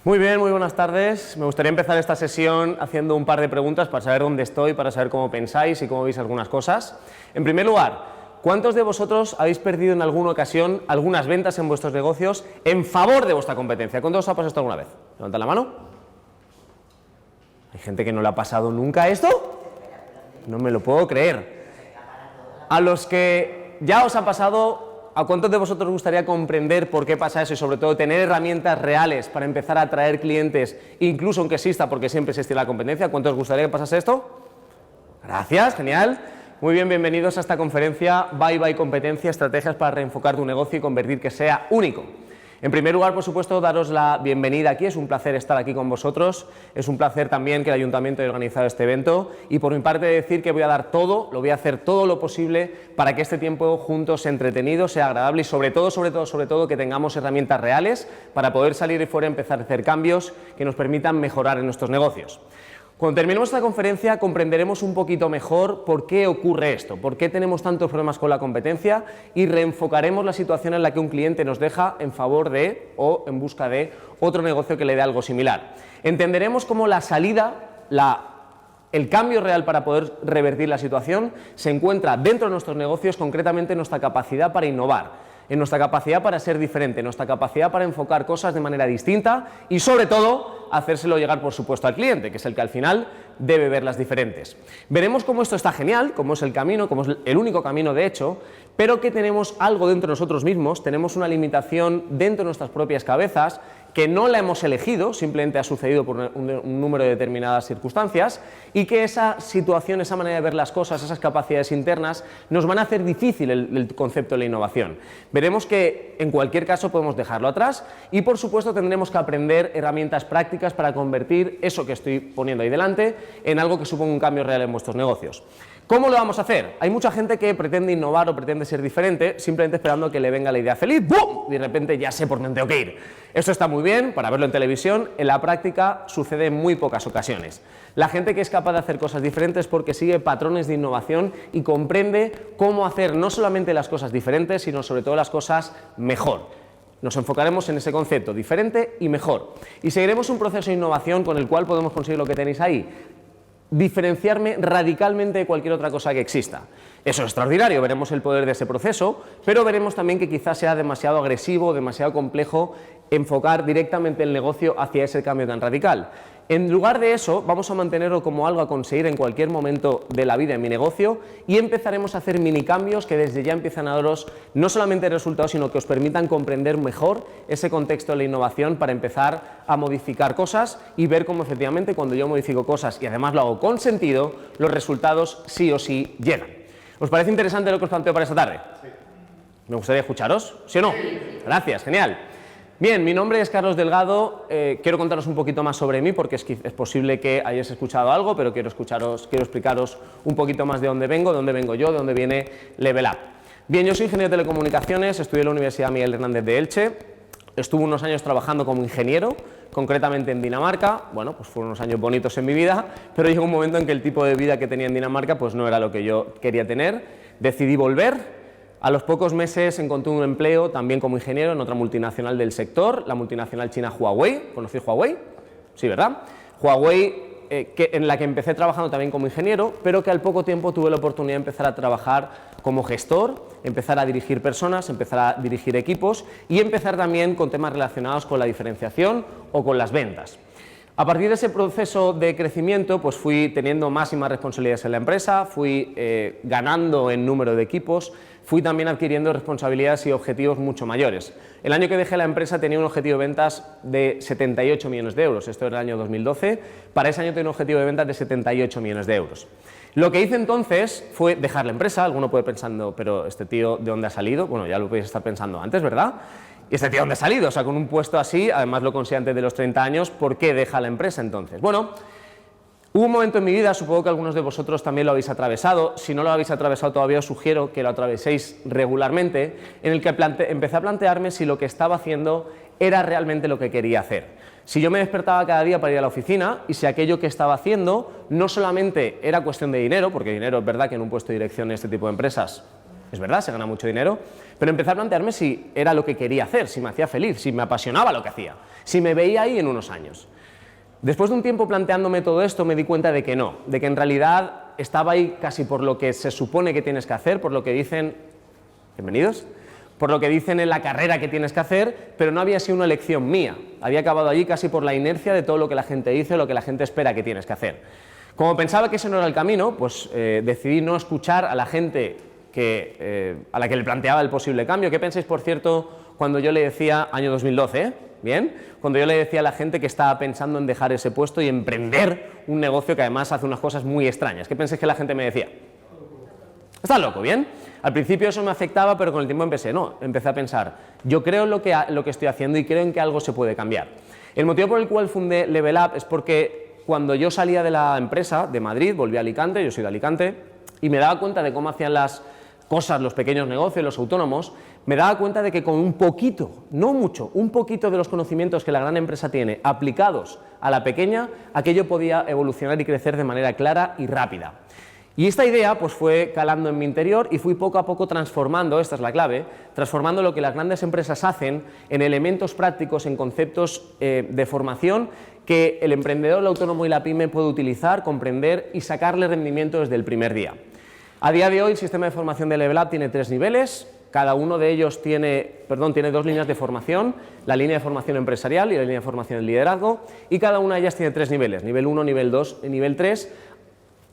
Muy bien, muy buenas tardes. Me gustaría empezar esta sesión haciendo un par de preguntas para saber dónde estoy, para saber cómo pensáis y cómo veis algunas cosas. En primer lugar, ¿cuántos de vosotros habéis perdido en alguna ocasión algunas ventas en vuestros negocios en favor de vuestra competencia? ¿Cuántos os ha pasado esto alguna vez? Levantad la mano. ¿Hay gente que no le ha pasado nunca esto? No me lo puedo creer. A los que ya os ha pasado, ¿a cuántos de vosotros os gustaría comprender por qué pasa eso y sobre todo tener herramientas reales para empezar a atraer clientes, incluso aunque exista, porque siempre existe la competencia? ¿Cuántos os gustaría que pasase esto? Gracias, genial. Muy bien, bienvenidos a esta conferencia Bye Bye Competencia, estrategias para reenfocar tu negocio y convertir que sea único. En primer lugar, por supuesto, daros la bienvenida aquí. Es un placer estar aquí con vosotros. Es un placer también que el Ayuntamiento haya organizado este evento. Y por mi parte decir que voy a dar todo, lo voy a hacer todo lo posible para que este tiempo juntos sea entretenido, sea agradable y sobre todo que tengamos herramientas reales para poder salir y fuera y empezar a hacer cambios que nos permitan mejorar en nuestros negocios. Cuando terminemos esta conferencia comprenderemos un poquito mejor por qué ocurre esto, por qué tenemos tantos problemas con la competencia y reenfocaremos la situación en la que un cliente nos deja en favor de o en busca de otro negocio que le dé algo similar. Entenderemos cómo la salida, el cambio real para poder revertir la situación se encuentra dentro de nuestros negocios, concretamente en nuestra capacidad para innovar, en nuestra capacidad para ser diferente, en nuestra capacidad para enfocar cosas de manera distinta y, sobre todo, hacérselo llegar, por supuesto, al cliente, que es el que al final debe ver las diferentes. Veremos cómo esto está genial, cómo es el camino, cómo es el único camino, de hecho, pero que tenemos algo dentro de nosotros mismos, tenemos una limitación dentro de nuestras propias cabezas, que no la hemos elegido, simplemente ha sucedido por un número de determinadas circunstancias, y que esa situación, esa manera de ver las cosas, esas capacidades internas, nos van a hacer difícil el concepto de la innovación. Veremos que en cualquier caso podemos dejarlo atrás y, por supuesto, tendremos que aprender herramientas prácticas para convertir eso que estoy poniendo ahí delante en algo que suponga un cambio real en vuestros negocios. ¿Cómo lo vamos a hacer? Hay mucha gente que pretende innovar o pretende ser diferente simplemente esperando que le venga la idea feliz, ¡bum!, y de repente ya sé por dónde tengo que ir. Esto está muy bien para verlo en televisión, en la práctica sucede en muy pocas ocasiones. La gente que es capaz de hacer cosas diferentes porque sigue patrones de innovación y comprende cómo hacer no solamente las cosas diferentes, sino sobre todo las cosas mejor. Nos enfocaremos en ese concepto, diferente y mejor. Y seguiremos un proceso de innovación con el cual podemos conseguir lo que tenéis ahí: diferenciarme radicalmente de cualquier otra cosa que exista. Eso es extraordinario, veremos el poder de ese proceso, pero veremos también que quizás sea demasiado agresivo, demasiado complejo enfocar directamente el negocio hacia ese cambio tan radical. En lugar de eso, vamos a mantenerlo como algo a conseguir en cualquier momento de la vida en mi negocio y empezaremos a hacer mini cambios que desde ya empiezan a daros no solamente resultados, sino que os permitan comprender mejor ese contexto de la innovación para empezar a modificar cosas y ver cómo efectivamente cuando yo modifico cosas y además lo hago con sentido, los resultados sí o sí llegan. ¿Os parece interesante lo que os planteo para esta tarde? Sí. Me gustaría escucharos, ¿sí o no? Gracias, genial. Bien, mi nombre es Carlos Delgado, quiero contaros un poquito más sobre mí porque es posible que hayáis escuchado algo, pero quiero explicaros un poquito más de dónde vengo yo, de dónde viene Level Up. Bien, yo soy ingeniero de telecomunicaciones, estudié en la Universidad Miguel Hernández de Elche, estuve unos años trabajando como ingeniero, concretamente en Dinamarca. Bueno, pues fueron unos años bonitos en mi vida, pero llegó un momento en que el tipo de vida que tenía en Dinamarca pues no era lo que yo quería tener, decidí volver. A los pocos meses encontré un empleo también como ingeniero en otra multinacional del sector, la multinacional china Huawei. ¿Conocéis Huawei? Sí, ¿verdad? Huawei, en la que empecé trabajando también como ingeniero, pero que al poco tiempo tuve la oportunidad de empezar a trabajar como gestor, empezar a dirigir personas, empezar a dirigir equipos y empezar también con temas relacionados con la diferenciación o con las ventas. A partir de ese proceso de crecimiento, pues fui teniendo más y más responsabilidades en la empresa, fui ganando en número de equipos, fui también adquiriendo responsabilidades y objetivos mucho mayores. El año que dejé la empresa tenía un objetivo de ventas de 78 millones de euros, esto era el año 2012, para ese año tenía un objetivo de ventas de 78 millones de euros. Lo que hice entonces fue dejar la empresa. Alguno puede pensando, pero este tío, ¿de dónde ha salido? Bueno, ya lo podéis estar pensando antes, ¿verdad? ¿Y este tío dónde ha salido? O sea, con un puesto así, además lo conseguí antes de los 30 años, ¿por qué deja la empresa entonces? Bueno, hubo un momento en mi vida, supongo que algunos de vosotros también lo habéis atravesado, si no lo habéis atravesado todavía os sugiero que lo atraveséis regularmente, en el que empecé a plantearme si lo que estaba haciendo era realmente lo que quería hacer. Si yo me despertaba cada día para ir a la oficina y si aquello que estaba haciendo no solamente era cuestión de dinero, porque dinero es verdad que en un puesto de dirección en este tipo de empresas es verdad, se gana mucho dinero, pero empecé a plantearme si era lo que quería hacer, si me hacía feliz, si me apasionaba lo que hacía, si me veía ahí en unos años. Después de un tiempo planteándome todo esto, me di cuenta de que no, de que en realidad estaba ahí casi por lo que se supone que tienes que hacer, por lo que dicen, bienvenidos, por lo que dicen en la carrera que tienes que hacer, pero no había sido una elección mía, había acabado allí casi por la inercia de todo lo que la gente dice, lo que la gente espera que tienes que hacer. Como pensaba que ese no era el camino, pues decidí no escuchar a la gente a la que le planteaba el posible cambio. ¿Qué pensáis, por cierto, cuando yo le decía, año 2012, ¿bien? Cuando yo le decía a la gente que estaba pensando en dejar ese puesto y emprender un negocio que además hace unas cosas muy extrañas? ¿Qué pensáis que la gente me decía? Estás loco, ¿bien? Al principio eso me afectaba, pero con el tiempo empecé a pensar, yo creo en lo que estoy haciendo y creo en que algo se puede cambiar. El motivo por el cual fundé Level Up es porque cuando yo salía de la empresa de Madrid, volví a Alicante, yo soy de Alicante, y me daba cuenta de cómo hacían las cosas, los pequeños negocios, los autónomos, me daba cuenta de que con un poquito, no mucho, un poquito de los conocimientos que la gran empresa tiene aplicados a la pequeña, aquello podía evolucionar y crecer de manera clara y rápida. Y esta idea pues fue calando en mi interior y fui poco a poco transformando, esta es la clave, transformando lo que las grandes empresas hacen en elementos prácticos, en conceptos de formación que el emprendedor, el autónomo y la pyme puede utilizar, comprender y sacarle rendimiento desde el primer día. A día de hoy el sistema de formación de Level Up tiene 3 niveles, cada uno de ellos tiene 2 líneas de formación, la línea de formación empresarial y la línea de formación de liderazgo, y cada una de ellas tiene 3 niveles, nivel 1, nivel 2 y nivel 3.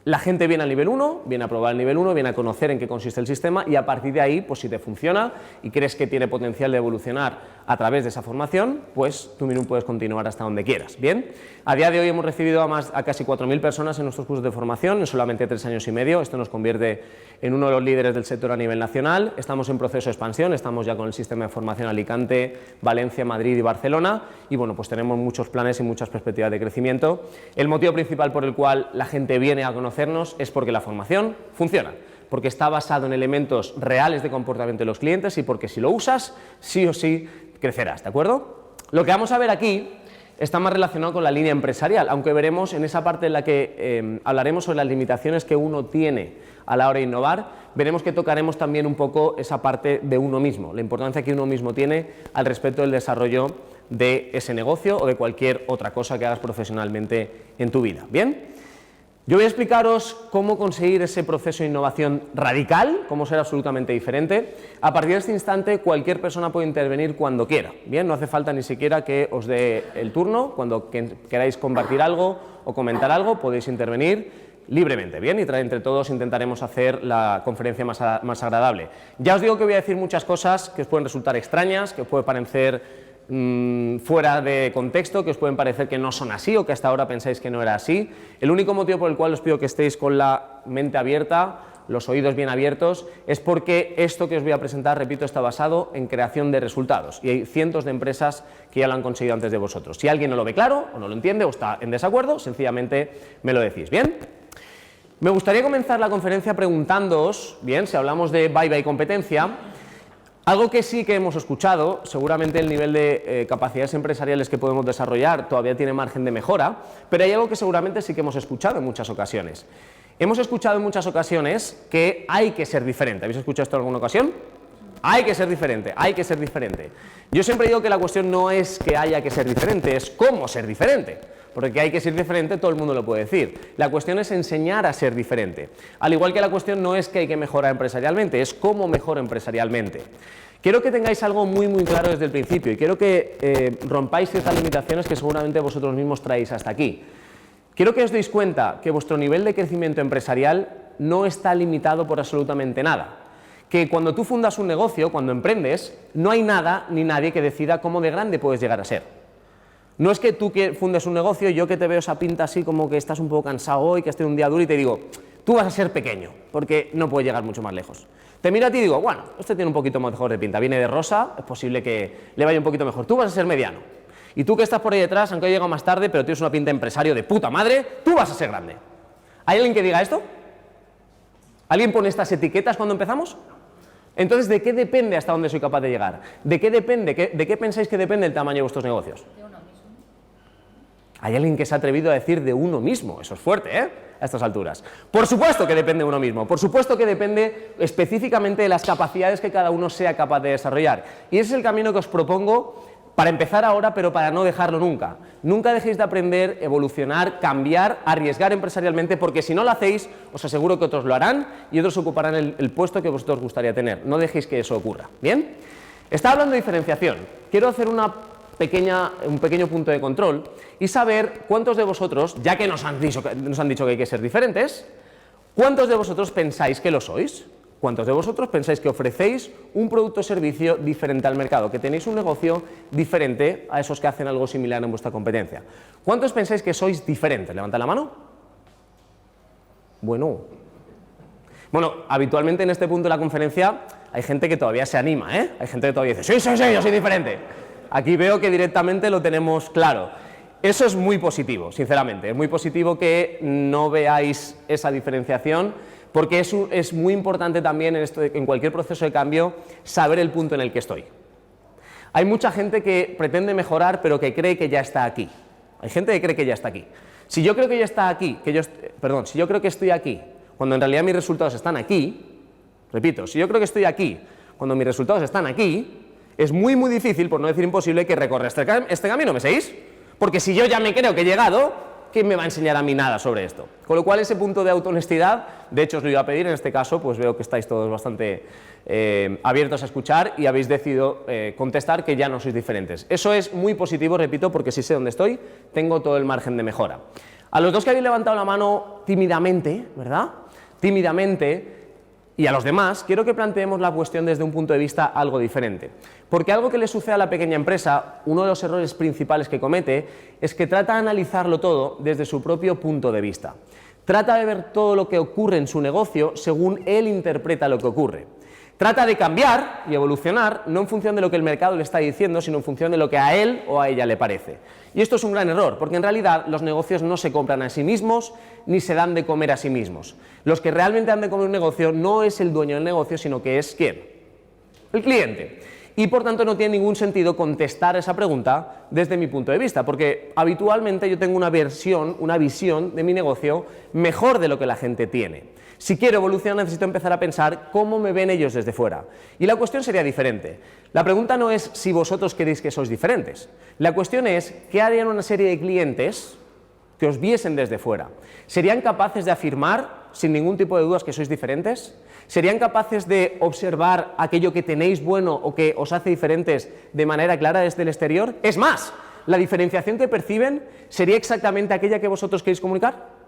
La gente viene al nivel 1, viene a probar el nivel 1, viene a conocer en qué consiste el sistema y a partir de ahí, pues si te funciona y crees que tiene potencial de evolucionar a través de esa formación, pues tú mismo puedes continuar hasta donde quieras. Bien, a día de hoy hemos recibido a casi 4.000 personas en nuestros cursos de formación en solamente 3 años y medio. Esto nos convierte en uno de los líderes del sector a nivel nacional. Estamos en proceso de expansión, estamos ya con el sistema de formación Alicante, Valencia, Madrid y Barcelona y bueno, pues tenemos muchos planes y muchas perspectivas de crecimiento. El motivo principal por el cual la gente viene a conocernos es porque la formación funciona, porque está basado en elementos reales de comportamiento de los clientes y porque si lo usas, sí o sí crecerás, ¿de acuerdo? Lo que vamos a ver aquí está más relacionado con la línea empresarial, aunque veremos en esa parte en la que hablaremos sobre las limitaciones que uno tiene a la hora de innovar, veremos que tocaremos también un poco esa parte de uno mismo, la importancia que uno mismo tiene al respecto del desarrollo de ese negocio o de cualquier otra cosa que hagas profesionalmente en tu vida. ¿Bien? Yo voy a explicaros cómo conseguir ese proceso de innovación radical, cómo ser absolutamente diferente. A partir de este instante, cualquier persona puede intervenir cuando quiera. Bien, no hace falta ni siquiera que os dé el turno. Cuando queráis compartir algo o comentar algo, podéis intervenir libremente. Bien, y entre todos intentaremos hacer la conferencia más agradable. Ya os digo que voy a decir muchas cosas que os pueden resultar extrañas, que os pueden parecer fuera de contexto, que os pueden parecer que no son así o que hasta ahora pensáis que no era así. El único motivo por el cual os pido que estéis con la mente abierta, los oídos bien abiertos, es porque esto que os voy a presentar, repito, está basado en creación de resultados y hay cientos de empresas que ya lo han conseguido antes de vosotros. Si alguien no lo ve claro o no lo entiende o está en desacuerdo, sencillamente me lo decís. ¿Bien? Me gustaría comenzar la conferencia preguntándoos, bien, si hablamos de bye competencia, algo que sí que hemos escuchado, seguramente el nivel de capacidades empresariales que podemos desarrollar todavía tiene margen de mejora, pero hay algo que seguramente sí que hemos escuchado en muchas ocasiones. Hemos escuchado en muchas ocasiones que hay que ser diferente. ¿Habéis escuchado esto en alguna ocasión? Hay que ser diferente, hay que ser diferente. Yo siempre digo que la cuestión no es que haya que ser diferente, es cómo ser diferente. Porque hay que ser diferente, todo el mundo lo puede decir. La cuestión es enseñar a ser diferente. Al igual que la cuestión no es que hay que mejorar empresarialmente, es cómo mejor empresarialmente. Quiero que tengáis algo muy claro desde el principio y quiero que rompáis ciertas limitaciones que seguramente vosotros mismos traéis hasta aquí. Quiero que os deis cuenta que vuestro nivel de crecimiento empresarial no está limitado por absolutamente nada. Que cuando tú fundas un negocio, cuando emprendes, no hay nada ni nadie que decida cómo de grande puedes llegar a ser. No es que tú que fundes un negocio y yo que te veo esa pinta así como que estás un poco cansado hoy, que has tenido un día duro y te digo, tú vas a ser pequeño, porque no puedes llegar mucho más lejos. Te miro a ti y digo, bueno, este tiene un poquito mejor de pinta, viene de rosa, es posible que le vaya un poquito mejor. Tú vas a ser mediano. Y tú que estás por ahí detrás, aunque haya llegado más tarde, pero tienes una pinta de empresario de puta madre, tú vas a ser grande. ¿Hay alguien que diga esto? ¿Alguien pone estas etiquetas cuando empezamos? Entonces, ¿de qué depende hasta dónde soy capaz de llegar? ¿De qué depende? ¿De qué pensáis que depende el tamaño de vuestros negocios? De uno mismo. Hay alguien que se ha atrevido a decir de uno mismo, eso es fuerte, ¿eh? a estas alturas. Por supuesto que depende de uno mismo, por supuesto que depende específicamente de las capacidades que cada uno sea capaz de desarrollar. Y ese es el camino que os propongo para empezar ahora, pero para no dejarlo nunca. Nunca dejéis de aprender, evolucionar, cambiar, arriesgar empresarialmente, porque si no lo hacéis, os aseguro que otros lo harán y otros ocuparán el puesto que vosotros os gustaría tener. No dejéis que eso ocurra. ¿Bien? Estaba hablando de diferenciación. Quiero hacer un pequeño punto de control y saber cuántos de vosotros, ya que nos han dicho que hay que ser diferentes, ¿cuántos de vosotros pensáis que lo sois? ¿Cuántos de vosotros pensáis que ofrecéis un producto o servicio diferente al mercado, que tenéis un negocio diferente a esos que hacen algo similar en vuestra competencia? ¿Cuántos pensáis que sois diferentes? Levantad la mano. Bueno, habitualmente en este punto de la conferencia hay gente que todavía se anima, ¿eh? Hay gente que todavía dice, sí, yo soy diferente. Aquí veo que directamente lo tenemos claro. Eso es muy positivo, sinceramente. Es muy positivo que no veáis esa diferenciación, porque es muy importante también en cualquier proceso de cambio saber el punto en el que estoy. Hay mucha gente que pretende mejorar, pero que cree que ya está aquí. Hay gente que cree que ya está aquí. Si yo creo que ya está aquí, si yo creo que estoy aquí, cuando en realidad mis resultados están aquí, repito, si yo creo que estoy aquí, cuando mis resultados están aquí, es muy difícil, por no decir imposible, que recorra este camino, ¿me seguís? Porque si yo ya me creo que he llegado, ¿quién me va a enseñar a mí nada sobre esto? Con lo cual ese punto de autohonestidad, de hecho os lo iba a pedir, en este caso pues veo que estáis todos bastante abiertos a escuchar y habéis decidido contestar que ya no sois diferentes. Eso es muy positivo, repito, porque si sé dónde estoy, tengo todo el margen de mejora. A los dos que habéis levantado la mano tímidamente, ¿verdad? Tímidamente, y a los demás, quiero que planteemos la cuestión desde un punto de vista algo diferente. Porque algo que le sucede a la pequeña empresa, uno de los errores principales que comete, es que trata de analizarlo todo desde su propio punto de vista. Trata de ver todo lo que ocurre en su negocio según él interpreta lo que ocurre. Trata de cambiar y evolucionar, no en función de lo que el mercado le está diciendo, sino en función de lo que a él o a ella le parece. Y esto es un gran error, porque en realidad los negocios no se compran a sí mismos, ni se dan de comer a sí mismos. Los que realmente dan de comer un negocio no es el dueño del negocio, sino que es ¿quién? El cliente. Y por tanto no tiene ningún sentido contestar esa pregunta desde mi punto de vista, porque habitualmente yo tengo una visión de mi negocio mejor de lo que la gente tiene. Si quiero evolucionar necesito empezar a pensar cómo me ven ellos desde fuera. Y la cuestión sería diferente. La pregunta no es si vosotros queréis que sois diferentes. La cuestión es qué harían una serie de clientes que os viesen desde fuera. ¿Serían capaces de afirmar sin ningún tipo de dudas que sois diferentes? ¿Serían capaces de observar aquello que tenéis bueno o que os hace diferentes de manera clara desde el exterior? Es más, ¿la diferenciación que perciben sería exactamente aquella que vosotros queréis comunicar?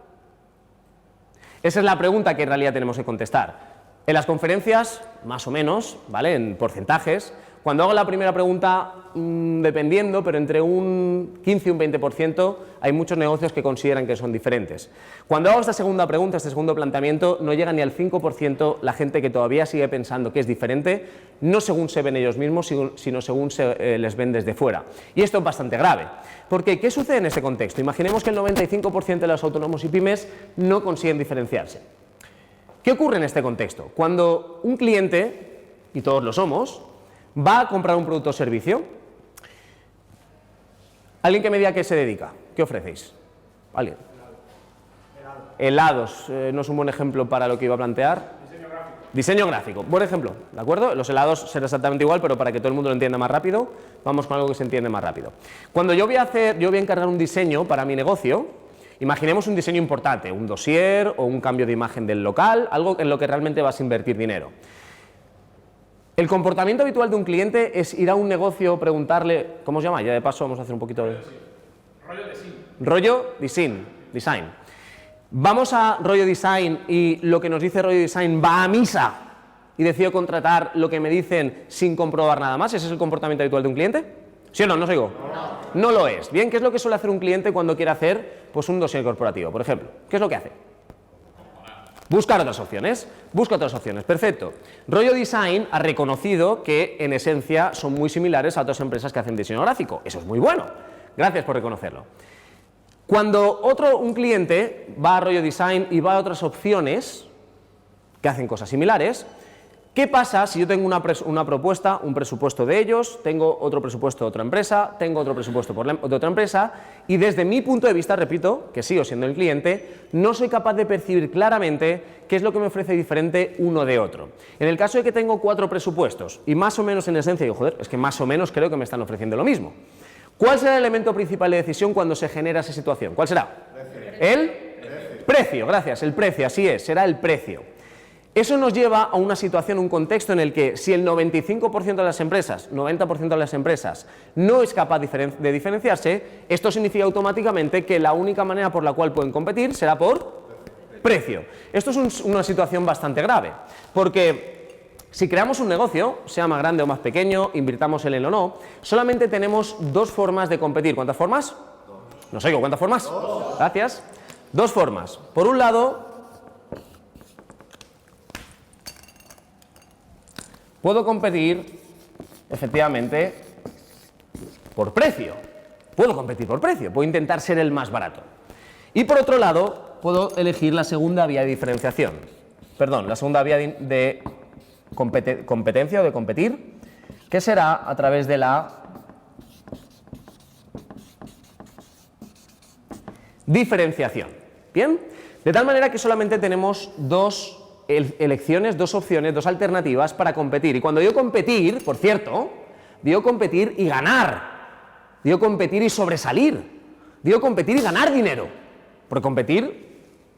Esa es la pregunta que en realidad tenemos que contestar. En las conferencias, más o menos, ¿vale? En porcentajes, cuando hago la primera pregunta, dependiendo, pero entre un 15 y un 20%, hay muchos negocios que consideran que son diferentes. Cuando hago esta segunda pregunta, este segundo planteamiento, no llega ni al 5% la gente que todavía sigue pensando que es diferente, no según se ven ellos mismos, sino según se les ven desde fuera. Y esto es bastante grave. Porque, ¿qué sucede en ese contexto? Imaginemos que el 95% de los autónomos y pymes no consiguen diferenciarse. ¿Qué ocurre en este contexto? Cuando un cliente, y todos lo somos, va a comprar un producto o servicio, alguien que me diga a qué se dedica, ¿qué ofrecéis? ¿Alguien? Helados, no es un buen ejemplo para lo que iba a plantear. Diseño gráfico, buen ejemplo, ¿de acuerdo? Los helados será exactamente igual, pero para que todo el mundo lo entienda más rápido, vamos con algo que se entiende más rápido. Cuando yo voy a encargar un diseño para mi negocio, imaginemos un diseño importante, un dossier o un cambio de imagen del local, algo en lo que realmente vas a invertir dinero. El comportamiento habitual de un cliente es ir a un negocio, preguntarle, ¿cómo se llama? Ya de paso vamos a hacer un poquito de... Rollo design. Vamos a rollo design y lo que nos dice rollo design va a misa y decido contratar lo que me dicen sin comprobar nada más. ¿Ese es el comportamiento habitual de un cliente? ¿Sí o no? ¿No os digo? No lo es. Bien, ¿qué es lo que suele hacer un cliente cuando quiere hacer pues, un dossier corporativo, por ejemplo? ¿Qué es lo que hace? Buscar otras opciones. Busca otras opciones. Perfecto. Rollo Design ha reconocido que en esencia son muy similares a otras empresas que hacen diseño gráfico. Eso es muy bueno. Gracias por reconocerlo. Cuando un cliente va a Rollo Design y va a otras opciones que hacen cosas similares, ¿Qué pasa si yo tengo una propuesta, un presupuesto de ellos, tengo otro presupuesto de otra empresa, tengo otro presupuesto de otra empresa y desde mi punto de vista, repito, que sigo siendo el cliente, no soy capaz de percibir claramente qué es lo que me ofrece diferente uno de otro? En el caso de que tengo 4 presupuestos y más o menos en esencia digo, joder, es que más o menos creo que me están ofreciendo lo mismo. ¿Cuál será el elemento principal de decisión cuando se genera esa situación? ¿Cuál será? El precio, gracias, el precio, así es, será el precio. Eso nos lleva a una situación, un contexto en el que si el 95% de las empresas, 90% de las empresas no es capaz de diferenciarse, esto significa automáticamente que la única manera por la cual pueden competir será por precio. Esto es una situación bastante grave, porque si creamos un negocio, sea más grande o más pequeño, invirtamos en él o no, solamente tenemos 2 formas de competir. ¿Cuántas formas? No sé, ¿cuántas formas? Gracias. 2 formas. Por un lado, puedo competir, efectivamente, por precio. Puedo competir por precio, puedo intentar ser el más barato. Y por otro lado, puedo elegir la segunda vía de diferenciación. Perdón, la segunda vía de competencia o de competir, que será a través de la diferenciación. ¿Bien? De tal manera que solamente tenemos 2 elecciones, 2 opciones, 2 alternativas para competir. Y cuando digo competir, por cierto, digo competir y ganar, digo competir y sobresalir, digo competir y ganar dinero. Porque competir,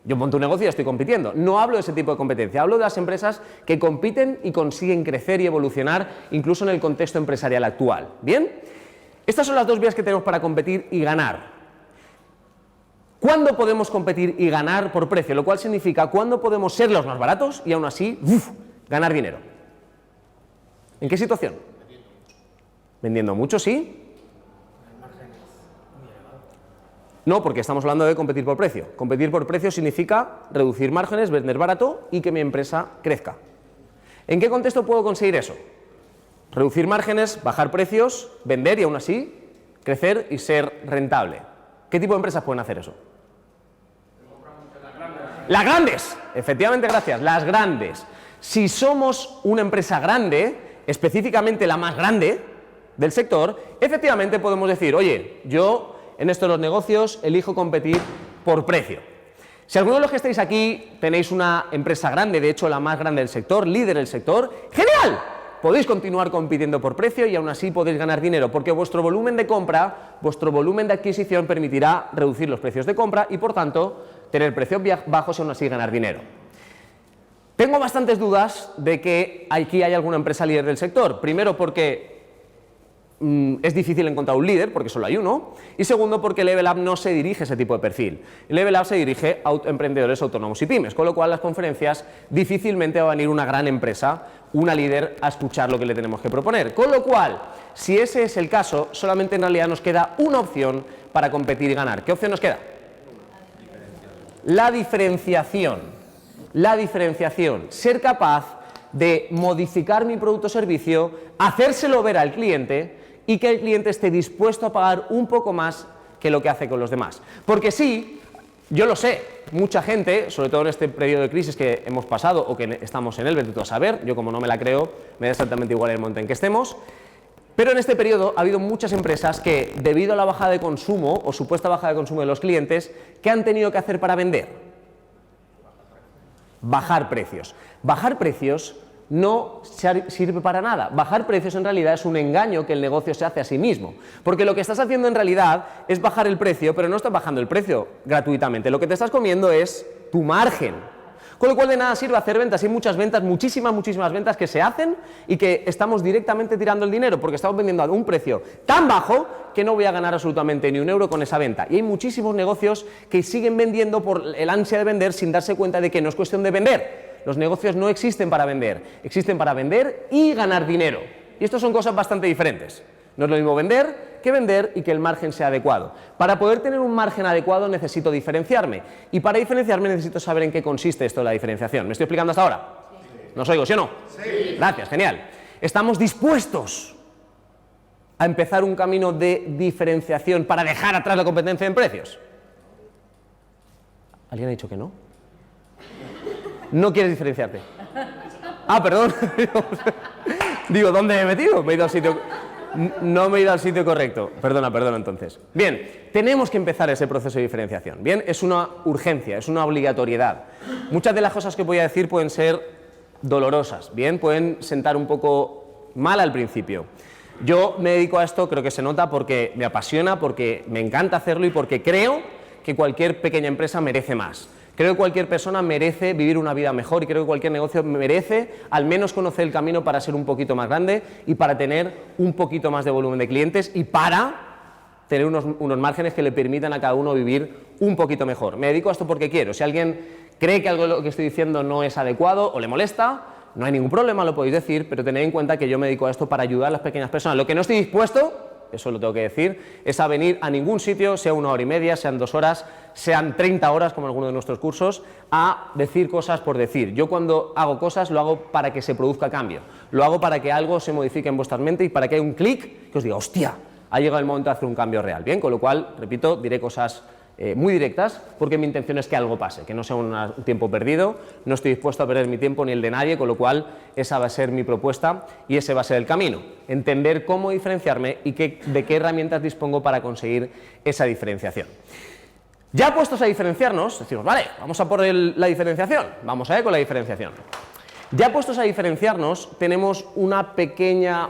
yo monto un negocio y estoy compitiendo. No hablo de ese tipo de competencia, hablo de las empresas que compiten y consiguen crecer y evolucionar incluso en el contexto empresarial actual. ¿Bien? Estas son las 2 vías que tenemos para competir y ganar. ¿Cuándo podemos competir y ganar por precio? Lo cual significa cuándo podemos ser los más baratos y aún así ganar dinero. ¿En qué situación? Vendiendo mucho, ¿sí? No, porque estamos hablando de competir por precio. Competir por precio significa reducir márgenes, vender barato y que mi empresa crezca. ¿En qué contexto puedo conseguir eso? Reducir márgenes, bajar precios, vender y aún así crecer y ser rentable. ¿Qué tipo de empresas pueden hacer eso? Las grandes, efectivamente, gracias, las grandes. Si somos una empresa grande, específicamente la más grande del sector, efectivamente podemos decir, oye, yo en esto de los negocios elijo competir por precio. Si alguno de los que estáis aquí tenéis una empresa grande, de hecho la más grande del sector, líder del sector, ¡genial! Podéis continuar compitiendo por precio y aún así podéis ganar dinero, porque vuestro volumen de compra, vuestro volumen de adquisición permitirá reducir los precios de compra y por tanto tener precios bajos y aún así ganar dinero. Tengo bastantes dudas de que aquí hay alguna empresa líder del sector. Primero porque es difícil encontrar un líder, porque solo hay uno. Y segundo porque Level Up no se dirige a ese tipo de perfil. Level Up se dirige a emprendedores autónomos y pymes, con lo cual las conferencias difícilmente va a venir una gran empresa, una líder, a escuchar lo que le tenemos que proponer. Con lo cual, si ese es el caso, solamente en realidad nos queda una opción para competir y ganar. ¿Qué opción nos queda? La diferenciación. La diferenciación. Ser capaz de modificar mi producto o servicio, hacérselo ver al cliente y que el cliente esté dispuesto a pagar un poco más que lo que hace con los demás. Porque sí, yo lo sé, mucha gente, sobre todo en este periodo de crisis que hemos pasado o que estamos en él, vete tú a saber, yo como no me la creo, me da exactamente igual el momento en que estemos, pero en este periodo ha habido muchas empresas que, debido a la bajada de consumo o supuesta bajada de consumo de los clientes, ¿qué han tenido que hacer para vender? Bajar precios. Bajar precios no sirve para nada. Bajar precios en realidad es un engaño que el negocio se hace a sí mismo. Porque lo que estás haciendo en realidad es bajar el precio, pero no estás bajando el precio gratuitamente. Lo que te estás comiendo es tu margen. Con lo cual de nada sirve hacer ventas. Hay muchas ventas, muchísimas ventas que se hacen y que estamos directamente tirando el dinero porque estamos vendiendo a un precio tan bajo que no voy a ganar absolutamente ni un euro con esa venta. Y hay muchísimos negocios que siguen vendiendo por el ansia de vender sin darse cuenta de que no es cuestión de vender. Los negocios no existen para vender, existen para vender y ganar dinero. Y esto son cosas bastante diferentes. No es lo mismo vender y que el margen sea adecuado. Para poder tener un margen adecuado necesito diferenciarme. Y para diferenciarme necesito saber en qué consiste esto de la diferenciación. ¿Me estoy explicando hasta ahora? Sí. ¿No os oigo, sí o no? Sí. Gracias, genial. ¿Estamos dispuestos a empezar un camino de diferenciación para dejar atrás la competencia en precios? ¿Alguien ha dicho que no? No quieres diferenciarte. Ah, perdón. Digo, ¿dónde me he metido? Me he ido al sitio... No me he ido al sitio correcto. Perdona entonces. Bien, tenemos que empezar ese proceso de diferenciación. Bien, es una urgencia, es una obligatoriedad. Muchas de las cosas que voy a decir pueden ser dolorosas, bien, pueden sentar un poco mal al principio. Yo me dedico a esto, creo que se nota, porque me apasiona, porque me encanta hacerlo y porque creo que cualquier pequeña empresa merece más. Creo que cualquier persona merece vivir una vida mejor y creo que cualquier negocio merece al menos conocer el camino para ser un poquito más grande y para tener un poquito más de volumen de clientes y para tener unos márgenes que le permitan a cada uno vivir un poquito mejor. Me dedico a esto porque quiero. Si alguien cree que algo de lo que estoy diciendo no es adecuado o le molesta, no hay ningún problema, lo podéis decir, pero tened en cuenta que yo me dedico a esto para ayudar a las pequeñas personas. Lo que no estoy dispuesto, eso lo tengo que decir, es a venir a ningún sitio, sea 1 hora y media, sean 2 horas, sean 30 horas, como en alguno de nuestros cursos, a decir cosas por decir. Yo cuando hago cosas lo hago para que se produzca cambio, lo hago para que algo se modifique en vuestra mente y para que haya un clic que os diga, hostia, ha llegado el momento de hacer un cambio real. Bien, con lo cual, repito, diré cosas muy directas porque mi intención es que algo pase, que no sea un tiempo perdido, no estoy dispuesto a perder mi tiempo ni el de nadie, con lo cual esa va a ser mi propuesta y ese va a ser el camino, entender cómo diferenciarme y de qué herramientas dispongo para conseguir esa diferenciación. Ya puestos a diferenciarnos, decimos, vale, vamos a por la diferenciación, vamos a ver con la diferenciación. Ya puestos a diferenciarnos, tenemos una pequeña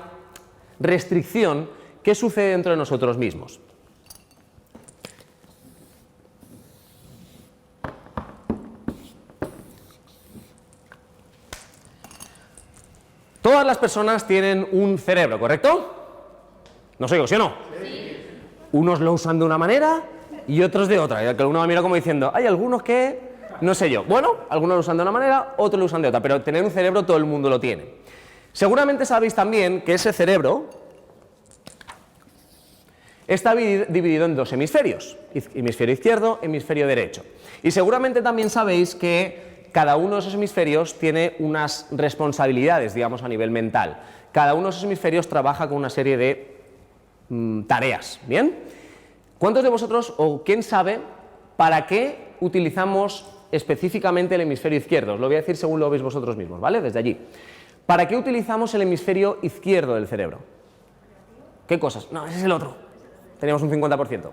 restricción que sucede dentro de nosotros mismos. Todas las personas tienen un cerebro, ¿correcto? ¿No sé, sí o no? Sí. Unos lo usan de una manera y otros de otra. Y que uno mira como diciendo, hay algunos que, no sé yo. Bueno, algunos lo usan de una manera, otros lo usan de otra, pero tener un cerebro todo el mundo lo tiene. Seguramente sabéis también que ese cerebro está dividido en 2 hemisferios, hemisferio izquierdo, hemisferio derecho. Y seguramente también sabéis que cada uno de esos hemisferios tiene unas responsabilidades, digamos, a nivel mental. Cada uno de esos hemisferios trabaja con una serie de tareas, ¿bien? ¿Cuántos de vosotros, o quién sabe, para qué utilizamos específicamente el hemisferio izquierdo? Os lo voy a decir según lo veis vosotros mismos, ¿vale? Desde allí. ¿Para qué utilizamos el hemisferio izquierdo del cerebro? ¿Qué cosas? No, ese es el otro. Teníamos un 50%.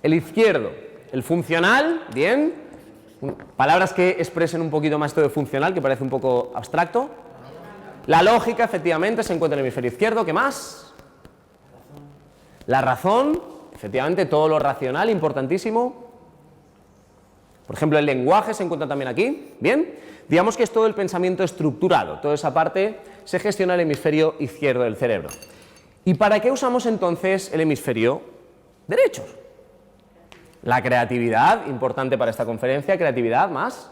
El izquierdo, el funcional, ¿bien? Palabras que expresen un poquito más esto de funcional, que parece un poco abstracto. La lógica, efectivamente, se encuentra en el hemisferio izquierdo. ¿Qué más? La razón, efectivamente, todo lo racional, importantísimo. Por ejemplo, el lenguaje se encuentra también aquí. Bien, digamos que es todo el pensamiento estructurado. Toda esa parte se gestiona en el hemisferio izquierdo del cerebro. ¿Y para qué usamos entonces el hemisferio derecho? La creatividad, importante para esta conferencia, creatividad, ¿más?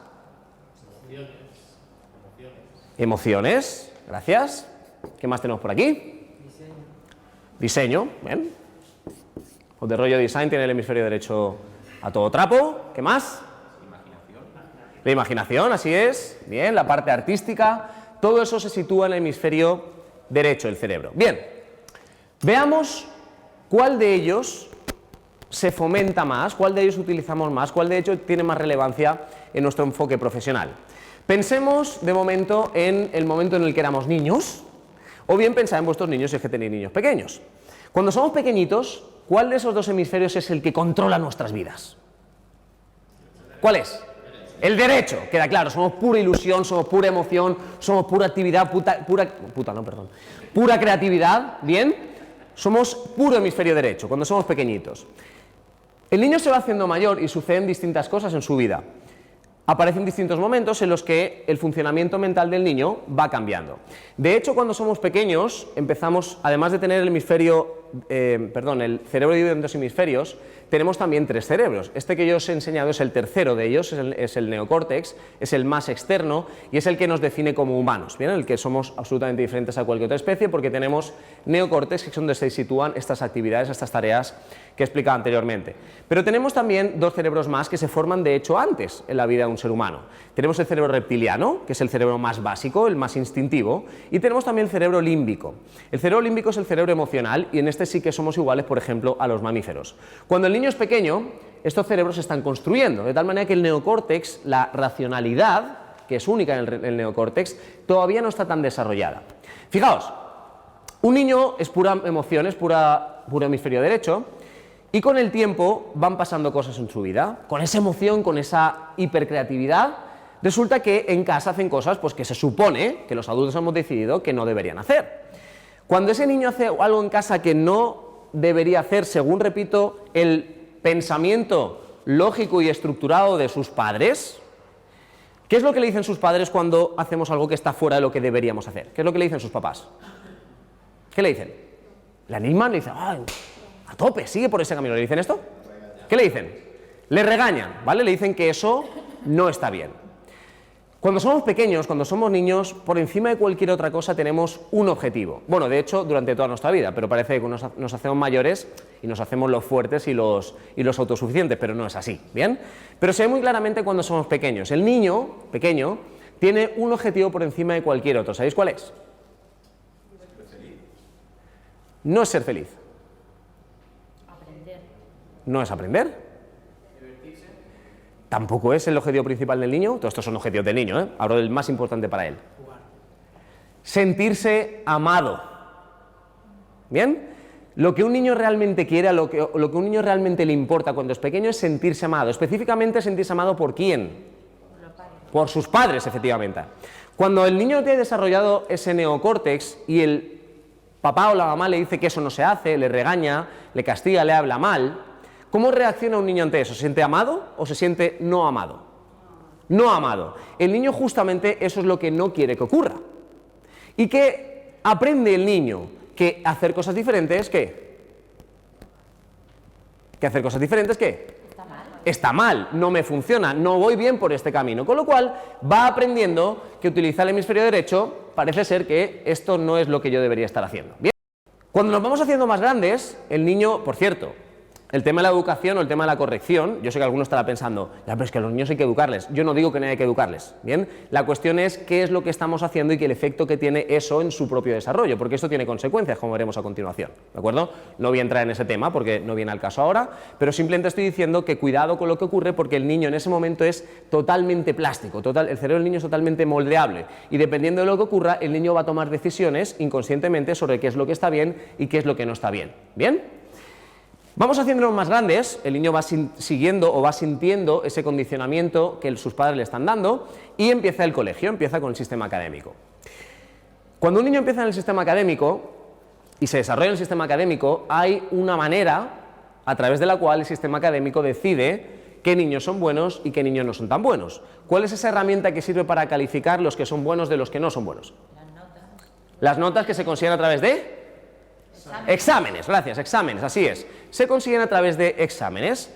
Emociones, gracias. ¿Qué más tenemos por aquí? Diseño, bien. Os de rollo design tiene el hemisferio derecho a todo trapo. ¿Qué más? La imaginación, así es. Bien, la parte artística. Todo eso se sitúa en el hemisferio derecho del cerebro. Bien, veamos cuál de ellos se fomenta más, cuál de ellos utilizamos más, cuál de ellos tiene más relevancia en nuestro enfoque profesional. Pensemos de momento en el momento en el que éramos niños, o bien pensad en vuestros niños si es que tenéis niños pequeños. Cuando somos pequeñitos, ¿cuál de esos 2 hemisferios es el que controla nuestras vidas? ¿Cuál es? El derecho, queda claro, somos pura ilusión, somos pura emoción, somos pura actividad, pura creatividad, ¿bien? Somos puro hemisferio derecho cuando somos pequeñitos. El niño se va haciendo mayor y suceden distintas cosas en su vida. Aparecen distintos momentos en los que el funcionamiento mental del niño va cambiando. De hecho, cuando somos pequeños, empezamos, además de tener el cerebro dividido en 2 hemisferios, tenemos también 3 cerebros. Este que yo os he enseñado es el tercero de ellos, es el neocórtex, es el más externo y es el que nos define como humanos, ¿bien? El que somos absolutamente diferentes a cualquier otra especie porque tenemos neocórtex, que es donde se sitúan estas actividades, estas tareas que he explicado anteriormente. Pero tenemos también 2 cerebros más que se forman de hecho antes en la vida de un ser humano. Tenemos el cerebro reptiliano, que es el cerebro más básico, el más instintivo, y tenemos también el cerebro límbico. El cerebro límbico es el cerebro emocional y en este sí que somos iguales, por ejemplo, a los mamíferos. Cuando el niño es pequeño, estos cerebros se están construyendo, de tal manera que el neocórtex, la racionalidad, que es única en el neocórtex, todavía no está tan desarrollada. Fijaos, un niño es pura emoción, es puro hemisferio derecho, y con el tiempo van pasando cosas en su vida. Con esa emoción, con esa hipercreatividad, resulta que en casa hacen cosas pues, que se supone que los adultos hemos decidido que no deberían hacer. Cuando ese niño hace algo en casa que no debería hacer, según, repito, el pensamiento lógico y estructurado de sus padres, ¿qué es lo que le dicen sus padres cuando hacemos algo que está fuera de lo que deberíamos hacer? ¿Qué es lo que le dicen sus papás? ¿Qué le dicen? Le animan, le dicen, ¡ay, a tope, sigue por ese camino! ¿Le dicen esto? ¿Qué le dicen? Le regañan, ¿vale? Le dicen que eso no está bien. Cuando somos pequeños, cuando somos niños, por encima de cualquier otra cosa tenemos un objetivo. Bueno, de hecho, durante toda nuestra vida, pero parece que nos hacemos mayores y nos hacemos los fuertes y los autosuficientes, pero no es así, ¿bien? Pero se ve muy claramente cuando somos pequeños. El niño pequeño tiene un objetivo por encima de cualquier otro. ¿Sabéis cuál es? No es ser feliz. Aprender. No es aprender. Tampoco es el objetivo principal del niño. Todos estos son objetivos del niño, ¿eh? Hablo del más importante para él. Sentirse amado. ¿Bien? Lo que un niño realmente quiere, lo que un niño realmente le importa cuando es pequeño es sentirse amado. Específicamente sentirse amado ¿por quién? Por sus padres, efectivamente. Cuando el niño tiene desarrollado ese neocórtex y el papá o la mamá le dice que eso no se hace, le regaña, le castiga, le habla mal, ¿cómo reacciona un niño ante eso? ¿Se siente amado o se siente no amado? No amado. El niño justamente eso es lo que no quiere que ocurra. ¿Y qué aprende el niño? Que hacer cosas diferentes, ¿qué? Que hacer cosas diferentes, ¿qué? Está mal. Está mal, no me funciona, no voy bien por este camino. Con lo cual va aprendiendo que utilizar el hemisferio derecho parece ser que esto no es lo que yo debería estar haciendo. Bien. Cuando nos vamos haciendo más grandes, el niño, por cierto, el tema de la educación o el tema de la corrección, yo sé que alguno estará pensando, ya, pero es que a los niños hay que educarles. Yo no digo que no haya que educarles, ¿bien? La cuestión es qué es lo que estamos haciendo y qué el efecto que tiene eso en su propio desarrollo, porque esto tiene consecuencias, como veremos a continuación, ¿de acuerdo? No voy a entrar en ese tema porque no viene al caso ahora, pero simplemente estoy diciendo que cuidado con lo que ocurre porque el niño en ese momento es totalmente plástico, el cerebro del niño es totalmente moldeable y dependiendo de lo que ocurra, el niño va a tomar decisiones inconscientemente sobre qué es lo que está bien y qué es lo que no está bien, ¿bien? Vamos haciéndonos más grandes, el niño va siguiendo o va sintiendo ese condicionamiento que sus padres le están dando y empieza el colegio, empieza con el sistema académico. Cuando un niño empieza en el sistema académico y se desarrolla en el sistema académico, hay una manera a través de la cual el sistema académico decide qué niños son buenos y qué niños no son tan buenos. ¿Cuál es esa herramienta que sirve para calificar los que son buenos de los que no son buenos? Las notas. Las notas que se consiguen a través de... Exámenes, gracias, exámenes, así es. Se consiguen a través de exámenes.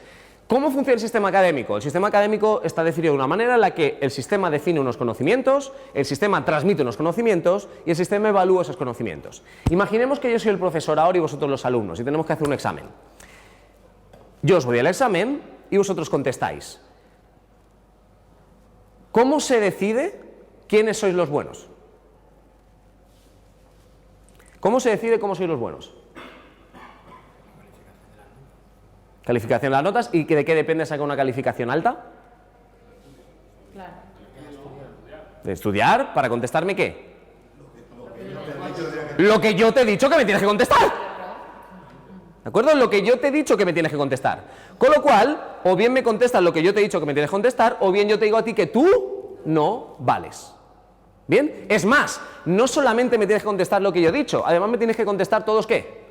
¿Cómo funciona el sistema académico? El sistema académico está definido de una manera en la que el sistema define unos conocimientos, el sistema transmite unos conocimientos y el sistema evalúa esos conocimientos. Imaginemos que yo soy el profesor ahora y vosotros los alumnos y tenemos que hacer un examen. Yo os voy al examen y vosotros contestáis. ¿Cómo se decide quiénes sois los buenos? ¿Cómo se decide cómo sois los buenos? Calificación de las notas. ¿Y de qué depende sacar una calificación alta? Claro. De estudiar. ¿Para contestarme qué? Lo que yo te he dicho que me tienes que contestar. ¿De acuerdo? Lo que yo te he dicho que me tienes que contestar. Con lo cual, o bien me contestas lo que yo te he dicho que me tienes que contestar, o bien yo te digo a ti que tú no vales. ¿Bien? Es más, no solamente me tienes que contestar lo que yo he dicho, además me tienes que contestar todos ¿qué?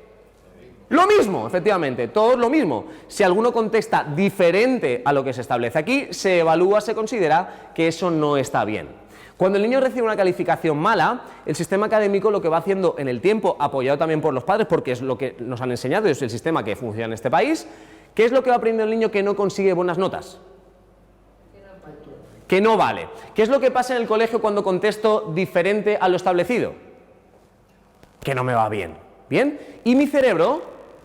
Lo mismo, efectivamente, todos lo mismo. Si alguno contesta diferente a lo que se establece aquí, se evalúa, se considera que eso no está bien. Cuando el niño recibe una calificación mala, el sistema académico lo que va haciendo en el tiempo, apoyado también por los padres, porque es lo que nos han enseñado, es el sistema que funciona en este país, ¿qué es lo que va aprendiendo el niño que no consigue buenas notas? Que no vale. ¿Qué es lo que pasa en el colegio cuando contesto diferente a lo establecido? Que no me va bien. ¿Bien? Y mi cerebro,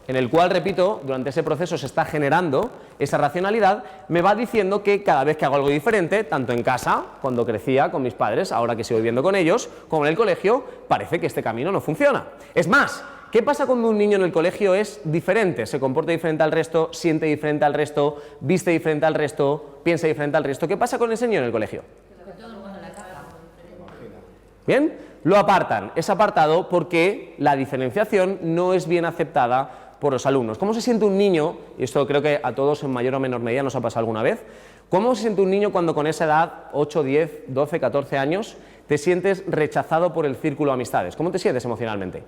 en el cual, repito, durante ese proceso se está generando esa racionalidad, me va diciendo que cada vez que hago algo diferente, tanto en casa, cuando crecía con mis padres, ahora que sigo viviendo con ellos, como en el colegio, parece que este camino no funciona. Es más, ¿qué pasa cuando un niño en el colegio es diferente? Se comporta diferente al resto, siente diferente al resto, viste diferente al resto, piensa diferente al resto. ¿Qué pasa con ese niño en el colegio? ¿Bien? Lo apartan. Es apartado porque la diferenciación no es bien aceptada por los alumnos. ¿Cómo se siente un niño? Y esto creo que a todos en mayor o menor medida nos ha pasado alguna vez. ¿Cómo se siente un niño cuando con esa edad, 8, 10, 12, 14 años, te sientes rechazado por el círculo de amistades? ¿Cómo te sientes emocionalmente?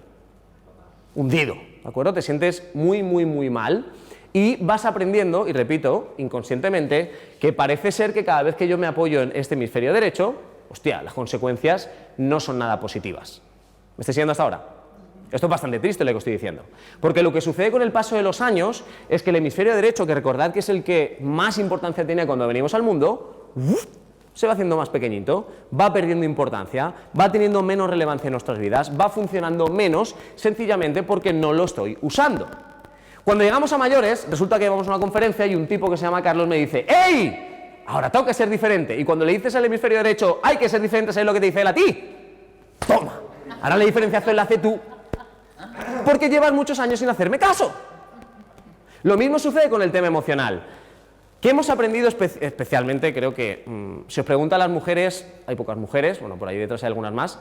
Hundido, ¿de acuerdo? Te sientes muy, muy, muy mal y vas aprendiendo, y repito, inconscientemente, que parece ser que cada vez que yo me apoyo en este hemisferio derecho, hostia, las consecuencias no son nada positivas. ¿Me estáis siguiendo hasta ahora? Esto es bastante triste lo que estoy diciendo, porque lo que sucede con el paso de los años es que el hemisferio derecho, que recordad que es el que más importancia tiene cuando venimos al mundo, se va haciendo más pequeñito, va perdiendo importancia, va teniendo menos relevancia en nuestras vidas, va funcionando menos, sencillamente porque no lo estoy usando. Cuando llegamos a mayores, resulta que vamos a una conferencia y un tipo que se llama Carlos me dice: ¡Ey! Ahora toca ser diferente. Y cuando le dices al hemisferio derecho: hay que ser diferente, ¿sabes lo que te dice él a ti? ¡Toma! Ahora la diferenciación la hace tú, porque llevas muchos años sin hacerme caso. Lo mismo sucede con el tema emocional. ¿Qué hemos aprendido especialmente? Creo que si os pregunto a las mujeres, hay pocas mujeres, bueno, por ahí detrás hay algunas más.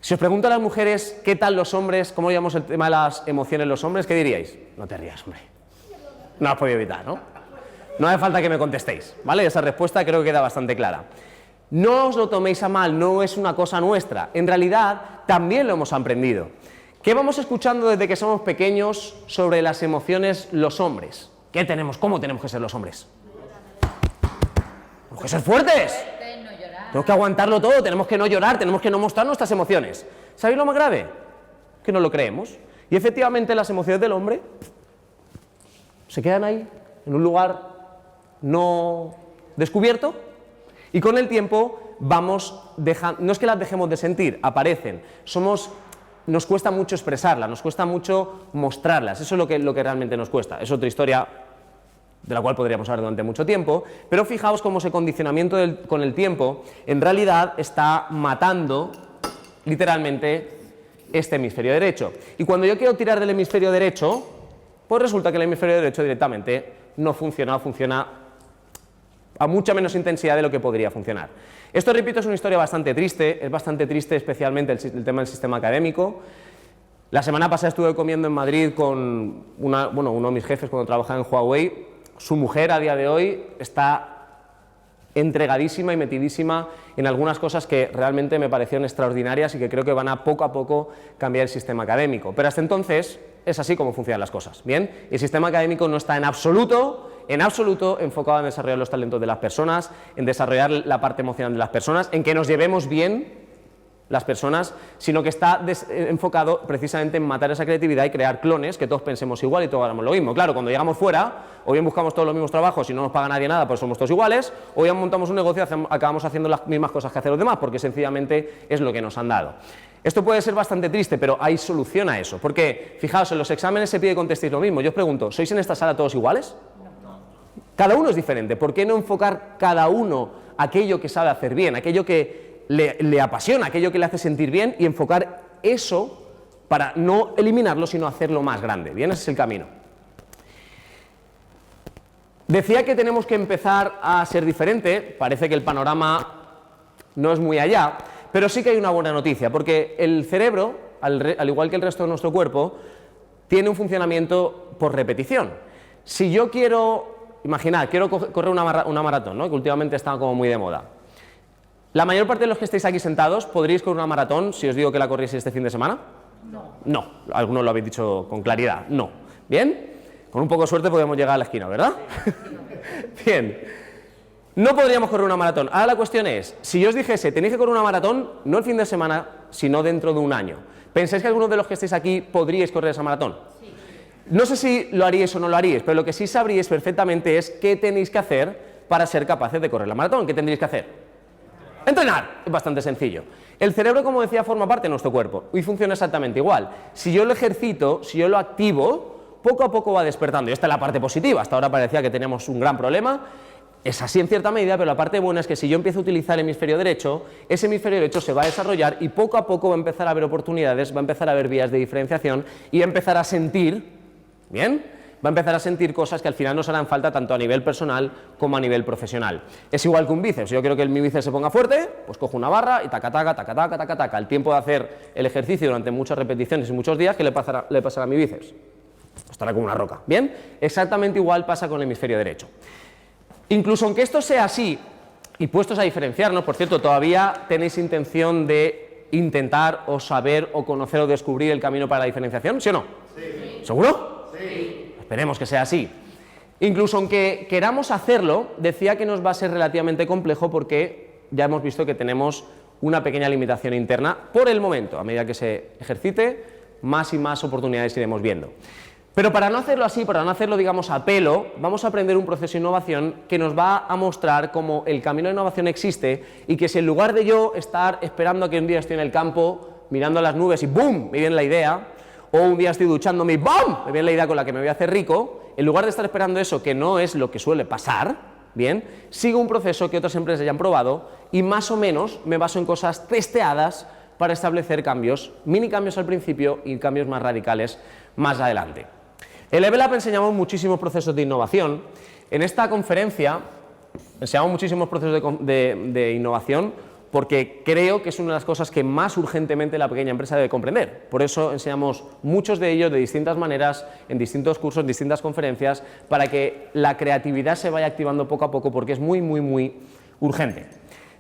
Si os pregunto a las mujeres qué tal los hombres, cómo llevamos el tema de las emociones los hombres, ¿qué diríais? No te rías, hombre. No lo has podido evitar, ¿no? No hace falta que me contestéis, ¿vale? Esa respuesta creo que queda bastante clara. No os lo toméis a mal, no es una cosa nuestra. En realidad, también lo hemos aprendido. ¿Qué vamos escuchando desde que somos pequeños sobre las emociones los hombres? ¿Qué tenemos? ¿Cómo tenemos que ser los hombres? Tenemos que ser fuertes. Tenemos que aguantarlo todo, tenemos que no llorar, tenemos que no mostrar nuestras emociones. ¿Sabéis lo más grave? Que no lo creemos. Y efectivamente las emociones del hombre se quedan ahí, en un lugar no descubierto, y con el tiempo vamos dejando, no es que las dejemos de sentir, aparecen, nos cuesta mucho expresarlas, nos cuesta mucho mostrarlas, eso es lo que realmente nos cuesta. Es otra historia de la cual podríamos hablar durante mucho tiempo, pero fijaos cómo ese condicionamiento con el tiempo en realidad está matando literalmente este hemisferio derecho. Y cuando yo quiero tirar del hemisferio derecho, pues resulta que el hemisferio derecho directamente no funciona, funciona a mucha menos intensidad de lo que podría funcionar. Esto, repito, es una historia bastante triste, es bastante triste especialmente el tema del sistema académico. La semana pasada estuve comiendo en Madrid con uno de mis jefes cuando trabajaba en Huawei. Su mujer a día de hoy está entregadísima y metidísima en algunas cosas que realmente me parecieron extraordinarias y que creo que van a poco cambiar el sistema académico. Pero hasta entonces es así como funcionan las cosas, ¿bien? El sistema académico no está en absoluto enfocado en desarrollar los talentos de las personas, en desarrollar la parte emocional de las personas, en que nos llevemos bien las personas, sino que está enfocado precisamente en matar esa creatividad y crear clones, que todos pensemos igual y todos hagamos lo mismo. Claro, cuando llegamos fuera, o bien buscamos todos los mismos trabajos y no nos paga nadie nada, pues somos todos iguales, o bien montamos un negocio y acabamos haciendo las mismas cosas que hacen los demás, porque sencillamente es lo que nos han dado. Esto puede ser bastante triste, pero hay solución a eso, porque, fijaos, en los exámenes se pide que contestéis lo mismo. Yo os pregunto, ¿sois en esta sala todos iguales? Cada uno es diferente. ¿Por qué no enfocar cada uno aquello que sabe hacer bien, aquello que le apasiona, aquello que le hace sentir bien, y enfocar eso para no eliminarlo, sino hacerlo más grande? Bien, ese es el camino. Decía que tenemos que empezar a ser diferente. Parece que el panorama no es muy allá, pero sí que hay una buena noticia, porque el cerebro, al igual que el resto de nuestro cuerpo, tiene un funcionamiento por repetición. Si yo quiero, imaginad, quiero correr una maratón, ¿no?, que últimamente está como muy de moda. ¿La mayor parte de los que estáis aquí sentados podríais correr una maratón si os digo que la corrieseis este fin de semana? No, algunos lo habéis dicho con claridad, no. ¿Bien? Con un poco de suerte podemos llegar a la esquina, ¿verdad? Bien. No podríamos correr una maratón. Ahora la cuestión es, si yo os dijese, tenéis que correr una maratón, no el fin de semana, sino dentro de un año, ¿pensáis que algunos de los que estáis aquí podríais correr esa maratón? Sí. No sé si lo haríais o no lo haríais, pero lo que sí sabríais perfectamente es qué tenéis que hacer para ser capaces de correr la maratón. ¿Qué tendríais que hacer? Entrenar. Es bastante sencillo. El cerebro, como decía, forma parte de nuestro cuerpo y funciona exactamente igual. Si yo lo ejercito, si yo lo activo, poco a poco va despertando. Y esta es la parte positiva. Hasta ahora parecía que teníamos un gran problema. Es así en cierta medida, pero la parte buena es que si yo empiezo a utilizar el hemisferio derecho, ese hemisferio derecho se va a desarrollar y poco a poco va a empezar a haber oportunidades, va a empezar a haber vías de diferenciación y va a empezar a sentir, ¿bien?, va a empezar a sentir cosas que al final nos harán falta tanto a nivel personal como a nivel profesional. Es igual que un bíceps. Si yo quiero que mi bíceps se ponga fuerte, pues cojo una barra y taca, taca, taca, taca, taca, taca. El tiempo de hacer el ejercicio durante muchas repeticiones y muchos días, ¿qué le pasará a mi bíceps? Estará como una roca. ¿Bien? Exactamente igual pasa con el hemisferio derecho. Incluso aunque esto sea así, y puestos a diferenciarnos, por cierto, ¿todavía tenéis intención de intentar o saber o conocer o descubrir el camino para la diferenciación? ¿Sí o no? Sí. ¿Seguro? Sí. Esperemos que sea así. Incluso aunque queramos hacerlo, decía que nos va a ser relativamente complejo porque ya hemos visto que tenemos una pequeña limitación interna por el momento. A medida que se ejercite, más y más oportunidades iremos viendo. Pero para no hacerlo así, para no hacerlo, digamos, a pelo, vamos a aprender un proceso de innovación que nos va a mostrar cómo el camino de innovación existe y que si en lugar de yo estar esperando a que un día estoy en el campo, mirando a las nubes y ¡boom!, me viene la idea, o un día estoy duchándome y ¡bum!, me viene la idea con la que me voy a hacer rico, en lugar de estar esperando eso, que no es lo que suele pasar, bien, sigo un proceso que otras empresas ya han probado y más o menos me baso en cosas testeadas para establecer cambios, mini cambios al principio y cambios más radicales más adelante. En Level Up enseñamos muchísimos procesos de innovación. En esta conferencia enseñamos muchísimos procesos de innovación porque creo que es una de las cosas que más urgentemente la pequeña empresa debe comprender. Por eso enseñamos muchos de ellos de distintas maneras, en distintos cursos, en distintas conferencias, para que la creatividad se vaya activando poco a poco porque es muy, muy, muy urgente.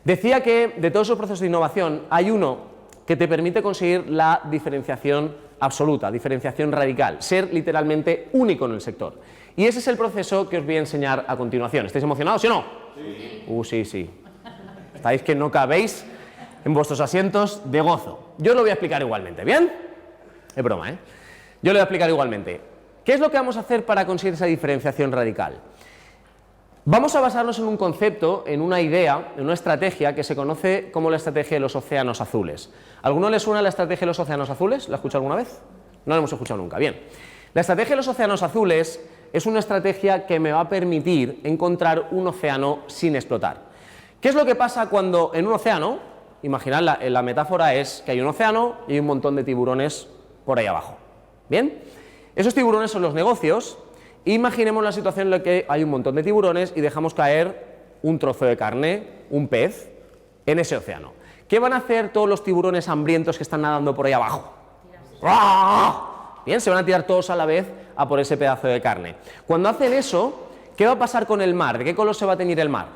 Decía que de todos esos procesos de innovación hay uno que te permite conseguir la diferenciación absoluta, diferenciación radical, ser literalmente único en el sector. Y ese es el proceso que os voy a enseñar a continuación. ¿Estáis emocionados, sí o no? Sí. Sí. Estáis que no cabéis en vuestros asientos de gozo. Yo os lo voy a explicar igualmente, ¿bien? Es broma, ¿eh? Yo lo voy a explicar igualmente. ¿Qué es lo que vamos a hacer para conseguir esa diferenciación radical? Vamos a basarnos en un concepto, en una idea, en una estrategia que se conoce como la estrategia de los océanos azules. ¿A alguno le suena la estrategia de los océanos azules? ¿La ha escuchado alguna vez? No la hemos escuchado nunca. Bien. La estrategia de los océanos azules es una estrategia que me va a permitir encontrar un océano sin explotar. ¿Qué es lo que pasa cuando en un océano, imaginad la metáfora es que hay un océano y hay un montón de tiburones por ahí abajo? ¿Bien? Esos tiburones son los negocios. Imaginemos la situación en la que hay un montón de tiburones y dejamos caer un trozo de carne, un pez, en ese océano. ¿Qué van a hacer todos los tiburones hambrientos que están nadando por ahí abajo? Bien, se van a tirar todos a la vez a por ese pedazo de carne. Cuando hacen eso, ¿qué va a pasar con el mar? ¿De qué color se va a teñir el mar?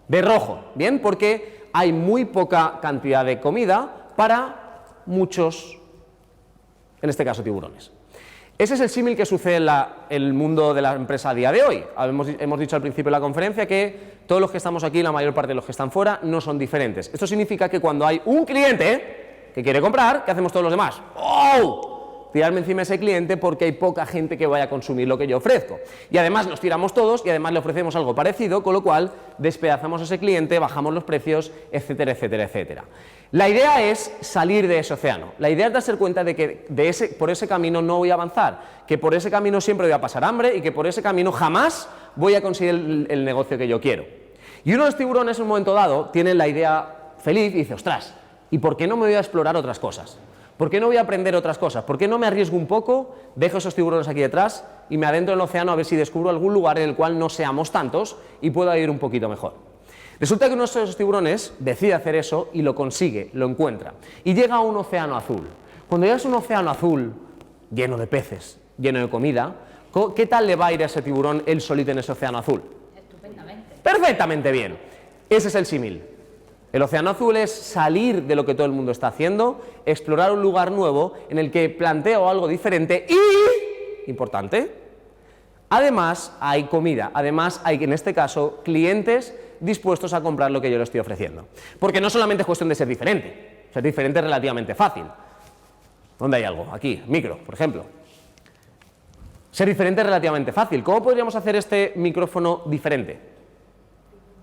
De rojo, ¿bien? Porque hay muy poca cantidad de comida para muchos, en este caso, tiburones. Ese es el símil que sucede en el mundo de la empresa a día de hoy. Hemos dicho al principio de la conferencia que todos los que estamos aquí, la mayor parte de los que están fuera, no son diferentes. Esto significa que cuando hay un cliente que quiere comprar, ¿qué hacemos todos los demás? ¡Oh! Tirarme encima de ese cliente porque hay poca gente que vaya a consumir lo que yo ofrezco. Y además nos tiramos todos y además le ofrecemos algo parecido, con lo cual despedazamos a ese cliente, bajamos los precios, etcétera, etcétera, etcétera. La idea es salir de ese océano. La idea es darse cuenta de que por ese camino no voy a avanzar, que por ese camino siempre voy a pasar hambre y que por ese camino jamás voy a conseguir el negocio que yo quiero. Y uno de los tiburones en un momento dado tiene la idea feliz y dice, ostras, ¿y por qué no me voy a explorar otras cosas? ¿Por qué no voy a aprender otras cosas? ¿Por qué no me arriesgo un poco, dejo esos tiburones aquí detrás y me adentro en el océano a ver si descubro algún lugar en el cual no seamos tantos y pueda ir un poquito mejor? Resulta que uno de esos tiburones decide hacer eso y lo consigue, lo encuentra. Y llega a un océano azul. Cuando llegas a un océano azul, lleno de peces, lleno de comida, ¿qué tal le va a ir a ese tiburón él solito en ese océano azul? Estupendamente. Perfectamente bien. Ese es el símil. El océano azul es salir de lo que todo el mundo está haciendo, explorar un lugar nuevo en el que planteo algo diferente y, importante, además hay comida, además hay en este caso clientes dispuestos a comprar lo que yo le estoy ofreciendo. Porque no solamente es cuestión de ser diferente es relativamente fácil. ¿Dónde hay algo? Aquí, micro, por ejemplo. Ser diferente es relativamente fácil. ¿Cómo podríamos hacer este micrófono diferente?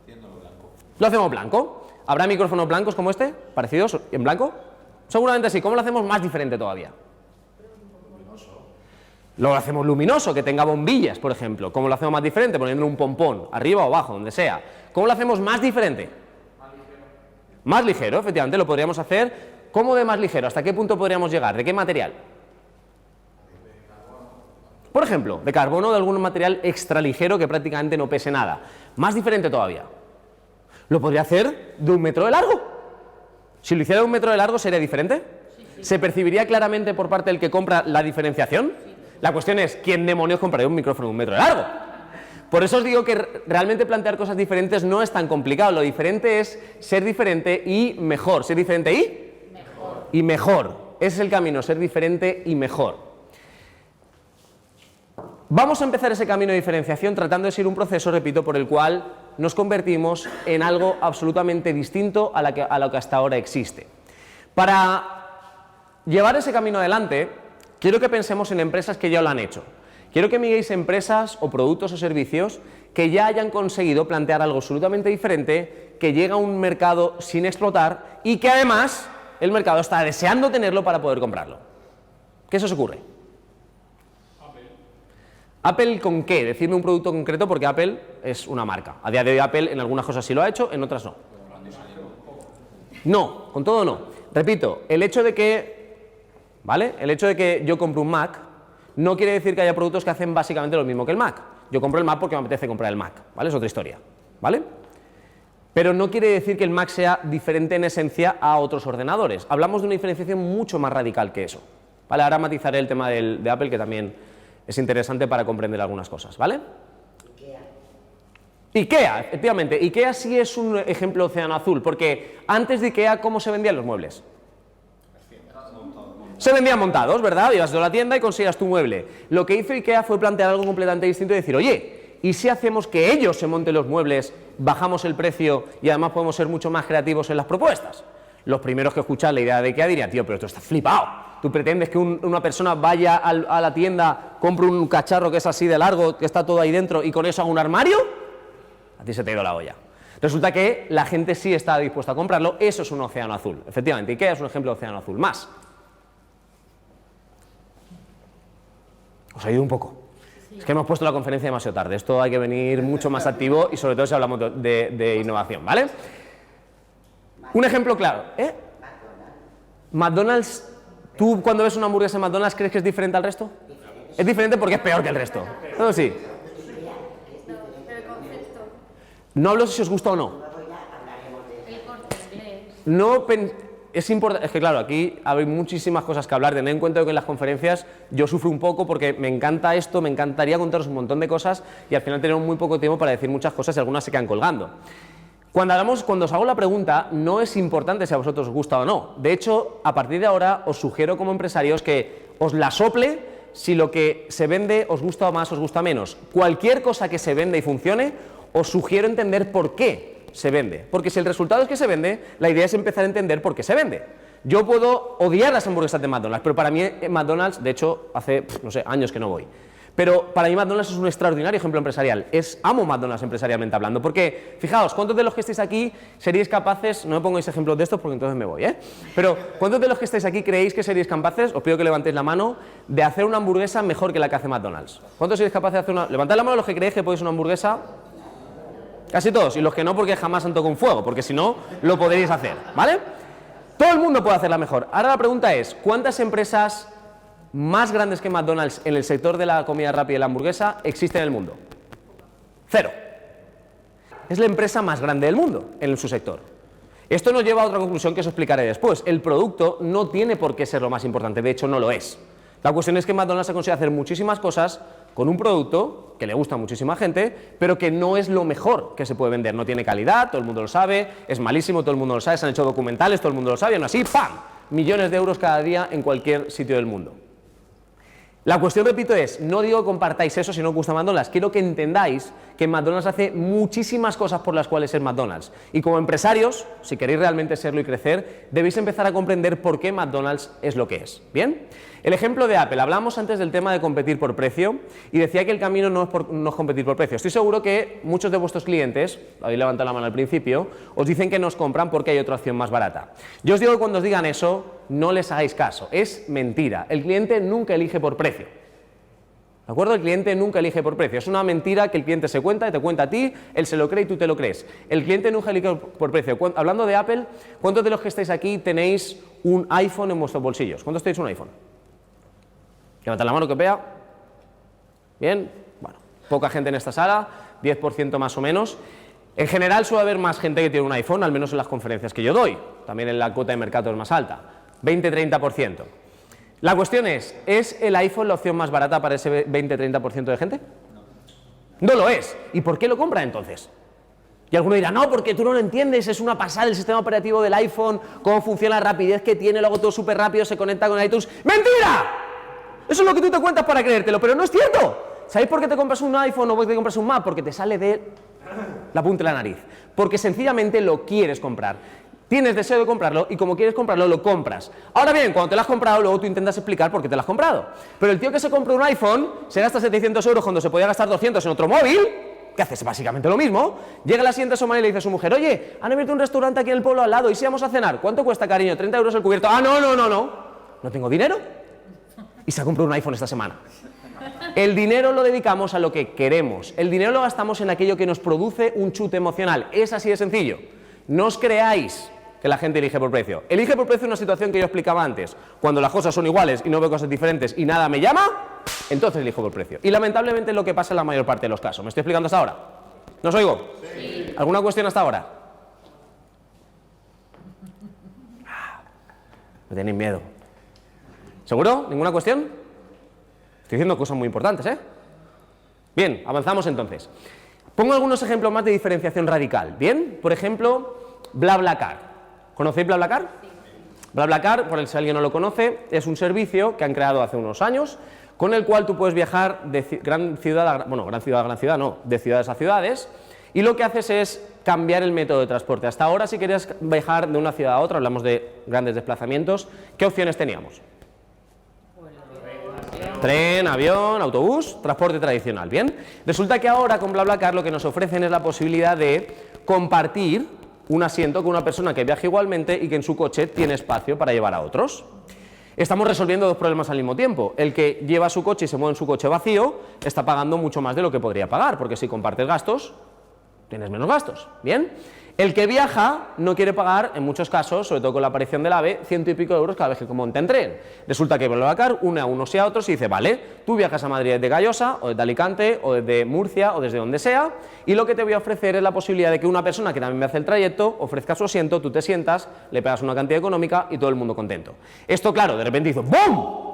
Haciéndolo blanco. Lo hacemos blanco. ¿Habrá micrófonos blancos como este? ¿Parecidos en blanco? Seguramente sí. ¿Cómo lo hacemos más diferente todavía? Luminoso. Lo hacemos luminoso, que tenga bombillas, por ejemplo. ¿Cómo lo hacemos más diferente? Poniendo un pompón, arriba o abajo, donde sea. ¿Cómo lo hacemos más diferente? Más ligero. Más ligero, efectivamente, lo podríamos hacer. ¿Cómo de más ligero? ¿Hasta qué punto podríamos llegar? ¿De qué material? Por ejemplo, de carbono o de algún material extraligero que prácticamente no pese nada. Más diferente todavía. Lo podría hacer de 1 metro de largo. Si lo hiciera de 1 metro de largo, ¿sería diferente? ¿Se percibiría claramente por parte del que compra la diferenciación? La cuestión es, ¿quién demonios compraría un micrófono de 1 metro de largo? Por eso os digo que realmente plantear cosas diferentes no es tan complicado. Lo diferente es ser diferente y mejor. ¿Ser diferente y? Mejor. Y mejor. Ese es el camino, ser diferente y mejor. Vamos a empezar ese camino de diferenciación tratando de seguir un proceso, repito, por el cual nos convertimos en algo absolutamente distinto a lo que hasta ahora existe. Para llevar ese camino adelante, quiero que pensemos en empresas que ya lo han hecho. Quiero que miréis empresas o productos o servicios que ya hayan conseguido plantear algo absolutamente diferente, que llega a un mercado sin explotar y que además el mercado está deseando tenerlo para poder comprarlo. ¿Qué se os ocurre? ¿Apple con qué? Decidme un producto concreto porque Apple es una marca. A día de hoy Apple en algunas cosas sí lo ha hecho, en otras no. No, con todo no. Repito, el hecho de que yo compre un Mac no quiere decir que haya productos que hacen básicamente lo mismo que el Mac. Yo compro el Mac porque me apetece comprar el Mac, ¿vale? Es otra historia, ¿vale? Pero no quiere decir que el Mac sea diferente en esencia a otros ordenadores. Hablamos de una diferenciación mucho más radical que eso. ¿Vale? Ahora matizaré el tema de Apple, que también es interesante para comprender algunas cosas, ¿vale? IKEA, efectivamente. IKEA sí es un ejemplo océano azul, porque antes de IKEA, ¿cómo se vendían los muebles? Se vendían montados, ¿verdad? Ibas a la tienda y conseguías tu mueble. Lo que hizo IKEA fue plantear algo completamente distinto y decir, oye, ¿y si hacemos que ellos se monten los muebles, bajamos el precio y además podemos ser mucho más creativos en las propuestas? Los primeros que escuchan la idea de IKEA dirían, tío, pero tú estás flipado. ¿Tú pretendes que una persona vaya a la tienda, compre un cacharro que es así de largo, que está todo ahí dentro y con eso haga un armario? A ti se te ha ido la olla. Resulta que la gente sí está dispuesta a comprarlo, eso es un océano azul. Efectivamente, IKEA es un ejemplo de océano azul. Más. Os ha ido un poco. Es que hemos puesto la conferencia demasiado tarde. Esto hay que venir mucho más activo y sobre todo si hablamos de innovación, ¿vale? Un ejemplo claro. McDonald's, ¿tú cuando ves una hamburguesa en McDonald's crees que es diferente al resto? Es diferente porque es peor que el resto. ¿No? Sí. No hablo si os gusta o no. El Corte Inglés. No es importante, es que claro, aquí hay muchísimas cosas que hablar. Tened en cuenta que en las conferencias yo sufro un poco porque me encanta esto, me encantaría contaros un montón de cosas y al final tenemos muy poco tiempo para decir muchas cosas y algunas se quedan colgando. Cuando os hago la pregunta, no es importante si a vosotros os gusta o no. De hecho, a partir de ahora os sugiero como empresarios que os la sople si lo que se vende os gusta más o os gusta menos. Cualquier cosa que se vende y funcione, os sugiero entender por qué se vende. Porque si el resultado es que se vende, la idea es empezar a entender por qué se vende. Yo puedo odiar las hamburguesas de McDonald's, pero para mí McDonald's, de hecho, hace, no sé, años que no voy. Pero para mí McDonald's es un extraordinario ejemplo empresarial. Amo McDonald's empresarialmente hablando, porque, fijaos, ¿cuántos de los que estáis aquí seríais capaces, no me pongáis ejemplos de estos porque entonces me voy, pero ¿cuántos de los que estáis aquí creéis que seríais capaces, os pido que levantéis la mano, de hacer una hamburguesa mejor que la que hace McDonald's? ¿Cuántos seréis capaces de hacer una? Levantad la mano los que creéis que podéis una hamburguesa. Casi todos, y los que no porque jamás han tocado un fuego, porque si no, lo podréis hacer, ¿vale? Todo el mundo puede hacerla mejor. Ahora la pregunta es, ¿cuántas empresas más grandes que McDonald's en el sector de la comida rápida y la hamburguesa existen en el mundo? 0. Es la empresa más grande del mundo en su sector. Esto nos lleva a otra conclusión que os explicaré después. El producto no tiene por qué ser lo más importante, de hecho no lo es. La cuestión es que McDonald's ha conseguido hacer muchísimas cosas con un producto que le gusta a muchísima gente, pero que no es lo mejor que se puede vender. No tiene calidad, todo el mundo lo sabe, es malísimo, todo el mundo lo sabe, se han hecho documentales, todo el mundo lo sabe, y aún así, ¡pam!, millones de euros cada día en cualquier sitio del mundo. La cuestión, repito, es, no digo que compartáis eso si no os gusta McDonald's, quiero que entendáis que McDonald's hace muchísimas cosas por las cuales es McDonald's. Y como empresarios, si queréis realmente serlo y crecer, debéis empezar a comprender por qué McDonald's es lo que es. ¿Bien? El ejemplo de Apple, hablamos antes del tema de competir por precio y decía que el camino no es competir por precio. Estoy seguro que muchos de vuestros clientes, habéis levantado la mano al principio, os dicen que nos compran porque hay otra opción más barata. Yo os digo que cuando os digan eso, no les hagáis caso, es mentira. El cliente nunca elige por precio. ¿De acuerdo? El cliente nunca elige por precio. Es una mentira que el cliente se cuenta y te cuenta a ti, él se lo cree y tú te lo crees. El cliente nunca elige por precio. Hablando de Apple, ¿cuántos de los que estáis aquí tenéis un iPhone en vuestros bolsillos? ¿Cuántos tenéis un iPhone? Levantad la mano que vea. Bien, bueno, poca gente en esta sala, 10% más o menos. En general suele haber más gente que tiene un iPhone, al menos en las conferencias que yo doy. También en la cuota de mercado es más alta, 20-30%. La cuestión ¿es el iPhone la opción más barata para ese 20-30% de gente? No lo es. ¿Y por qué lo compra entonces? Y alguno dirá, no, porque tú no lo entiendes, es una pasada el sistema operativo del iPhone, cómo funciona, la rapidez que tiene, lo hago todo súper rápido, se conecta con iTunes. ¡Mentira! Eso es lo que tú te cuentas para creértelo, pero no es cierto. ¿Sabéis por qué te compras un iPhone o por qué te compras un Mac? Porque te sale de la punta de la nariz. Porque sencillamente lo quieres comprar. Tienes deseo de comprarlo y como quieres comprarlo, lo compras. Ahora bien, cuando te lo has comprado, luego tú intentas explicar por qué te lo has comprado. Pero el tío que se compra un iPhone, se gasta 700 euros cuando se podía gastar 200 en otro móvil, que haces básicamente lo mismo, llega la siguiente semana y le dice a su mujer, oye, han abierto un restaurante aquí en el pueblo al lado, ¿y si vamos a cenar? ¿Cuánto cuesta, cariño? 30 euros el cubierto. Ah, no tengo dinero. Y se ha comprado un iPhone esta semana. El dinero lo dedicamos a lo que queremos. El dinero lo gastamos en aquello que nos produce un chute emocional. Es así de sencillo. No os creáis que la gente elige por precio. Elige por precio una situación que yo explicaba antes. Cuando las cosas son iguales y no veo cosas diferentes y nada me llama, entonces elijo por precio. Y lamentablemente es lo que pasa en la mayor parte de los casos. ¿Me estoy explicando hasta ahora? ¿No os oigo? Sí. ¿Alguna cuestión hasta ahora? Me tenéis miedo. ¿Seguro? ¿Ninguna cuestión? Estoy diciendo cosas muy importantes, ¿eh? Bien, avanzamos entonces. Pongo algunos ejemplos más de diferenciación radical. Bien, por ejemplo, BlaBlaCar. ¿Conocéis BlaBlaCar? Sí. BlaBlaCar, por si alguien no lo conoce, es un servicio que han creado hace unos años con el cual tú puedes viajar de gran ciudad a gran ciudad, no, de ciudades a ciudades, y lo que haces es cambiar el método de transporte. Hasta ahora, si querías viajar de una ciudad a otra, hablamos de grandes desplazamientos, ¿qué opciones teníamos? Tren, avión, autobús, transporte tradicional, ¿bien? Resulta que ahora con BlaBlaCar lo que nos ofrecen es la posibilidad de compartir un asiento con una persona que viaja igualmente y que en su coche tiene espacio para llevar a otros. Estamos resolviendo dos problemas al mismo tiempo. El que lleva su coche y se mueve en su coche vacío está pagando mucho más de lo que podría pagar, porque si compartes gastos, tienes menos gastos, ¿bien? El que viaja no quiere pagar, en muchos casos, sobre todo con la aparición del AVE, 100 y pico euros cada vez que monta en tren. Resulta que BlaBlaCar une a unos y a otros y dice, vale, tú viajas a Madrid desde Gallosa, o desde Alicante, o desde Murcia, o desde donde sea, y lo que te voy a ofrecer es la posibilidad de que una persona que también me hace el trayecto ofrezca su asiento, tú te sientas, le pegas una cantidad económica y todo el mundo contento. Esto, claro, de repente hizo ¡bum!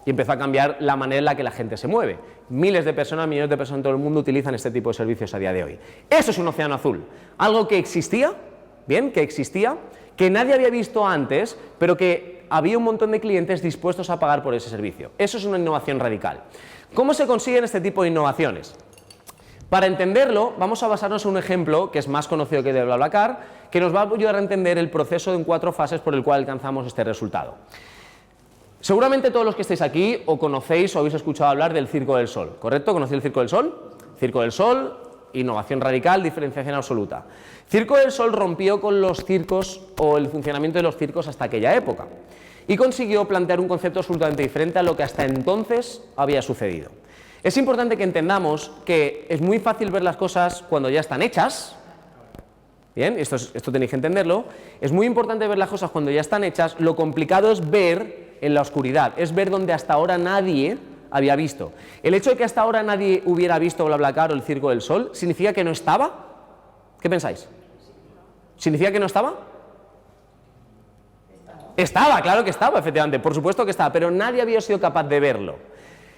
Y empezó a cambiar la manera en la que la gente se mueve. Miles de personas, millones de personas en todo el mundo utilizan este tipo de servicios a día de hoy. Eso es un océano azul. Algo que existía, bien, que nadie había visto antes, pero que había un montón de clientes dispuestos a pagar por ese servicio. Eso es una innovación radical. ¿Cómo se consiguen este tipo de innovaciones? Para entenderlo, vamos a basarnos en un ejemplo que es más conocido que el de BlaBlaCar, que nos va a ayudar a entender el proceso en 4 fases por el cual alcanzamos este resultado. Seguramente todos los que estáis aquí o conocéis o habéis escuchado hablar del Circo del Sol, ¿correcto? ¿Conocéis el Circo del Sol? Circo del Sol, innovación radical, diferenciación absoluta. Circo del Sol rompió con los circos o el funcionamiento de los circos hasta aquella época y consiguió plantear un concepto absolutamente diferente a lo que hasta entonces había sucedido. Es importante que entendamos que es muy fácil ver las cosas cuando ya están hechas. Bien, esto tenéis que entenderlo. Es muy importante ver las cosas cuando ya están hechas. Lo complicado es ver en la oscuridad, es ver donde hasta ahora nadie había visto. El hecho de que hasta ahora nadie hubiera visto BlaBlaCar o el Circo del Sol, ¿significa que no estaba? ¿Qué pensáis? ¿Significa que no estaba? Estaba, claro que estaba, efectivamente, por supuesto que estaba, pero nadie había sido capaz de verlo.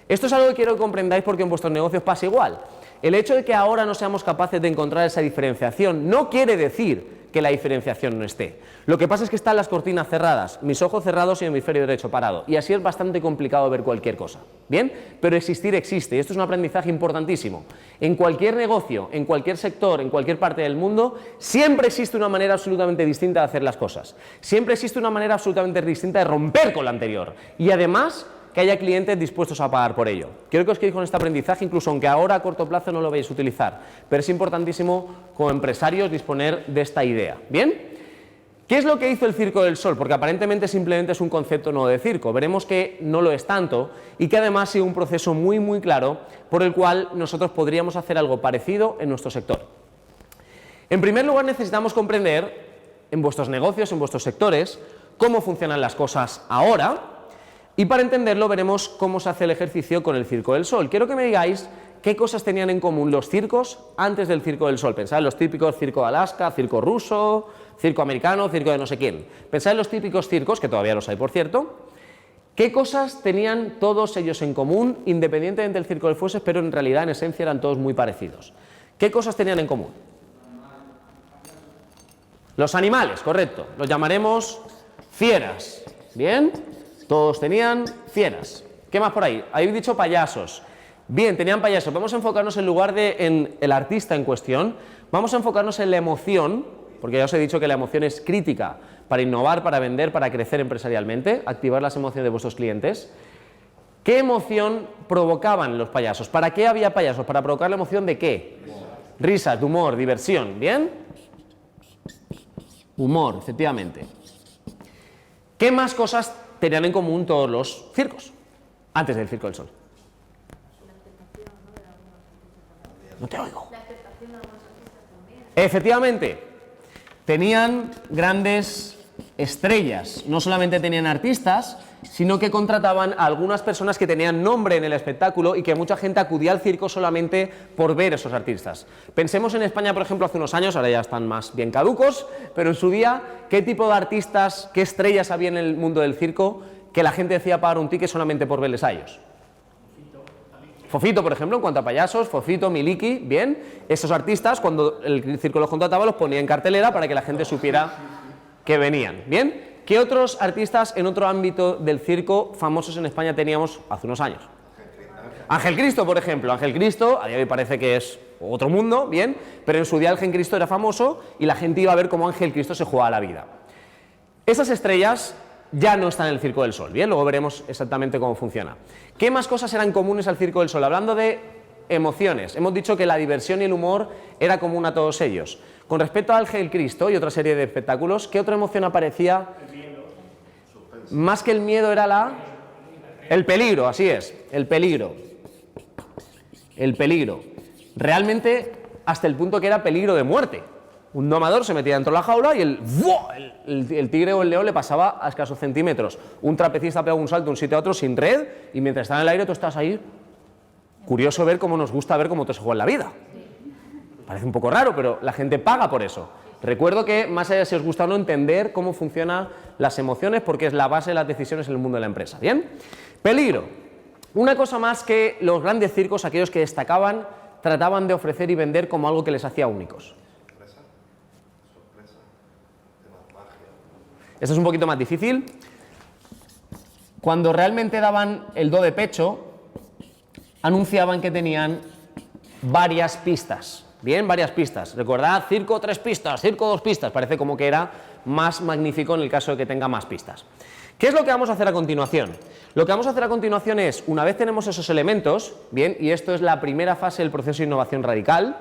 Esto es algo que quiero que comprendáis porque en vuestros negocios pasa igual. El hecho de que ahora no seamos capaces de encontrar esa diferenciación no quiere decir que la diferenciación no esté. Lo que pasa es que están las cortinas cerradas, mis ojos cerrados y el hemisferio derecho parado, y así es bastante complicado ver cualquier cosa. ¿Bien? Pero existir existe, y esto es un aprendizaje importantísimo. En cualquier negocio, en cualquier sector, en cualquier parte del mundo, siempre existe una manera absolutamente distinta de hacer las cosas. Siempre existe una manera absolutamente distinta de romper con la anterior. Y además, que haya clientes dispuestos a pagar por ello. Quiero que os quedéis con este aprendizaje, incluso aunque ahora a corto plazo no lo vais a utilizar, pero es importantísimo como empresarios disponer de esta idea. ¿Bien? ¿Qué es lo que hizo el Circo del Sol? Porque aparentemente simplemente es un concepto nuevo de circo. Veremos que no lo es tanto y que además sigue un proceso muy claro por el cual nosotros podríamos hacer algo parecido en nuestro sector. En primer lugar, necesitamos comprender en vuestros negocios, en vuestros sectores, cómo funcionan las cosas ahora. Y para entenderlo veremos cómo se hace el ejercicio con el Circo del Sol. Quiero que me digáis qué cosas tenían en común los circos antes del Circo del Sol. Pensad en los típicos circo de Alaska, circo ruso, circo americano, circo de no sé quién. Pensad en los típicos circos, que todavía los hay por cierto. ¿Qué cosas tenían todos ellos en común, independientemente del circo del fuese, pero en realidad en esencia eran todos muy parecidos? ¿Qué cosas tenían en común? Los animales, correcto. Los llamaremos fieras. ¿Bien? Todos tenían fieras. ¿Qué más por ahí? Habéis dicho payasos. Bien, tenían payasos. Vamos a enfocarnos en lugar de en el artista en cuestión, vamos a enfocarnos en la emoción, porque ya os he dicho que la emoción es crítica para innovar, para vender, para crecer empresarialmente, activar las emociones de vuestros clientes. ¿Qué emoción provocaban los payasos? ¿Para qué había payasos? ¿Para provocar la emoción de qué? Risas, de humor, diversión. ¿Bien? Humor, efectivamente. ¿Qué más cosas tenían en común todos los circos antes del Circo del Sol? No te oigo. Efectivamente, tenían grandes estrellas. No solamente tenían artistas, sino que contrataban a algunas personas que tenían nombre en el espectáculo y que mucha gente acudía al circo solamente por ver esos artistas. Pensemos en España, por ejemplo, hace unos años, ahora ya están más bien caducos, pero en su día, ¿qué tipo de artistas, qué estrellas había en el mundo del circo que la gente decía pagar un ticket solamente por verles a ellos? Fofito, por ejemplo, en cuanto a payasos, Fofito, Miliki, bien, esos artistas, cuando el circo los contrataba, los ponía en cartelera para que la gente supiera que venían, bien. ¿Qué otros artistas en otro ámbito del circo famosos en España teníamos hace unos años? Ángel Cristo, por ejemplo. Ángel Cristo, a día de hoy parece que es otro mundo, bien, pero en su día Ángel Cristo era famoso y la gente iba a ver cómo Ángel Cristo se jugaba la vida. Esas estrellas ya no están en el Circo del Sol, bien, luego veremos exactamente cómo funciona. ¿Qué más cosas eran comunes al Circo del Sol? Hablando de emociones, hemos dicho que la diversión y el humor era común a todos ellos. Con respecto a Ángel Cristo y otra serie de espectáculos, ¿qué otra emoción aparecía? Más que el miedo era el peligro, así es, el peligro. El peligro. Realmente hasta el punto que era peligro de muerte. Un domador se metía dentro de la jaula y el tigre o el león le pasaba a escasos centímetros. Un trapecista pegaba un salto de un sitio a otro sin red y mientras estaba en el aire tú estás ahí. Curioso ver cómo nos gusta ver cómo te se juega en la vida. Parece un poco raro, pero la gente paga por eso. Recuerdo que, más allá de si os gusta o no, entender cómo funcionan las emociones, porque es la base de las decisiones en el mundo de la empresa. ¿Bien? Peligro. Una cosa más que los grandes circos, aquellos que destacaban, trataban de ofrecer y vender como algo que les hacía únicos. Esto es un poquito más difícil. Cuando realmente daban el do de pecho, anunciaban que tenían varias pistas. Bien, varias pistas. Recordad, circo 3 pistas, circo 2 pistas. Parece como que era más magnífico en el caso de que tenga más pistas. ¿Qué es lo que vamos a hacer a continuación? Lo que vamos a hacer a continuación es, una vez tenemos esos elementos, bien, y esto es la primera fase del proceso de innovación radical.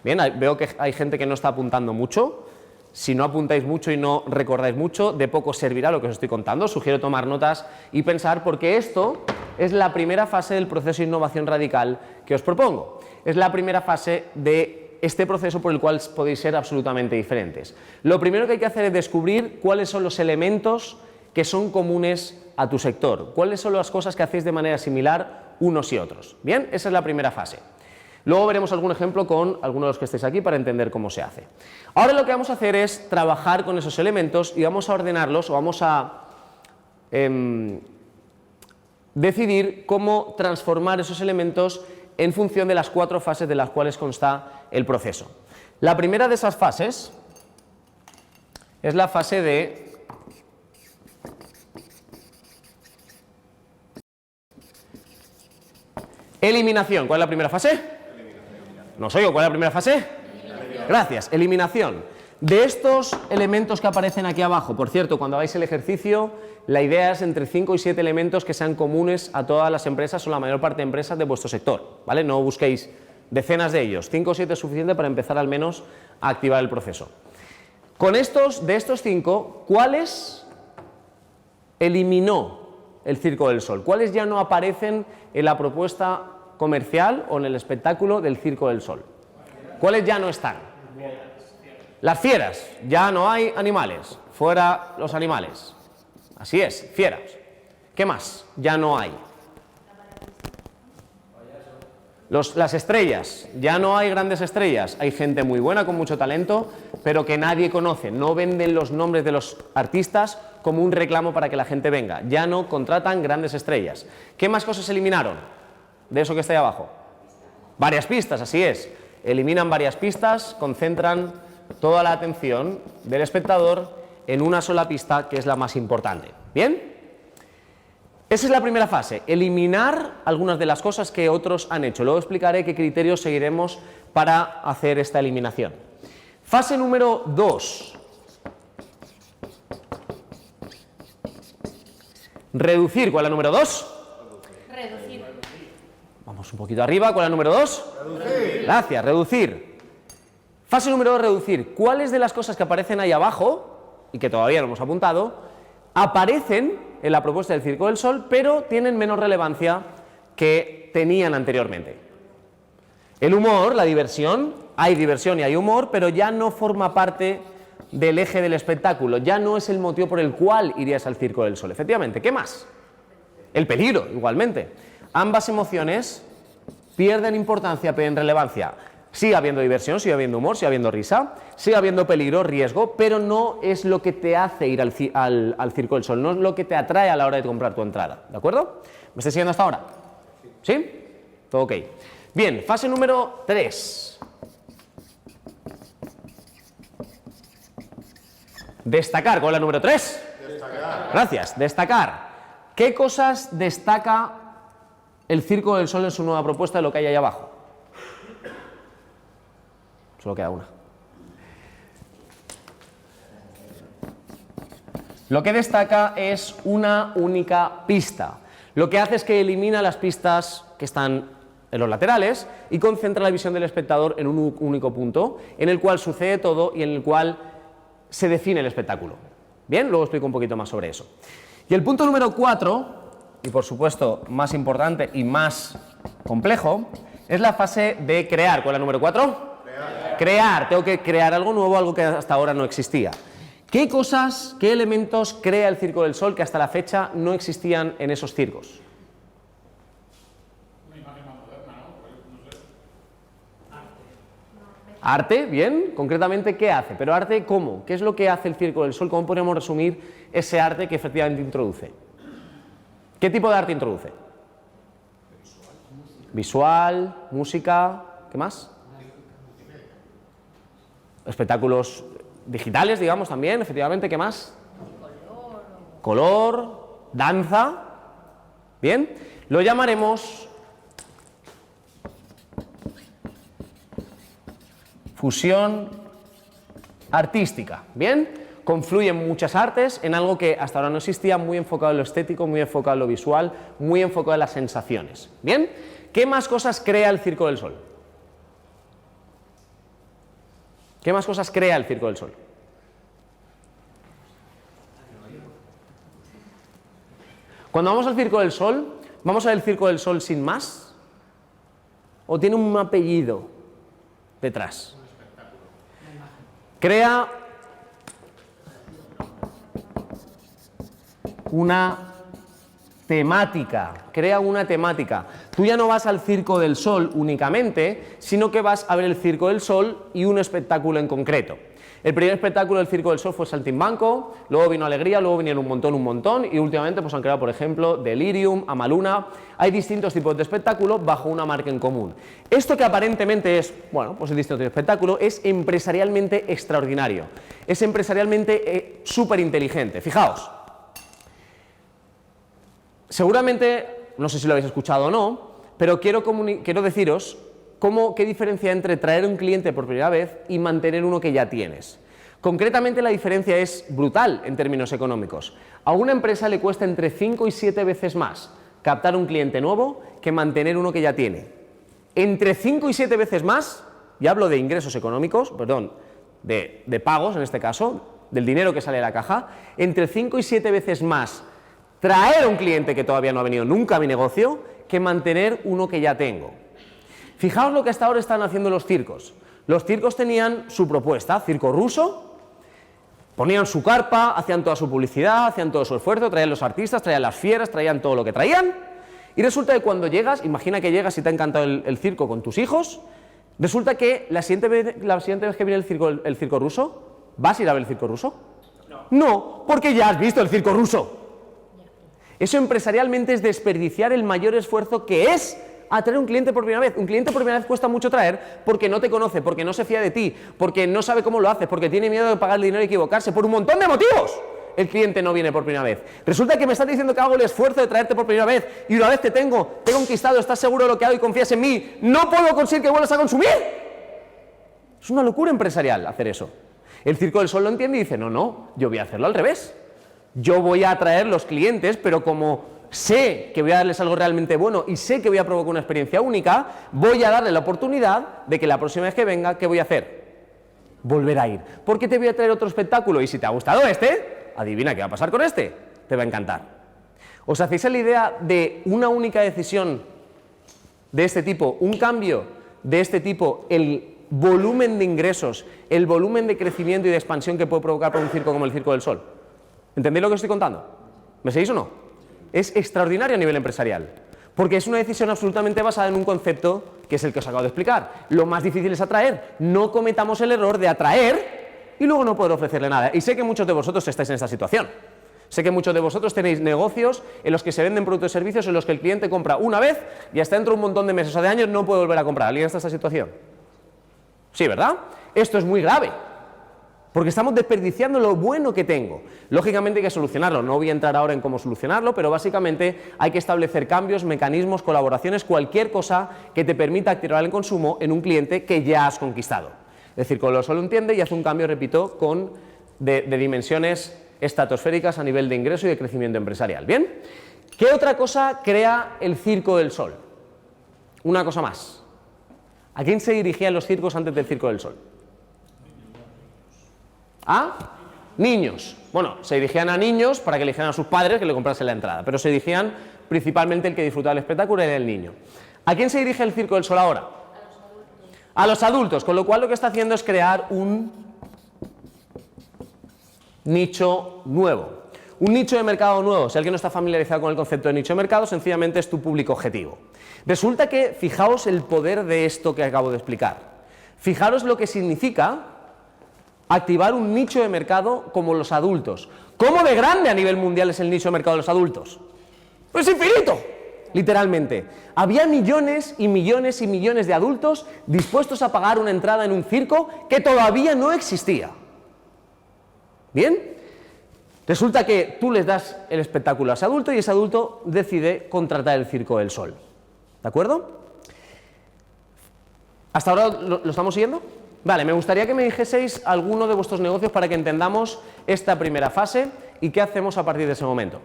Bien, veo que hay gente que no está apuntando mucho. Si no apuntáis mucho y no recordáis mucho, de poco servirá lo que os estoy contando. Sugiero tomar notas y pensar, porque esto es la primera fase del proceso de innovación radical que os propongo. Es la primera fase de este proceso por el cual podéis ser absolutamente diferentes. Lo primero que hay que hacer es descubrir cuáles son los elementos que son comunes a tu sector, cuáles son las cosas que hacéis de manera similar unos y otros. Bien, esa es la primera fase. Luego veremos algún ejemplo con algunos de los que estéis aquí para entender cómo se hace. Ahora lo que vamos a hacer es trabajar con esos elementos y vamos a ordenarlos o vamos a decidir cómo transformar esos elementos en función de las 4 fases de las cuales consta el proceso. La primera de esas fases es la fase de eliminación. ¿Cuál es la primera fase? No os oigo, ¿cuál es la primera fase? Gracias, eliminación. De estos elementos que aparecen aquí abajo, por cierto, cuando hagáis el ejercicio, la idea es entre 5 y 7 elementos que sean comunes a todas las empresas o la mayor parte de empresas de vuestro sector, ¿vale? No busquéis decenas de ellos, 5 o 7 es suficiente para empezar al menos a activar el proceso. Con estos, de estos 5, ¿cuáles eliminó el Circo del Sol? ¿Cuáles ya no aparecen en la propuesta comercial o en el espectáculo del Circo del Sol? ¿Cuáles ya no están? Las fieras, ya no hay animales, fuera los animales. Así es, fieras. ¿Qué más? Ya no hay. Las estrellas, ya no hay grandes estrellas, hay gente muy buena con mucho talento, pero que nadie conoce, no venden los nombres de los artistas como un reclamo para que la gente venga, ya no contratan grandes estrellas. ¿Qué más cosas eliminaron de eso que está ahí abajo? Varias pistas, así es, eliminan varias pistas, concentran toda la atención del espectador en una sola pista que es la más importante. ¿Bien? Esa es la primera fase, eliminar algunas de las cosas que otros han hecho. Luego explicaré qué criterios seguiremos para hacer esta eliminación. Fase número 2. Reducir. ¿Cuál es la número 2? Reducir. Vamos un poquito arriba. ¿Cuál es la número 2? Reducir. Gracias, reducir. Fase número 2, reducir. ¿Cuáles de las cosas que aparecen ahí abajo, y que todavía no hemos apuntado, aparecen en la propuesta del Circo del Sol, pero tienen menos relevancia que tenían anteriormente? El humor, la diversión, hay diversión y hay humor, pero ya no forma parte del eje del espectáculo, ya no es el motivo por el cual irías al Circo del Sol. Efectivamente, ¿qué más? El peligro, igualmente. Ambas emociones pierden importancia, pierden relevancia. Sigue habiendo diversión, sigue habiendo humor, sigue habiendo risa, sigue habiendo peligro, riesgo, pero no es lo que te hace ir al Circo del Sol, no es lo que te atrae a la hora de comprar tu entrada, ¿de acuerdo? ¿Me estáis siguiendo hasta ahora? ¿Sí? Todo ok. Bien, fase número 3. Destacar. ¿Cuál es la número 3? Destacar. Gracias, destacar. ¿Qué cosas destaca el Circo del Sol en su nueva propuesta de lo que hay ahí abajo? Solo queda una. Lo que destaca es una única pista. Lo que hace es que elimina las pistas que están en los laterales y concentra la visión del espectador en un único punto, en el cual sucede todo y en el cual se define el espectáculo. Bien, luego explico un poquito más sobre eso. Y el punto número 4, y por supuesto más importante y más complejo, es la fase de crear. ¿Cuál es la número 4? Crear, tengo que crear algo nuevo, algo que hasta ahora no existía. ¿Qué cosas, qué elementos crea el Circo del Sol que hasta la fecha no existían en esos circos? Una imagen más moderna, ¿no? No sé. Arte, bien, concretamente, ¿qué hace? Pero arte, ¿cómo? ¿Qué es lo que hace el Circo del Sol? ¿Cómo podríamos resumir ese arte que efectivamente introduce? ¿Qué tipo de arte introduce? Visual, música, ¿qué más? Espectáculos digitales, digamos, también, efectivamente, ¿qué más? Color, danza, bien, lo llamaremos fusión artística, bien, confluyen muchas artes en algo que hasta ahora no existía, muy enfocado en lo estético, muy enfocado en lo visual, muy enfocado en las sensaciones, bien, ¿qué más cosas crea el Circo del Sol? ¿Qué más cosas crea el Circo del Sol? Cuando vamos al Circo del Sol, ¿vamos a ver el Circo del Sol sin más? ¿O tiene un apellido detrás? Crea una temática, crea una temática. Tú ya no vas al Circo del Sol únicamente, sino que vas a ver el Circo del Sol y un espectáculo en concreto. El primer espectáculo del Circo del Sol fue Saltimbanco, luego vino Alegría, luego vinieron un montón, y últimamente pues han creado, por ejemplo, Delirium, Amaluna. Hay distintos tipos de espectáculos bajo una marca en común. Esto que aparentemente es, bueno, pues el distinto de espectáculo, es empresarialmente extraordinario, es empresarialmente súper inteligente. Fijaos, seguramente, no sé si lo habéis escuchado o no, pero quiero deciros qué diferencia entre traer un cliente por primera vez y mantener uno que ya tienes. Concretamente la diferencia es brutal en términos económicos. A una empresa le cuesta entre 5 y 7 veces más captar un cliente nuevo que mantener uno que ya tiene. Entre 5 y 7 veces más, y hablo de ingresos económicos, perdón, de pagos en este caso, del dinero que sale de la caja, entre 5 y 7 veces más traer a un cliente que todavía no ha venido nunca a mi negocio que mantener uno que ya tengo. Fijaos lo que hasta ahora están haciendo los circos. Los circos tenían su propuesta, circo ruso, Ponían su carpa, hacían toda su publicidad, hacían todo su esfuerzo, traían los artistas, traían las fieras, traían todo lo que traían. Y resulta que cuando llegas, imagina que llegas y te ha encantado el circo con tus hijos, resulta que la siguiente vez que viene el circo ruso, ¿vas a ir a ver el circo ruso? No, porque ya has visto el circo ruso. Eso empresarialmente es desperdiciar el mayor esfuerzo que es atraer un cliente por primera vez. Un cliente por primera vez cuesta mucho traer porque no te conoce, porque no se fía de ti, porque no sabe cómo lo haces, porque tiene miedo de pagar el dinero y equivocarse, por un montón de motivos. El cliente no viene por primera vez. Resulta que me estás diciendo que hago el esfuerzo de traerte por primera vez y una vez te he conquistado, estás seguro de lo que hago y confías en mí, no puedo conseguir que vuelvas a consumir. Es una locura empresarial hacer eso. El Circo del Sol lo entiende y dice, no, yo voy a hacerlo al revés. Yo voy a atraer los clientes, pero como sé que voy a darles algo realmente bueno y sé que voy a provocar una experiencia única, voy a darle la oportunidad de que la próxima vez que venga, ¿qué voy a hacer? Volver a ir. ¿Por qué te voy a traer otro espectáculo? Y si te ha gustado este, adivina qué va a pasar con este. Te va a encantar. ¿Os hacéis la idea de una única decisión de este tipo, un cambio de este tipo, el volumen de ingresos, el volumen de crecimiento y de expansión que puede provocar para un circo como el Circo del Sol? ¿Entendéis lo que os estoy contando? ¿Me seguís o no? Es extraordinario a nivel empresarial, porque es una decisión absolutamente basada en un concepto que es el que os acabo de explicar. Lo más difícil es atraer. No cometamos el error de atraer y luego no poder ofrecerle nada. Y sé que muchos de vosotros estáis en esta situación. Sé que muchos de vosotros tenéis negocios en los que se venden productos y servicios en los que el cliente compra una vez y hasta dentro de un montón de meses o de años no puede volver a comprar. ¿Alguien está en esta situación? Sí, ¿verdad? Esto es muy grave, porque estamos desperdiciando lo bueno que tengo. Lógicamente hay que solucionarlo, no voy a entrar ahora en cómo solucionarlo, pero básicamente hay que establecer cambios, mecanismos, colaboraciones, cualquier cosa que te permita activar el consumo en un cliente que ya has conquistado. El Circo del Sol lo entiende y hace un cambio, repito, de dimensiones estratosféricas a nivel de ingreso y de crecimiento empresarial. ¿Bien? ¿Qué otra cosa crea el Circo del Sol? Una cosa más. ¿A quién se dirigían los circos antes del Circo del Sol? ¿A? Niños. Bueno, se dirigían a niños para que le dijeran a sus padres que le comprasen la entrada, pero se dirigían principalmente el que disfrutaba del espectáculo era el niño. ¿A quién se dirige el Circo del Sol ahora? A los adultos, con lo cual lo que está haciendo es crear un nicho nuevo. Un nicho de mercado nuevo. Si alguien no está familiarizado con el concepto de nicho de mercado, sencillamente es tu público objetivo. Resulta que, fijaos el poder de esto que acabo de explicar. Fijaros lo que significa activar un nicho de mercado como los adultos. ¿Cómo de grande a nivel mundial es el nicho de mercado de los adultos? Pues infinito, literalmente. Había millones y millones y millones de adultos dispuestos a pagar una entrada en un circo que todavía no existía. ¿Bien? Resulta que tú les das el espectáculo a ese adulto y ese adulto decide contratar el Circo del Sol. ¿De acuerdo? ¿Hasta ahora lo estamos siguiendo? Vale, me gustaría que me dijeseis alguno de vuestros negocios para que entendamos esta primera fase y qué hacemos a partir de ese momento.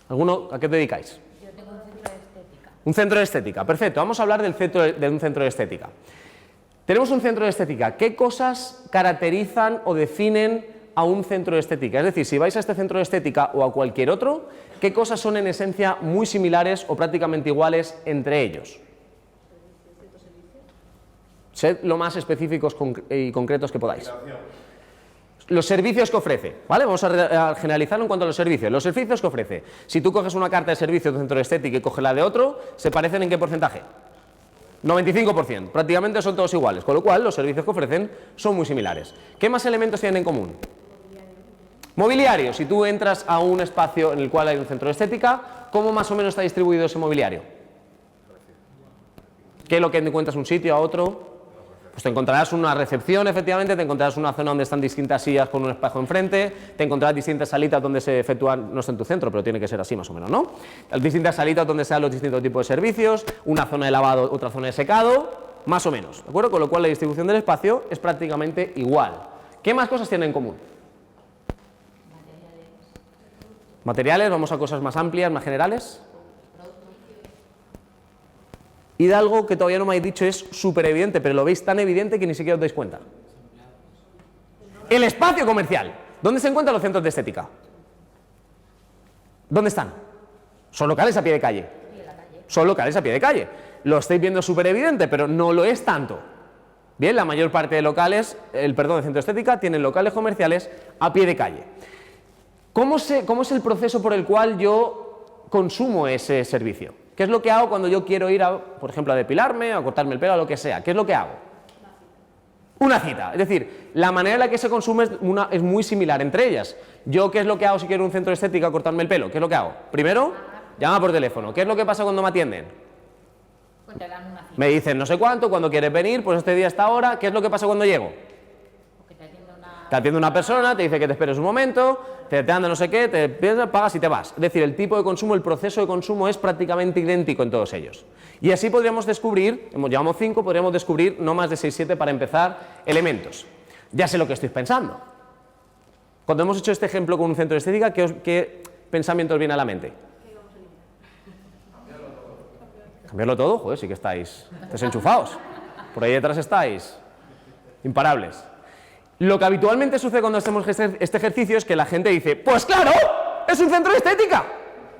¿Alguno? ¿A qué te dedicáis? Yo tengo un centro de estética. Un centro de estética, perfecto. Vamos a hablar de un centro de estética. Tenemos un centro de estética. ¿Qué cosas caracterizan o definen a un centro de estética? Es decir, si vais a este centro de estética o a cualquier otro, ¿qué cosas son en esencia muy similares o prácticamente iguales entre ellos? Sed lo más específicos y concretos que podáis. Los servicios que ofrece, ¿vale? Vamos a generalizarlo en cuanto a los servicios. Los servicios que ofrece. Si tú coges una carta de servicio de un centro de estética y coges la de otro, ¿se parecen en qué porcentaje? 95%. Prácticamente son todos iguales, con lo cual los servicios que ofrecen son muy similares. ¿Qué más elementos tienen en común? Mobiliario. Si tú entras a un espacio en el cual hay un centro de estética, ¿cómo más o menos está distribuido ese mobiliario? ¿Qué es lo que encuentras un sitio a otro? Pues te encontrarás una recepción, efectivamente, te encontrarás una zona donde están distintas sillas con un espejo enfrente, te encontrarás distintas salitas donde se efectúan, no está en tu centro, pero tiene que ser así más o menos, ¿no? Distintas salitas donde se dan los distintos tipos de servicios, una zona de lavado, otra zona de secado, más o menos, ¿de acuerdo? Con lo cual la distribución del espacio es prácticamente igual. ¿Qué más cosas tienen en común? Materiales, vamos a cosas más amplias, más generales. Y de algo que todavía no me habéis dicho es súper evidente, pero lo veis tan evidente que ni siquiera os dais cuenta. El espacio comercial. ¿Dónde se encuentran los centros de estética? ¿Dónde están? Son locales a pie de calle. Son locales a pie de calle. Lo estáis viendo súper evidente, pero no lo es tanto. Bien, la mayor parte de locales, de centro de estética, tienen locales comerciales a pie de calle. ¿Cómo es el proceso por el cual yo consumo ese servicio? ¿Qué es lo que hago cuando yo quiero ir, por ejemplo, a depilarme, a cortarme el pelo, a lo que sea? ¿Qué es lo que hago? Una cita. Es decir, la manera en la que se consume es muy similar entre ellas. Yo, ¿qué es lo que hago si quiero un centro de estética a cortarme el pelo? ¿Qué es lo que hago? Primero, llama por teléfono. ¿Qué es lo que pasa cuando me atienden? Pues te dan una cita. Me dicen no sé cuánto, cuando quieres venir, pues este día, esta hora. ¿Qué es lo que pasa cuando llego? Porque Te atiende una persona, te dice que te esperes un momento, te anda no sé qué, te pagas y te vas. Es decir, el tipo de consumo, el proceso de consumo es prácticamente idéntico en todos ellos. Y así podríamos descubrir, llevamos 5, podríamos descubrir no más de 6, 7 para empezar elementos. Ya sé lo que estoy pensando. Cuando hemos hecho este ejemplo con un centro de estética, ¿qué pensamiento os viene a la mente? Cambiarlo todo, joder, sí que estáis desenchufados. Por ahí detrás estáis imparables. Lo que habitualmente sucede cuando hacemos este ejercicio es que la gente dice, pues claro, es un centro de estética.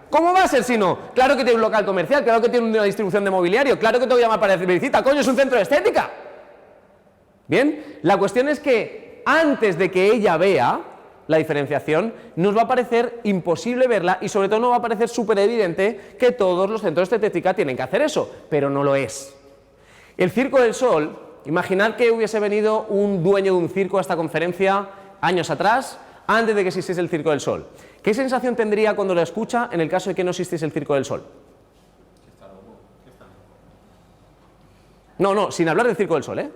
¿Cómo va a ser si no? Claro que tiene un local comercial, claro que tiene una distribución de mobiliario, claro que te voy a llamar para decir visita, coño, es un centro de estética. Bien, la cuestión es que antes de que ella vea la diferenciación, nos va a parecer imposible verla y sobre todo nos va a parecer súper evidente que todos los centros de estética tienen que hacer eso, pero no lo es. El Circo del Sol, imaginad que hubiese venido un dueño de un circo a esta conferencia años atrás, antes de que existiese el Circo del Sol. ¿Qué sensación tendría cuando lo escucha en el caso de que no existiese el Circo del Sol? No, sin hablar del Circo del Sol,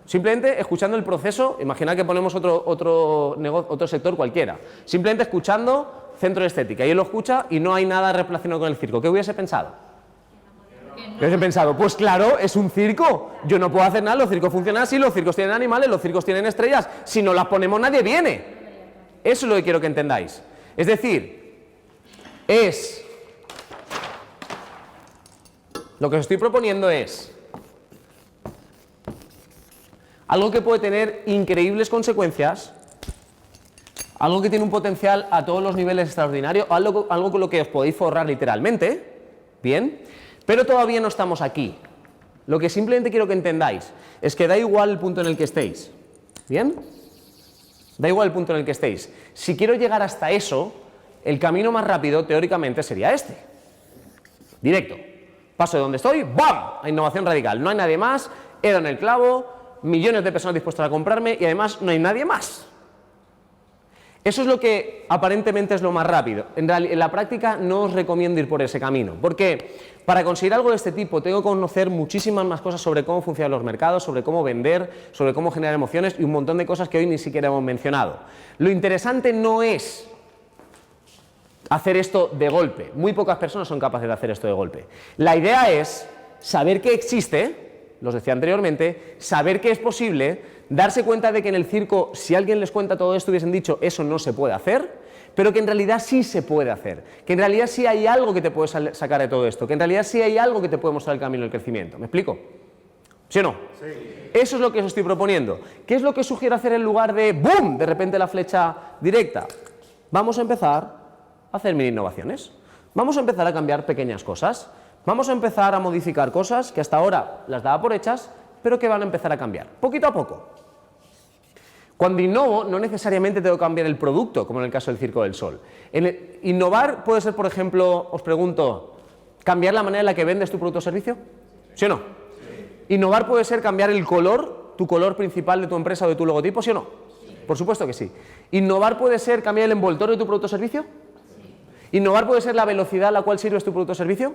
simplemente escuchando el proceso, imaginad que ponemos otro sector cualquiera, simplemente escuchando centro de estética, y él lo escucha y no hay nada relacionado con el circo. ¿Qué hubiese pensado? ¿Qué hubiese pensado? Pues claro, es un circo, yo no puedo hacer nada, los circos funcionan así, los circos tienen animales, los circos tienen estrellas, si no las ponemos nadie viene. Eso es lo que quiero que entendáis. Es decir, lo que os estoy proponiendo es algo que puede tener increíbles consecuencias, algo que tiene un potencial a todos los niveles extraordinario, algo con lo que os podéis forrar literalmente, ¿bien? Pero todavía no estamos aquí. Lo que simplemente quiero que entendáis es que da igual el punto en el que estéis, ¿bien? Da igual el punto en el que estéis. Si quiero llegar hasta eso, el camino más rápido, teóricamente, sería este. Directo. Paso de donde estoy, ¡bam! A innovación radical. No hay nadie más, he dado en el clavo, millones de personas dispuestas a comprarme y además no hay nadie más. Eso es lo que aparentemente es lo más rápido. En la práctica no os recomiendo ir por ese camino, porque para conseguir algo de este tipo tengo que conocer muchísimas más cosas sobre cómo funcionan los mercados, sobre cómo vender, sobre cómo generar emociones y un montón de cosas que hoy ni siquiera hemos mencionado. Lo interesante no es hacer esto de golpe. Muy pocas personas son capaces de hacer esto de golpe. La idea es saber que existe, los decía anteriormente, saber que es posible, darse cuenta de que en el circo, si alguien les cuenta todo esto, hubiesen dicho eso no se puede hacer, pero que en realidad sí se puede hacer, que en realidad sí hay algo que te puede sacar de todo esto, que en realidad sí hay algo que te puede mostrar el camino del crecimiento. ¿Me explico? ¿Sí o no? Sí. Eso es lo que os estoy proponiendo. ¿Qué es lo que sugiero hacer en lugar de ¡boom!, de repente la flecha directa? Vamos a empezar a hacer mini innovaciones. Vamos a empezar a cambiar pequeñas cosas. Vamos a empezar a modificar cosas que hasta ahora las daba por hechas, pero que van a empezar a cambiar, poquito a poco. Cuando innovo, no necesariamente tengo que cambiar el producto, como en el caso del Circo del Sol. Innovar puede ser, por ejemplo, os pregunto, ¿cambiar la manera en la que vendes tu producto o servicio? ¿Sí o no? Sí. ¿Innovar puede ser cambiar el color, tu color principal de tu empresa o de tu logotipo? ¿Sí o no? Sí. Por supuesto que sí. ¿Innovar puede ser cambiar el envoltorio de tu producto o servicio? Sí. ¿Innovar puede ser la velocidad a la cual sirves tu producto o servicio?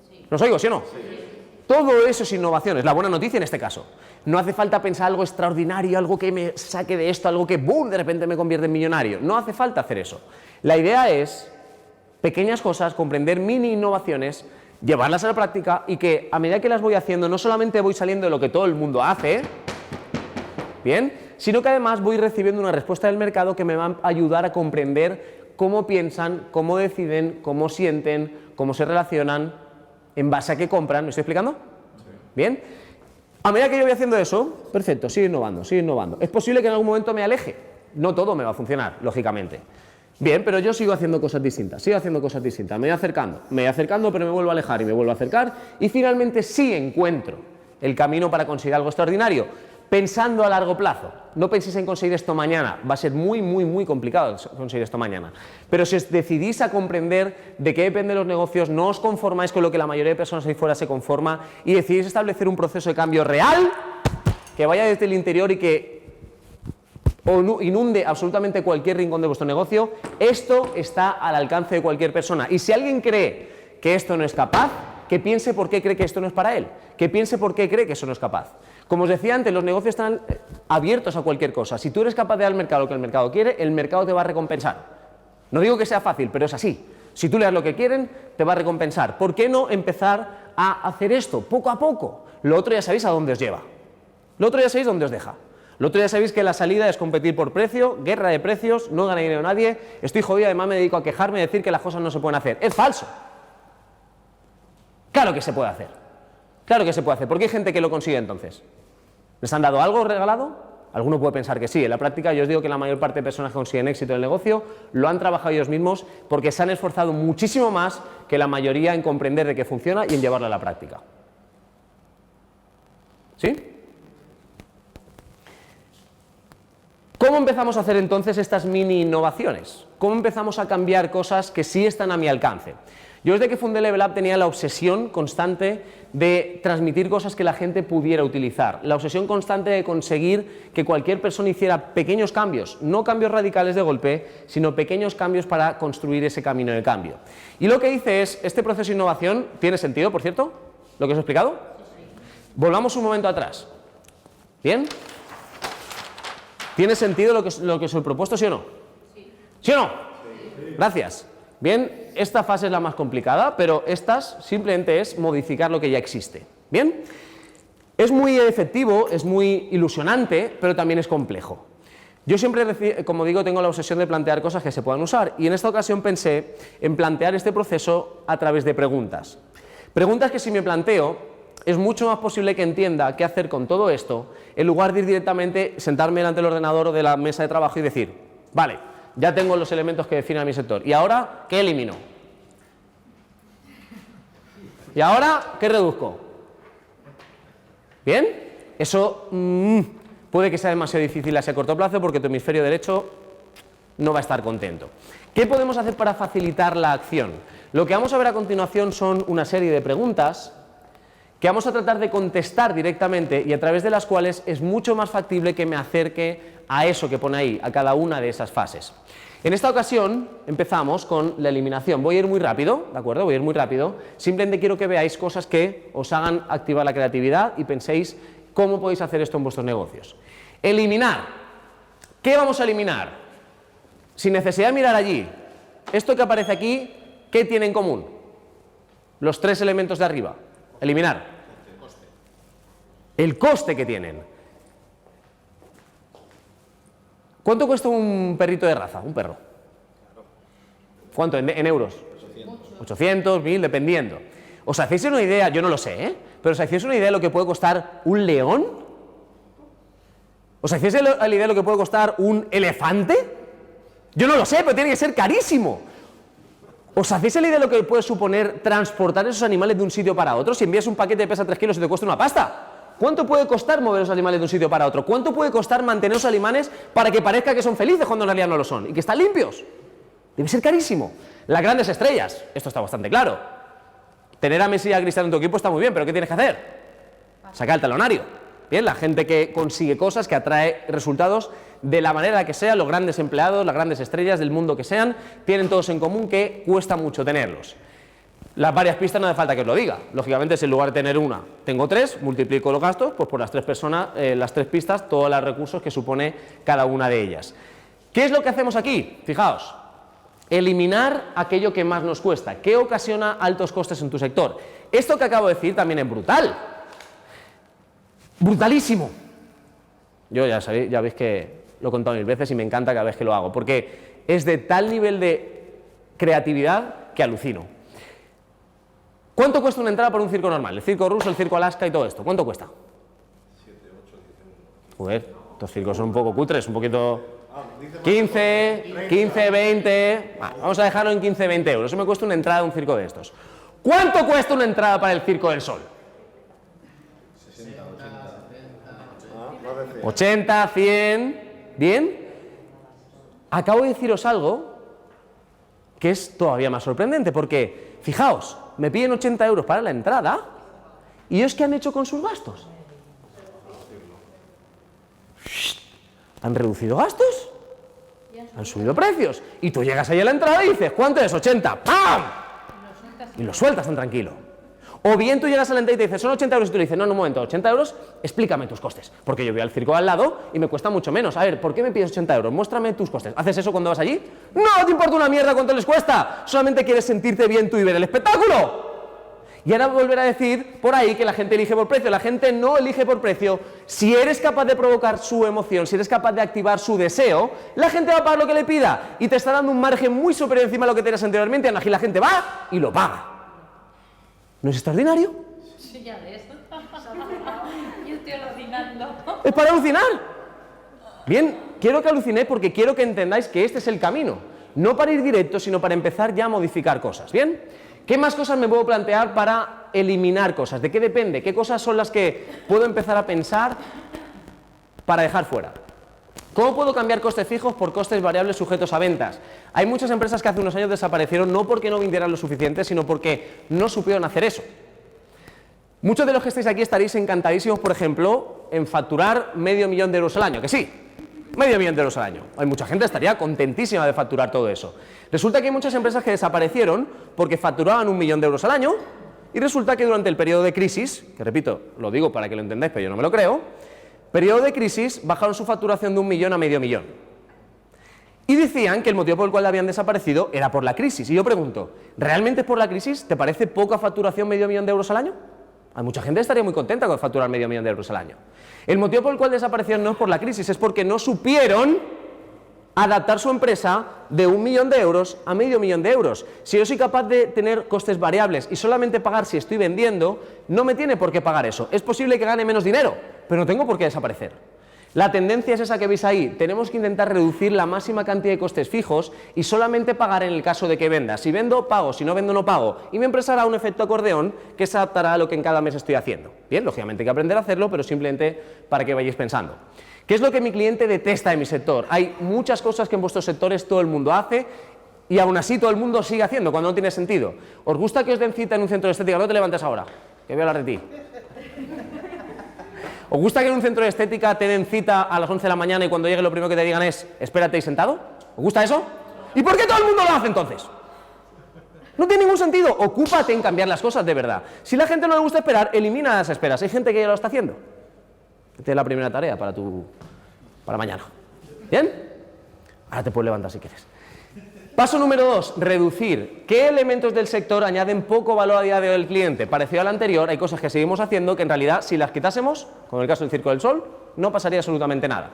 Sí. ¿Los oigo, sí o no? Sí. Todo eso es innovación, es la buena noticia en este caso. No hace falta pensar algo extraordinario, algo que me saque de esto, algo que ¡boom!, de repente me convierte en millonario. No hace falta hacer eso. La idea es pequeñas cosas, comprender mini innovaciones, llevarlas a la práctica y que a medida que las voy haciendo no solamente voy saliendo de lo que todo el mundo hace, ¿bien?, sino que además voy recibiendo una respuesta del mercado que me va a ayudar a comprender cómo piensan, cómo deciden, cómo sienten, cómo se relacionan, en base a qué compran. ¿Me estoy explicando? Sí. Bien. A medida que yo voy haciendo eso, perfecto, sigue innovando, sigue innovando. Es posible que en algún momento me aleje. No todo me va a funcionar, lógicamente. Bien, pero yo sigo haciendo cosas distintas, me voy acercando, pero me vuelvo a alejar y me vuelvo a acercar y finalmente sí encuentro el camino para conseguir algo extraordinario. pensando a largo plazo. No penséis en conseguir esto mañana, va a ser muy, muy, muy complicado conseguir esto mañana. Pero si os decidís a comprender de qué dependen los negocios, no os conformáis con lo que la mayoría de personas ahí fuera se conforma y decidís establecer un proceso de cambio real que vaya desde el interior y que inunde absolutamente cualquier rincón de vuestro negocio, esto está al alcance de cualquier persona. Y si alguien cree que esto no es capaz, que piense por qué cree que esto no es para él, que piense por qué cree que eso no es capaz. Como os decía antes, los negocios están abiertos a cualquier cosa. Si tú eres capaz de dar al mercado lo que el mercado quiere, el mercado te va a recompensar. No digo que sea fácil, pero es así. Si tú le das lo que quieren, te va a recompensar. ¿Por qué no empezar a hacer esto poco a poco? Lo otro ya sabéis a dónde os lleva. Lo otro ya sabéis dónde os deja. Lo otro ya sabéis que la salida es competir por precio, guerra de precios, no gana dinero nadie, estoy jodido, además me dedico a quejarme y decir que las cosas no se pueden hacer. Es falso. Claro que se puede hacer. Claro que se puede hacer. ¿Por qué hay gente que lo consigue entonces? ¿Les han dado algo regalado? Alguno puede pensar que sí. En la práctica yo os digo que la mayor parte de personas que consiguen éxito en el negocio lo han trabajado ellos mismos porque se han esforzado muchísimo más que la mayoría en comprender de qué funciona y en llevarlo a la práctica. ¿Sí? ¿Cómo empezamos a hacer entonces estas mini innovaciones? ¿Cómo empezamos a cambiar cosas que sí están a mi alcance? Yo desde que fundé Level Up tenía la obsesión constante de transmitir cosas que la gente pudiera utilizar, la obsesión constante de conseguir que cualquier persona hiciera pequeños cambios, no cambios radicales de golpe, sino pequeños cambios para construir ese camino de cambio. Y lo que hice es, este proceso de innovación, ¿tiene sentido, por cierto? ¿Lo que os he explicado? Volvamos un momento atrás. ¿Bien? ¿Tiene sentido lo que os he propuesto, sí o no? Sí. ¿Sí o no? Sí. Gracias. Bien, esta fase es la más complicada, pero estas simplemente es modificar lo que ya existe. ¿Bien? Es muy efectivo, es muy ilusionante, pero también es complejo. Yo siempre, como digo, tengo la obsesión de plantear cosas que se puedan usar, y en esta ocasión pensé en plantear este proceso a través de preguntas. Preguntas que si me planteo, es mucho más posible que entienda qué hacer con todo esto, en lugar de ir directamente, sentarme delante del ordenador o de la mesa de trabajo y decir, vale, ya tengo los elementos que definen mi sector, ¿y ahora qué elimino? ¿Y ahora qué reduzco? ¿Bien? Eso puede que sea demasiado difícil a ese corto plazo porque tu hemisferio derecho no va a estar contento. ¿Qué podemos hacer para facilitar la acción? Lo que vamos a ver a continuación son una serie de preguntas que vamos a tratar de contestar directamente y a través de las cuales es mucho más factible que me acerque a eso que pone ahí, a cada una de esas fases. En esta ocasión empezamos con la eliminación. Voy a ir muy rápido, ¿de acuerdo? Voy a ir muy rápido. Simplemente quiero que veáis cosas que os hagan activar la creatividad y penséis cómo podéis hacer esto en vuestros negocios. Eliminar. ¿Qué vamos a eliminar? Sin necesidad de mirar allí. Esto que aparece aquí, ¿qué tiene en común? Los tres elementos de arriba. Eliminar. El coste que tienen. ¿Cuánto cuesta un perrito de raza? Un perro. ¿Cuánto? ¿En euros? 800, 1000, dependiendo. ¿Os hacéis una idea? Yo no lo sé, ¿eh? Pero ¿os hacéis una idea de lo que puede costar un león? ¿Os hacéis la idea de lo que puede costar un elefante? Yo no lo sé, pero tiene que ser carísimo. ¿Os hacéis la idea de lo que puede suponer transportar esos animales de un sitio para otro? Si envías un paquete que pesa 3 kilos y te cuesta una pasta. ¿Cuánto puede costar mover los animales de un sitio para otro? ¿Cuánto puede costar mantener los animales para que parezca que son felices cuando en realidad no lo son? Y que están limpios. Debe ser carísimo. Las grandes estrellas, esto está bastante claro. Tener a Messi y a Cristiano en tu equipo está muy bien, pero ¿qué tienes que hacer? Sacar el talonario. Bien, la gente que consigue cosas, que atrae resultados de la manera que sea, los grandes empleados, las grandes estrellas del mundo que sean, tienen todos en común que cuesta mucho tenerlos. Las varias pistas no hace falta que os lo diga. Lógicamente, si en lugar de tener una, tengo 3, multiplico los gastos, pues por las 3 personas, las 3 pistas, todos los recursos que supone cada una de ellas. ¿Qué es lo que hacemos aquí? Fijaos, eliminar aquello que más nos cuesta. ¿Qué ocasiona altos costes en tu sector? Esto que acabo de decir también es brutal. Brutalísimo. Yo ya sabéis, ya veis que lo he contado 1000 veces y me encanta cada vez que lo hago, porque es de tal nivel de creatividad que alucino. ¿Cuánto cuesta una entrada por un circo normal? El circo ruso, el circo Alaska y todo esto. ¿Cuánto cuesta? 7, 8, 10 euros. Joder, estos circos son un poco cutres, un poquito... 15, 20... vamos a dejarlo en 15, 20 euros. Eso me cuesta una entrada a un circo de estos. ¿Cuánto cuesta una entrada para el Circo del Sol? 60, 80. Más de 80, 100, ¿bien? Acabo de deciros algo que es todavía más sorprendente, porque, fijaos, me piden 80 euros para la entrada, ¿y ellos qué han hecho con sus gastos? ¿Han reducido gastos? ¿Han subido precios? Y tú llegas ahí a la entrada y dices, ¿cuánto es? 80, ¡pam! Y lo sueltas tan tranquilo. O bien tú llegas a la entrada y te dices, son 80 euros, y tú le dices, no, un momento, 80 euros, explícame tus costes, porque yo voy al circo al lado y me cuesta mucho menos. A ver, ¿por qué me pides 80 euros? Muéstrame tus costes. ¿Haces eso cuando vas allí? ¡No te importa una mierda cuánto les cuesta! Solamente quieres sentirte bien tú y ver el espectáculo. Y ahora volver a decir por ahí que la gente elige por precio. La gente no elige por precio. Si eres capaz de provocar su emoción, si eres capaz de activar su deseo, la gente va a pagar lo que le pida y te está dando un margen muy superior encima de lo que tenías anteriormente. Aquí la gente va y lo paga. ¿No es extraordinario? Sí, ya ves. Yo estoy alucinando. Es para alucinar. Bien, quiero que alucinéis porque quiero que entendáis que este es el camino. No para ir directo, sino para empezar ya a modificar cosas. ¿Bien? ¿Qué más cosas me puedo plantear para eliminar cosas? ¿De qué depende? ¿Qué cosas son las que puedo empezar a pensar para dejar fuera? ¿Cómo puedo cambiar costes fijos por costes variables sujetos a ventas? Hay muchas empresas que hace unos años desaparecieron no porque no vendieran lo suficiente, sino porque no supieron hacer eso. Muchos de los que estáis aquí estaréis encantadísimos, por ejemplo, en facturar $500.000 euros al año, que sí, $500.000 euros al año. Hay mucha gente que estaría contentísima de facturar todo eso. Resulta que hay muchas empresas que desaparecieron porque facturaban $1.000.000 euros al año y resulta que durante el periodo de crisis, que repito, lo digo para que lo entendáis, pero yo no me lo creo, periodo de crisis bajaron su facturación de 1 millón a $500.000. Y decían que el motivo por el cual habían desaparecido era por la crisis. Y yo pregunto, ¿realmente es por la crisis? ¿Te parece poca facturación $500.000 euros al año? Hay mucha gente que estaría muy contenta con facturar $500.000 euros al año. El motivo por el cual desaparecieron no es por la crisis, es porque no supieron adaptar su empresa de 1 millón de euros a $500.000 euros. Si yo soy capaz de tener costes variables y solamente pagar si estoy vendiendo, no me tiene por qué pagar eso. Es posible que gane menos dinero, pero no tengo por qué desaparecer. La tendencia es esa que veis ahí. Tenemos que intentar reducir la máxima cantidad de costes fijos y solamente pagar en el caso de que venda. Si vendo, pago. Si no vendo, no pago. Y mi empresa hará un efecto acordeón que se adaptará a lo que en cada mes estoy haciendo. Bien, lógicamente hay que aprender a hacerlo, pero simplemente para que vayáis pensando. ¿Qué es lo que mi cliente detesta de mi sector? Hay muchas cosas que en vuestros sectores todo el mundo hace y aún así todo el mundo sigue haciendo cuando no tiene sentido. ¿Os gusta que os den cita en un centro de estética? No te levantes ahora, que voy a hablar de ti. ¿Os gusta que en un centro de estética te den cita a las 11 de la mañana y cuando llegue lo primero que te digan es espérate ahí sentado? ¿Os gusta eso? ¿Y por qué todo el mundo lo hace entonces? No tiene ningún sentido. Ocúpate en cambiar las cosas de verdad. Si a la gente no le gusta esperar, elimina las esperas. Hay gente que ya lo está haciendo. Esta es la primera tarea para mañana. ¿Bien? Ahora te puedes levantar si quieres. Paso número 2, reducir. ¿Qué elementos del sector añaden poco valor a día de hoy al cliente? Parecido al anterior, hay cosas que seguimos haciendo que en realidad si las quitásemos, como en el caso del Circo del Sol, no pasaría absolutamente nada.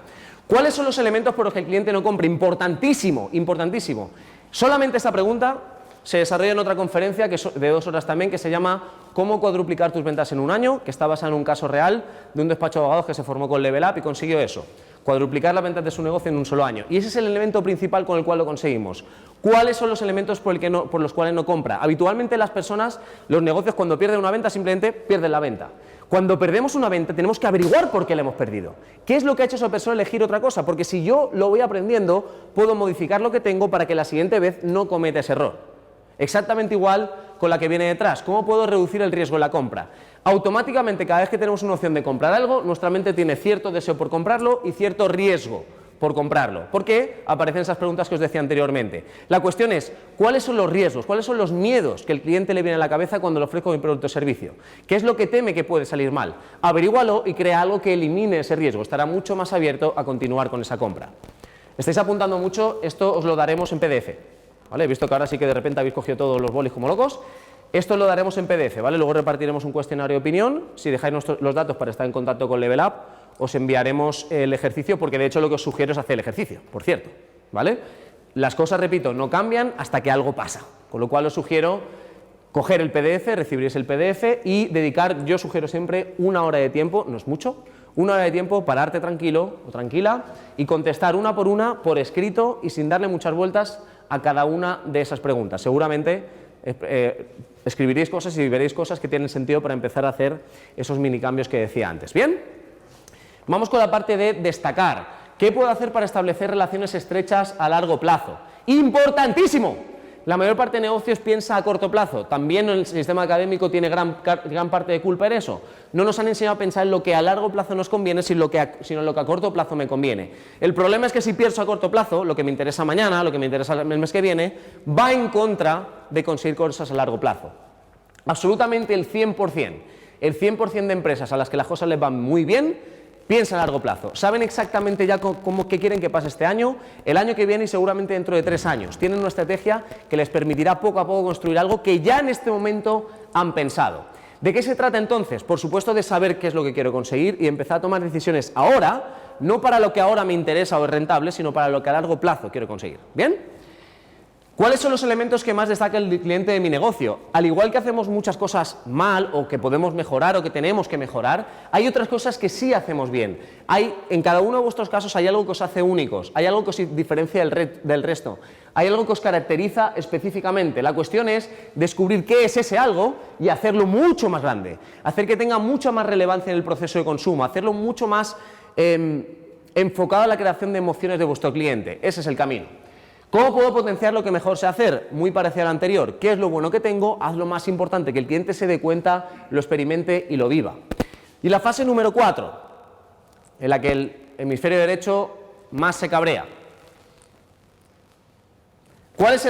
¿Cuáles son los elementos por los que el cliente no compra? Importantísimo, importantísimo. Solamente esta pregunta se desarrolla en otra conferencia que de 2 horas también, que se llama ¿Cómo cuadruplicar tus ventas en un año?, que está basada en un caso real de un despacho de abogados que se formó con Level Up y consiguió eso, cuadruplicar las ventas de su negocio en un solo año. Y ese es el elemento principal con el cual lo conseguimos. ¿Cuáles son los elementos por los cuales no compra? Habitualmente las personas, los negocios, cuando pierden una venta, simplemente pierden la venta. Cuando perdemos una venta tenemos que averiguar por qué la hemos perdido. ¿Qué es lo que ha hecho esa persona elegir otra cosa? Porque si yo lo voy aprendiendo, puedo modificar lo que tengo para que la siguiente vez no cometa ese error. Exactamente igual con la que viene detrás. ¿Cómo puedo reducir el riesgo en la compra? Automáticamente, cada vez que tenemos una opción de comprar algo, nuestra mente tiene cierto deseo por comprarlo y cierto riesgo por comprarlo. ¿Por qué? Aparecen esas preguntas que os decía anteriormente. La cuestión es, ¿cuáles son los riesgos? ¿Cuáles son los miedos que el cliente le viene a la cabeza cuando le ofrezco mi producto o servicio? ¿Qué es lo que teme que puede salir mal? Averígualo y crea algo que elimine ese riesgo. Estará mucho más abierto a continuar con esa compra. ¿Estáis apuntando mucho? Esto os lo daremos en PDF. ¿Vale? He visto que ahora sí que de repente habéis cogido todos los bolis como locos. Esto lo daremos en PDF, ¿vale? Luego repartiremos un cuestionario de opinión. Si dejáis los datos para estar en contacto con Level Up, os enviaremos el ejercicio, porque de hecho lo que os sugiero es hacer el ejercicio, por cierto, ¿vale? Las cosas, repito, no cambian hasta que algo pasa, con lo cual os sugiero coger el PDF, recibiréis el PDF y dedicar, yo sugiero siempre, 1 hora de tiempo, no es mucho, 1 hora de tiempo para darte tranquilo o tranquila y contestar una por escrito y sin darle muchas vueltas a cada una de esas preguntas. Seguramente escribiréis cosas y veréis cosas que tienen sentido para empezar a hacer esos mini cambios que decía antes. ¿Bien? Vamos con la parte de destacar. ¿Qué puedo hacer para establecer relaciones estrechas a largo plazo? ¡Importantísimo! La mayor parte de negocios piensa a corto plazo. También el sistema académico tiene gran parte de culpa en eso. No nos han enseñado a pensar en lo que a largo plazo nos conviene, sino en lo que a corto plazo me conviene. El problema es que si pienso a corto plazo, lo que me interesa mañana, lo que me interesa el mes que viene, va en contra de conseguir cosas a largo plazo. Absolutamente el 100%. El 100% de empresas a las que las cosas les van muy bien, piensan a largo plazo. Saben exactamente ya qué quieren que pase este año, el año que viene y seguramente dentro de 3 años. Tienen una estrategia que les permitirá poco a poco construir algo que ya en este momento han pensado. ¿De qué se trata entonces? Por supuesto de saber qué es lo que quiero conseguir y empezar a tomar decisiones ahora, no para lo que ahora me interesa o es rentable, sino para lo que a largo plazo quiero conseguir. ¿Bien? ¿Cuáles son los elementos que más destaca el cliente de mi negocio? Al igual que hacemos muchas cosas mal o que podemos mejorar o que tenemos que mejorar, hay otras cosas que sí hacemos bien. En cada uno de vuestros casos hay algo que os hace únicos, hay algo que os diferencia del resto, hay algo que os caracteriza específicamente. La cuestión es descubrir qué es ese algo y hacerlo mucho más grande, hacer que tenga mucha más relevancia en el proceso de consumo, hacerlo mucho más enfocado a la creación de emociones de vuestro cliente. Ese es el camino. ¿Cómo puedo potenciar lo que mejor sé hacer? Muy parecido al anterior. ¿Qué es lo bueno que tengo? Haz lo más importante, que el cliente se dé cuenta, lo experimente y lo viva. Y la fase número 4, en la que el hemisferio derecho más se cabrea. ¿Cuál es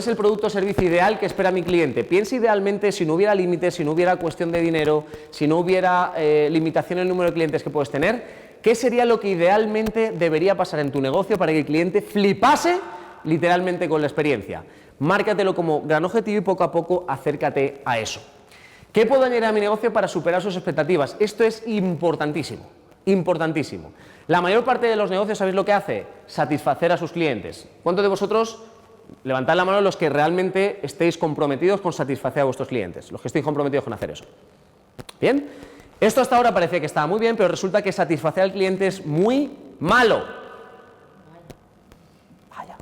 el producto o servicio ideal que espera mi cliente? Piensa idealmente si no hubiera límites, si no hubiera cuestión de dinero, si no hubiera limitación en el número de clientes que puedes tener. ¿Qué sería lo que idealmente debería pasar en tu negocio para que el cliente flipase literalmente con la experiencia? Márcatelo como gran objetivo y poco a poco acércate a eso. ¿Qué puedo añadir a mi negocio para superar sus expectativas? Esto es importantísimo, importantísimo. La mayor parte de los negocios, ¿sabéis lo que hace? Satisfacer a sus clientes. ¿Cuántos de vosotros, levantad la mano los que realmente estéis comprometidos con satisfacer a vuestros clientes? Los que estéis comprometidos con hacer eso. ¿Bien? Esto hasta ahora parecía que estaba muy bien, pero resulta que satisfacer al cliente es muy malo. Vaya,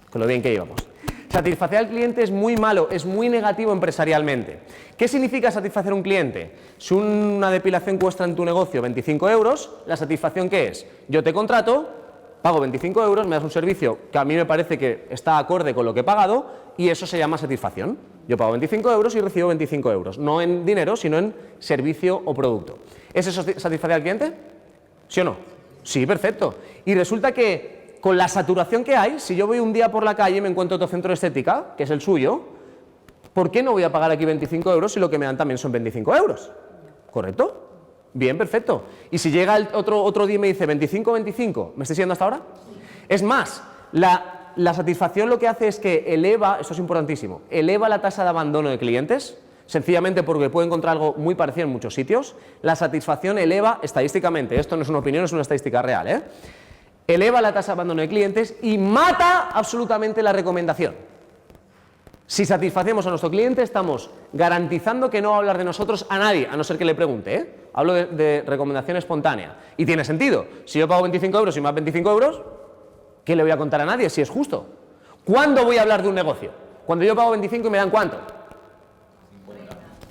con lo bien que íbamos. Satisfacer al cliente es muy malo, es muy negativo empresarialmente. ¿Qué significa satisfacer a un cliente? Si una depilación cuesta en tu negocio 25 euros, ¿la satisfacción qué es? Yo te contrato, pago 25 euros, me das un servicio que a mí me parece que está acorde con lo que he pagado y eso se llama satisfacción. Yo pago 25 euros y recibo 25 euros, no en dinero, sino en servicio o producto. ¿Es eso satisfacer al cliente? ¿Sí o no? Sí, perfecto. Y resulta que con la saturación que hay, si yo voy un día por la calle y me encuentro otro centro de estética, que es el suyo, ¿por qué no voy a pagar aquí 25 euros si lo que me dan también son 25 euros? ¿Correcto? Bien, perfecto. Y si llega el otro día y me dice 25, ¿me estoy siguiendo hasta ahora? Es más, la satisfacción lo que hace es que eleva, esto es importantísimo, eleva la tasa de abandono de clientes, sencillamente porque puede encontrar algo muy parecido en muchos sitios. La satisfacción eleva estadísticamente, esto no es una opinión, es una estadística real, eleva la tasa de abandono de clientes y mata absolutamente la recomendación. Si satisfacemos a nuestro cliente, estamos garantizando que no va a hablar de nosotros a nadie, a no ser que le pregunte, Hablo de recomendación espontánea. Y tiene sentido. Si yo pago 25 euros y más 25 euros, ¿qué le voy a contar a nadie si es justo? ¿Cuándo voy a hablar de un negocio? Cuando yo pago 25 y me dan ¿cuánto?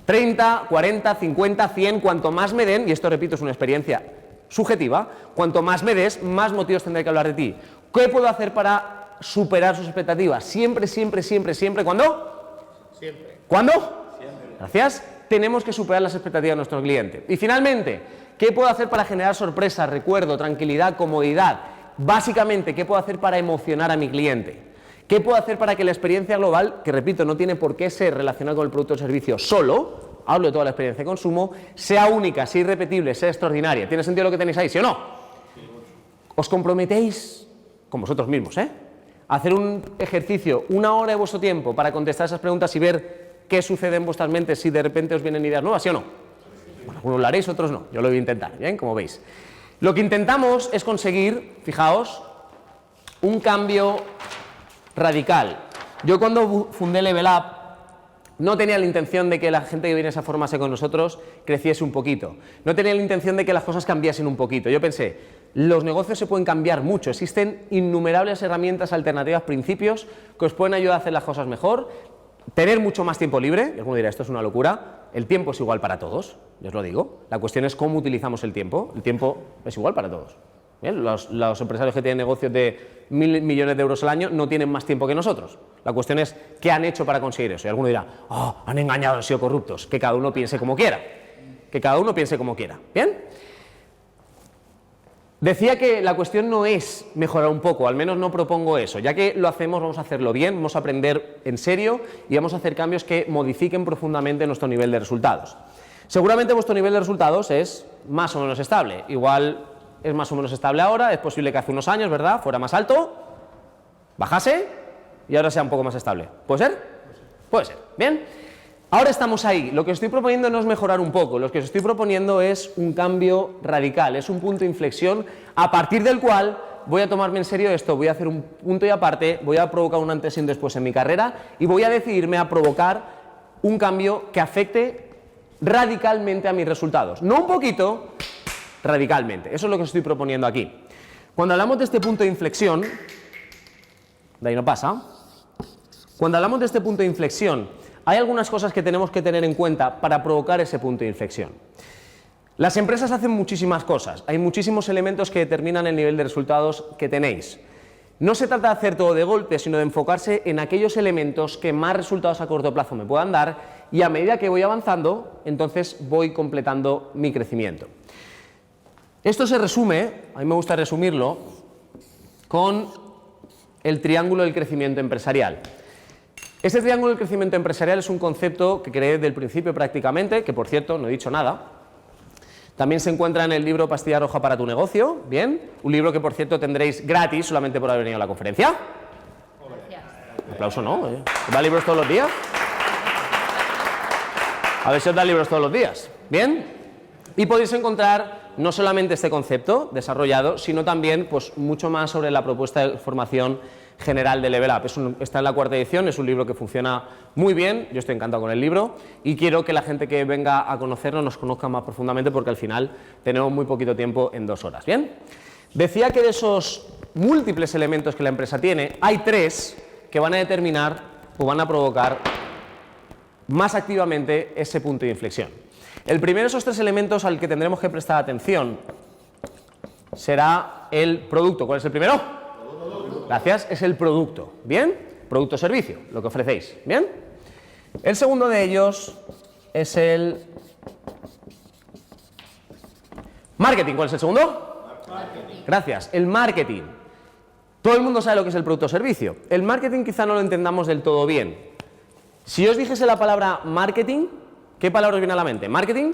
30, 40, 50, 100, cuanto más me den, y esto repito es una experiencia subjetiva, cuanto más me des, más motivos tendré que hablar de ti. ¿Qué puedo hacer para superar sus expectativas? Siempre, siempre, siempre, siempre. ¿Cuándo? Siempre. ¿Cuándo? Siempre. Gracias. Tenemos que superar las expectativas de nuestro cliente. Y finalmente, ¿qué puedo hacer para generar sorpresa, recuerdo, tranquilidad, comodidad? Básicamente, ¿qué puedo hacer para emocionar a mi cliente? ¿Qué puedo hacer para que la experiencia global, que repito, no tiene por qué ser relacionada con el producto o servicio solo, hablo de toda la experiencia de consumo, sea única, sea irrepetible, sea extraordinaria? ¿Tiene sentido lo que tenéis ahí, sí o no? Os comprometéis con vosotros mismos, a hacer un ejercicio, 1 hora de vuestro tiempo para contestar esas preguntas y ver qué sucede en vuestras mentes si de repente os vienen ideas nuevas, ¿sí o no? Bueno, algunos lo haréis, otros no, yo lo voy a intentar, ¿bien? Como veis. Lo que intentamos es conseguir, fijaos, un cambio radical. Yo cuando fundé Level Up no tenía la intención de que la gente que viniese a formarse con nosotros creciese un poquito. No tenía la intención de que las cosas cambiasen un poquito. Yo pensé, los negocios se pueden cambiar mucho. Existen innumerables herramientas, alternativas, principios que os pueden ayudar a hacer las cosas mejor, tener mucho más tiempo libre. Y alguno dirá, esto es una locura. El tiempo es igual para todos. ya os lo digo. La cuestión es cómo utilizamos el tiempo. El tiempo es igual para todos. ¿Bien? Los empresarios que tienen negocios de 1.000 millones de euros al año no tienen más tiempo que nosotros. La cuestión es qué han hecho para conseguir eso. Y alguno dirá, oh, han engañado, han sido corruptos. Que cada uno piense como quiera. Que cada uno piense como quiera. ¿Bien? Decía que la cuestión no es mejorar un poco, al menos no propongo eso. Ya que lo hacemos, vamos a hacerlo bien, vamos a aprender en serio y vamos a hacer cambios que modifiquen profundamente nuestro nivel de resultados. Seguramente vuestro nivel de resultados es más o menos estable. Igual es más o menos estable ahora, es posible que hace unos años, ¿verdad?, fuera más alto, bajase y ahora sea un poco más estable. ¿Puede ser? Puede ser. Bien. Ahora estamos ahí. Lo que os estoy proponiendo no es mejorar un poco, lo que os estoy proponiendo es un cambio radical, es un punto de inflexión a partir del cual voy a tomarme en serio esto, voy a hacer un punto y aparte, voy a provocar un antes y un después en mi carrera y voy a decidirme a provocar un cambio que afecte radicalmente a mis resultados. No un poquito, radicalmente. Eso es lo que os estoy proponiendo aquí. Cuando hablamos de este punto de inflexión, de ahí no pasa, cuando hablamos de este punto de inflexión, hay algunas cosas que tenemos que tener en cuenta para provocar ese punto de inflexión. Las empresas hacen muchísimas cosas, hay muchísimos elementos que determinan el nivel de resultados que tenéis. No se trata de hacer todo de golpe, sino de enfocarse en aquellos elementos que más resultados a corto plazo me puedan dar y a medida que voy avanzando, entonces voy completando mi crecimiento. Esto se resume, a mí me gusta resumirlo, con el triángulo del crecimiento empresarial. Este triángulo del crecimiento empresarial es un concepto que creé desde el principio prácticamente, que por cierto no he dicho nada. También se encuentra en el libro Pastilla Roja para tu negocio, bien, un libro que por cierto tendréis gratis solamente por haber venido a la conferencia. Un aplauso, ¿no? ¿Os da libros todos los días? A ver si os da libros todos los días, bien. Y podéis encontrar no solamente este concepto desarrollado, sino también pues, mucho más sobre la propuesta de formación general de Level Up. Está en la 4ª edición, es un libro que funciona muy bien, yo estoy encantado con el libro y quiero que la gente que venga a conocerlo nos conozca más profundamente porque al final tenemos muy poquito tiempo en 2 horas. Bien, decía que de esos múltiples elementos que la empresa tiene, hay 3 que van a determinar o van a provocar más activamente ese punto de inflexión. El primero de esos 3 elementos al que tendremos que prestar atención será el producto. ¿Cuál es el primero? Gracias, es el producto, ¿bien? Producto o servicio, lo que ofrecéis, ¿bien? El segundo de ellos es el marketing. ¿Cuál es el segundo? Marketing. Gracias, el marketing. Todo el mundo sabe lo que es el producto o servicio. El marketing quizá no lo entendamos del todo bien. Si yo os dijese la palabra marketing, ¿qué palabra os viene a la mente? ¿Marketing?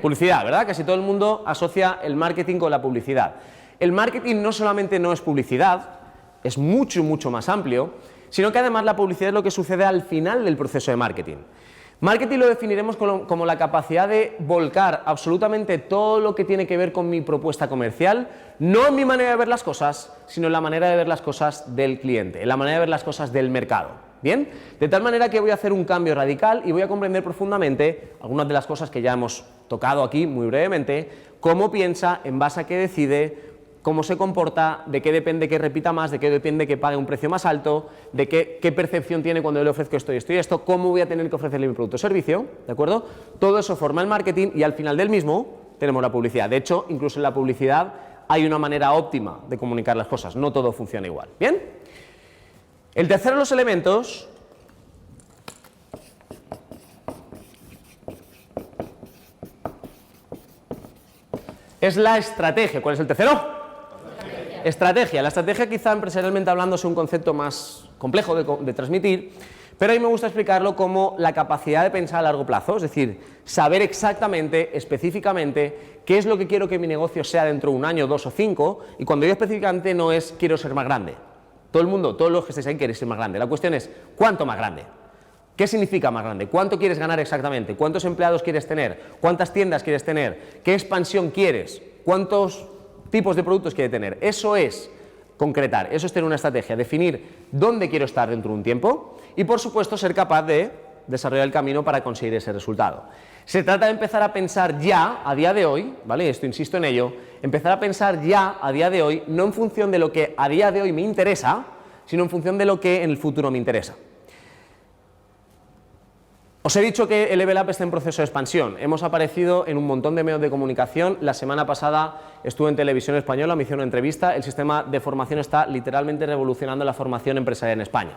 Publicidad, ¿verdad? Casi todo el mundo asocia el marketing con la publicidad. El marketing no solamente no es publicidad, es mucho, mucho más amplio, sino que además la publicidad es lo que sucede al final del proceso de marketing. Marketing lo definiremos como la capacidad de volcar absolutamente todo lo que tiene que ver con mi propuesta comercial, no en mi manera de ver las cosas, sino en la manera de ver las cosas del cliente, en la manera de ver las cosas del mercado. ¿Bien? De tal manera que voy a hacer un cambio radical y voy a comprender profundamente algunas de las cosas que ya hemos tocado aquí muy brevemente, cómo piensa, en base a qué decide, cómo se comporta, de qué depende que repita más, de qué depende que pague un precio más alto, de qué percepción tiene cuando yo le ofrezco esto y esto y esto, cómo voy a tener que ofrecerle mi producto o servicio, ¿de acuerdo? Todo eso forma el marketing y al final del mismo tenemos la publicidad. De hecho, incluso en la publicidad hay una manera óptima de comunicar las cosas, no todo funciona igual. ¿Bien? El tercero de los elementos es la estrategia. ¿Cuál es el tercero? Estrategia. La estrategia quizá empresarialmente hablando es un concepto más complejo de transmitir, pero a mí me gusta explicarlo como la capacidad de pensar a largo plazo, es decir, saber exactamente, específicamente, qué es lo que quiero que mi negocio sea dentro de 1 año, 2 o 5, y cuando digo específicamente no es quiero ser más grande. Todo el mundo, todos los que estáis ahí queréis ser más grande. La cuestión es, ¿cuánto más grande? ¿Qué significa más grande? ¿Cuánto quieres ganar exactamente? ¿Cuántos empleados quieres tener? ¿Cuántas tiendas quieres tener? ¿Qué expansión quieres? ¿Cuántos tipos de productos quieres tener? Eso es concretar, eso es tener una estrategia, definir dónde quiero estar dentro de un tiempo y, por supuesto, ser capaz de desarrollar el camino para conseguir ese resultado. Se trata de empezar a pensar ya, a día de hoy, ¿vale? Esto insisto en ello, empezar a pensar ya, a día de hoy, no en función de lo que a día de hoy me interesa, sino en función de lo que en el futuro me interesa. Os he dicho que el Level Up está en proceso de expansión. Hemos aparecido en un montón de medios de comunicación. La semana pasada estuve en Televisión Española, me hicieron una entrevista. El sistema de formación está literalmente revolucionando la formación empresarial en España.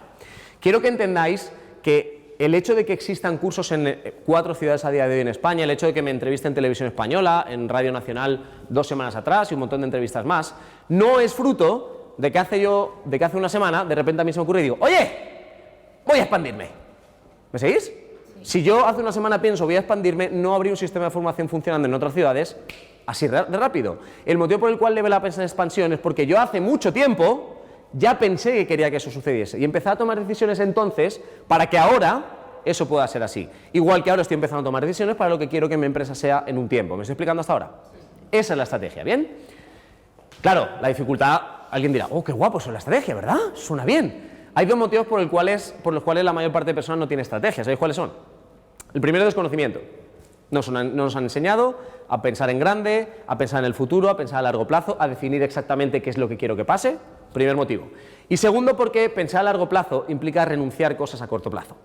Quiero que entendáis que el hecho de que existan cursos en 4 ciudades a día de hoy en España, el hecho de que me entreviste en Televisión Española, en Radio Nacional 2 semanas atrás y un montón de entrevistas más, no es fruto de que hace una semana de repente a mí se me ocurre y digo, oye, voy a expandirme. ¿Me seguís? Si yo hace una semana pienso voy a expandirme, no habría un sistema de formación funcionando en otras ciudades así de rápido. El motivo por el cual Level Up está en expansión es porque yo hace mucho tiempo ya pensé que quería que eso sucediese y empecé a tomar decisiones entonces para que ahora eso pueda ser así. Igual que ahora estoy empezando a tomar decisiones para lo que quiero que mi empresa sea en un tiempo. ¿Me estoy explicando hasta ahora? Esa es la estrategia, ¿bien? Claro, la dificultad, alguien dirá, oh, qué guapo es la estrategia, ¿verdad? Suena bien. Hay 2 motivos por los cuales la mayor parte de personas no tiene estrategia. ¿Sabéis cuáles son? El primero es desconocimiento. No nos han enseñado a pensar en grande, a pensar en el futuro, a pensar a largo plazo, a definir exactamente qué es lo que quiero que pase. Primer motivo. Y segundo, porque pensar a largo plazo implica renunciar cosas a corto plazo.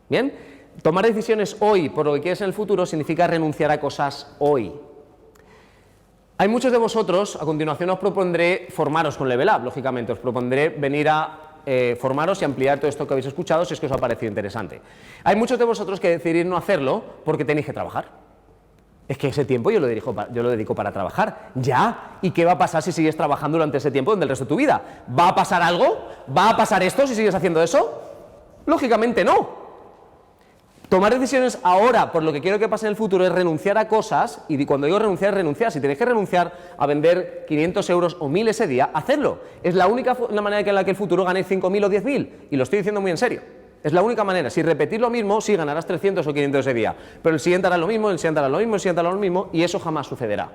¿Bien? Tomar decisiones hoy por lo que quieres en el futuro significa renunciar a cosas hoy. Hay muchos de vosotros, a continuación os propondré formaros con Level Up, lógicamente, os propondré venir a formaros y ampliar todo esto que habéis escuchado si es que os ha parecido interesante. Hay muchos de vosotros que decidís no hacerlo porque tenéis que trabajar. Es que ese tiempo yo lo dedico para trabajar. Ya, ¿y qué va a pasar si sigues trabajando durante ese tiempo durante el resto de tu vida? ¿Va a pasar algo? ¿Va a pasar esto si sigues haciendo eso? Lógicamente no. Tomar decisiones ahora por lo que quiero que pase en el futuro es renunciar a cosas, y cuando digo renunciar, es renunciar. Si tenéis que renunciar a vender 500 euros o 1000 ese día, hacedlo. Es la única manera en la que el futuro ganéis 5000 o 10000, y lo estoy diciendo muy en serio. Es la única manera. Si repetís lo mismo, sí ganarás 300 o 500 ese día, pero el siguiente hará lo mismo, el siguiente hará lo mismo, el siguiente hará lo mismo, y eso jamás sucederá.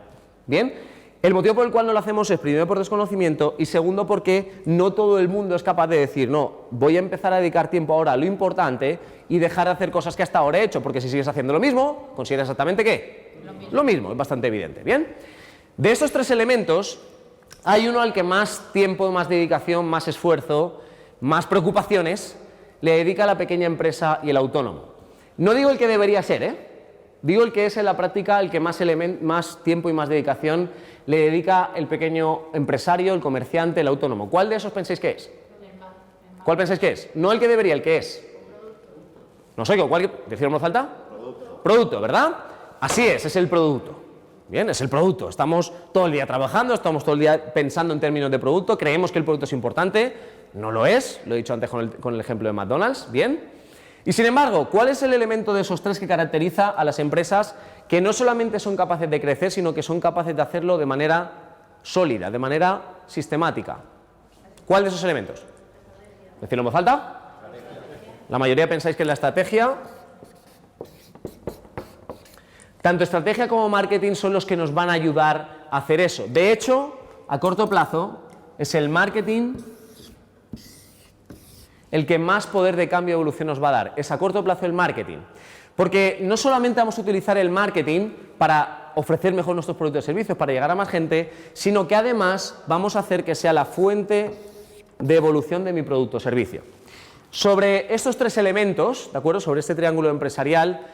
¿Bien? El motivo por el cual no lo hacemos es primero por desconocimiento y segundo porque no todo el mundo es capaz de decir no, voy a empezar a dedicar tiempo ahora a lo importante y dejar de hacer cosas que hasta ahora he hecho, porque si sigues haciendo lo mismo, consigues exactamente ¿qué? Lo mismo, es bastante evidente. ¿Bien? De estos 3 elementos hay uno al que más tiempo, más dedicación, más esfuerzo, más preocupaciones le dedica la pequeña empresa y el autónomo. No digo el que debería ser, digo el que es en la práctica el que más tiempo y más dedicación le dedica el pequeño empresario, el comerciante, el autónomo. ¿Cuál de esos pensáis que es? ¿Cuál pensáis que es? No el que debería, el que es. No sé, ¿cuál? ¿Decirlo en voz alta? Producto, ¿verdad? Así es el producto. Bien, es el producto. Estamos todo el día trabajando, estamos todo el día pensando en términos de producto, creemos que el producto es importante, no lo es, lo he dicho antes con el ejemplo de McDonald's, ¿bien? Y sin embargo, ¿cuál es el elemento de esos 3 que caracteriza a las empresas que no solamente son capaces de crecer, sino que son capaces de hacerlo de manera sólida, de manera sistemática? ¿Cuál de esos elementos? ¿Decirlo en voz alta? La mayoría pensáis que es la estrategia. Tanto estrategia como marketing son los que nos van a ayudar a hacer eso. De hecho, a corto plazo, es el marketing el que más poder de cambio y evolución nos va a dar. Es a corto plazo el marketing. Porque no solamente vamos a utilizar el marketing para ofrecer mejor nuestros productos y servicios, para llegar a más gente, sino que además vamos a hacer que sea la fuente de evolución de mi producto o servicio. Sobre estos 3 elementos, ¿de acuerdo? Sobre este triángulo empresarial,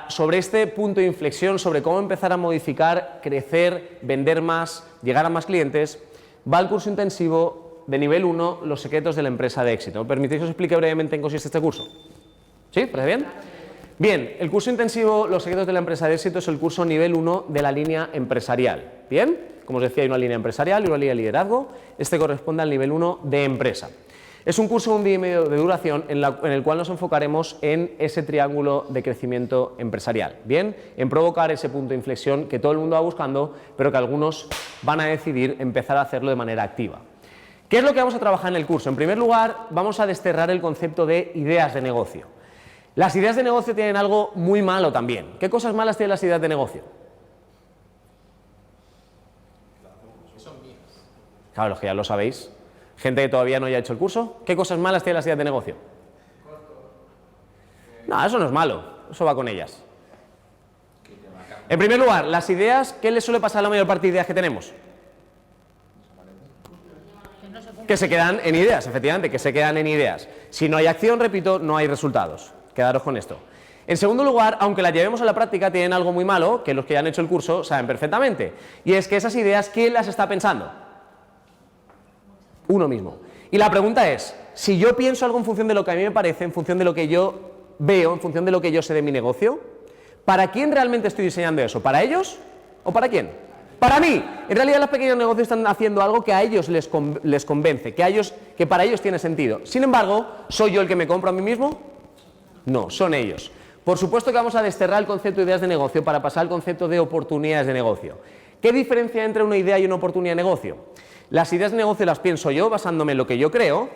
sobre este punto de inflexión, sobre cómo empezar a modificar, crecer, vender más, llegar a más clientes, va el curso intensivo de nivel 1, los secretos de la empresa de éxito. ¿Me permitís que os explique brevemente en qué consiste este curso? ¿Sí? ¿Parece bien? Bien, el curso intensivo Los secretos de la empresa de éxito es el curso nivel 1 de la línea empresarial. ¿Bien? Como os decía, hay una línea empresarial y una línea de liderazgo. Este corresponde al nivel 1 de empresa. Es un curso de 1 día y medio de duración en el cual nos enfocaremos en ese triángulo de crecimiento empresarial. Bien, en provocar ese punto de inflexión que todo el mundo va buscando, pero que algunos van a decidir empezar a hacerlo de manera activa. ¿Qué es lo que vamos a trabajar en el curso? En primer lugar, vamos a desterrar el concepto de ideas de negocio. Las ideas de negocio tienen algo muy malo también. ¿Qué cosas malas tienen las ideas de negocio? Claro, los que ya lo sabéis. Gente que todavía no haya hecho el curso. ¿Qué cosas malas tienen las ideas de negocio? No, eso no es malo. Eso va con ellas. En primer lugar, las ideas, ¿qué les suele pasar a la mayor parte de ideas que tenemos? Que se quedan en ideas, efectivamente, que se quedan en ideas. Si no hay acción, repito, no hay resultados. Quedaros con esto. En segundo lugar, aunque las llevemos a la práctica, tienen algo muy malo que los que ya han hecho el curso saben perfectamente. Y es que esas ideas, ¿quién las está pensando? Uno mismo. Y la pregunta es, si yo pienso algo en función de lo que a mí me parece, en función de lo que yo veo, en función de lo que yo sé de mi negocio, ¿para quién realmente estoy diseñando eso? ¿Para ellos o para quién? Para mí. En realidad los pequeños negocios están haciendo algo que a ellos les convence, que para ellos tiene sentido. Sin embargo, ¿soy yo el que me compro a mí mismo? No, son ellos. Por supuesto que vamos a desterrar el concepto de ideas de negocio para pasar al concepto de oportunidades de negocio. ¿Qué diferencia hay entre una idea y una oportunidad de negocio? Las ideas de negocio las pienso yo basándome en lo que yo creo.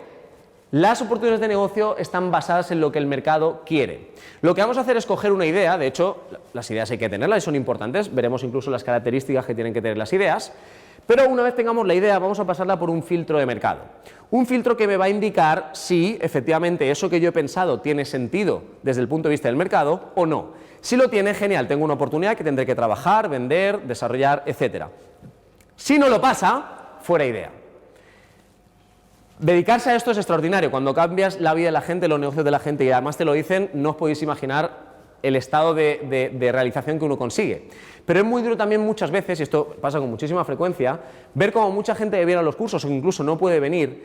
Las oportunidades de negocio están basadas en lo que el mercado quiere. Lo que vamos a hacer es coger una idea, de hecho, las ideas hay que tenerlas y son importantes, veremos incluso las características que tienen que tener las ideas, pero una vez tengamos la idea vamos a pasarla por un filtro de mercado. Un filtro que me va a indicar si efectivamente eso que yo he pensado tiene sentido desde el punto de vista del mercado o no. Si lo tiene, genial, tengo una oportunidad que tendré que trabajar, vender, desarrollar, etc. Si no lo pasa, fuera idea. Dedicarse a esto es extraordinario. Cuando cambias la vida de la gente, los negocios de la gente y además te lo dicen, no os podéis imaginar el estado de realización que uno consigue. Pero es muy duro también muchas veces, y esto pasa con muchísima frecuencia, ver cómo mucha gente viene a los cursos o incluso no puede venir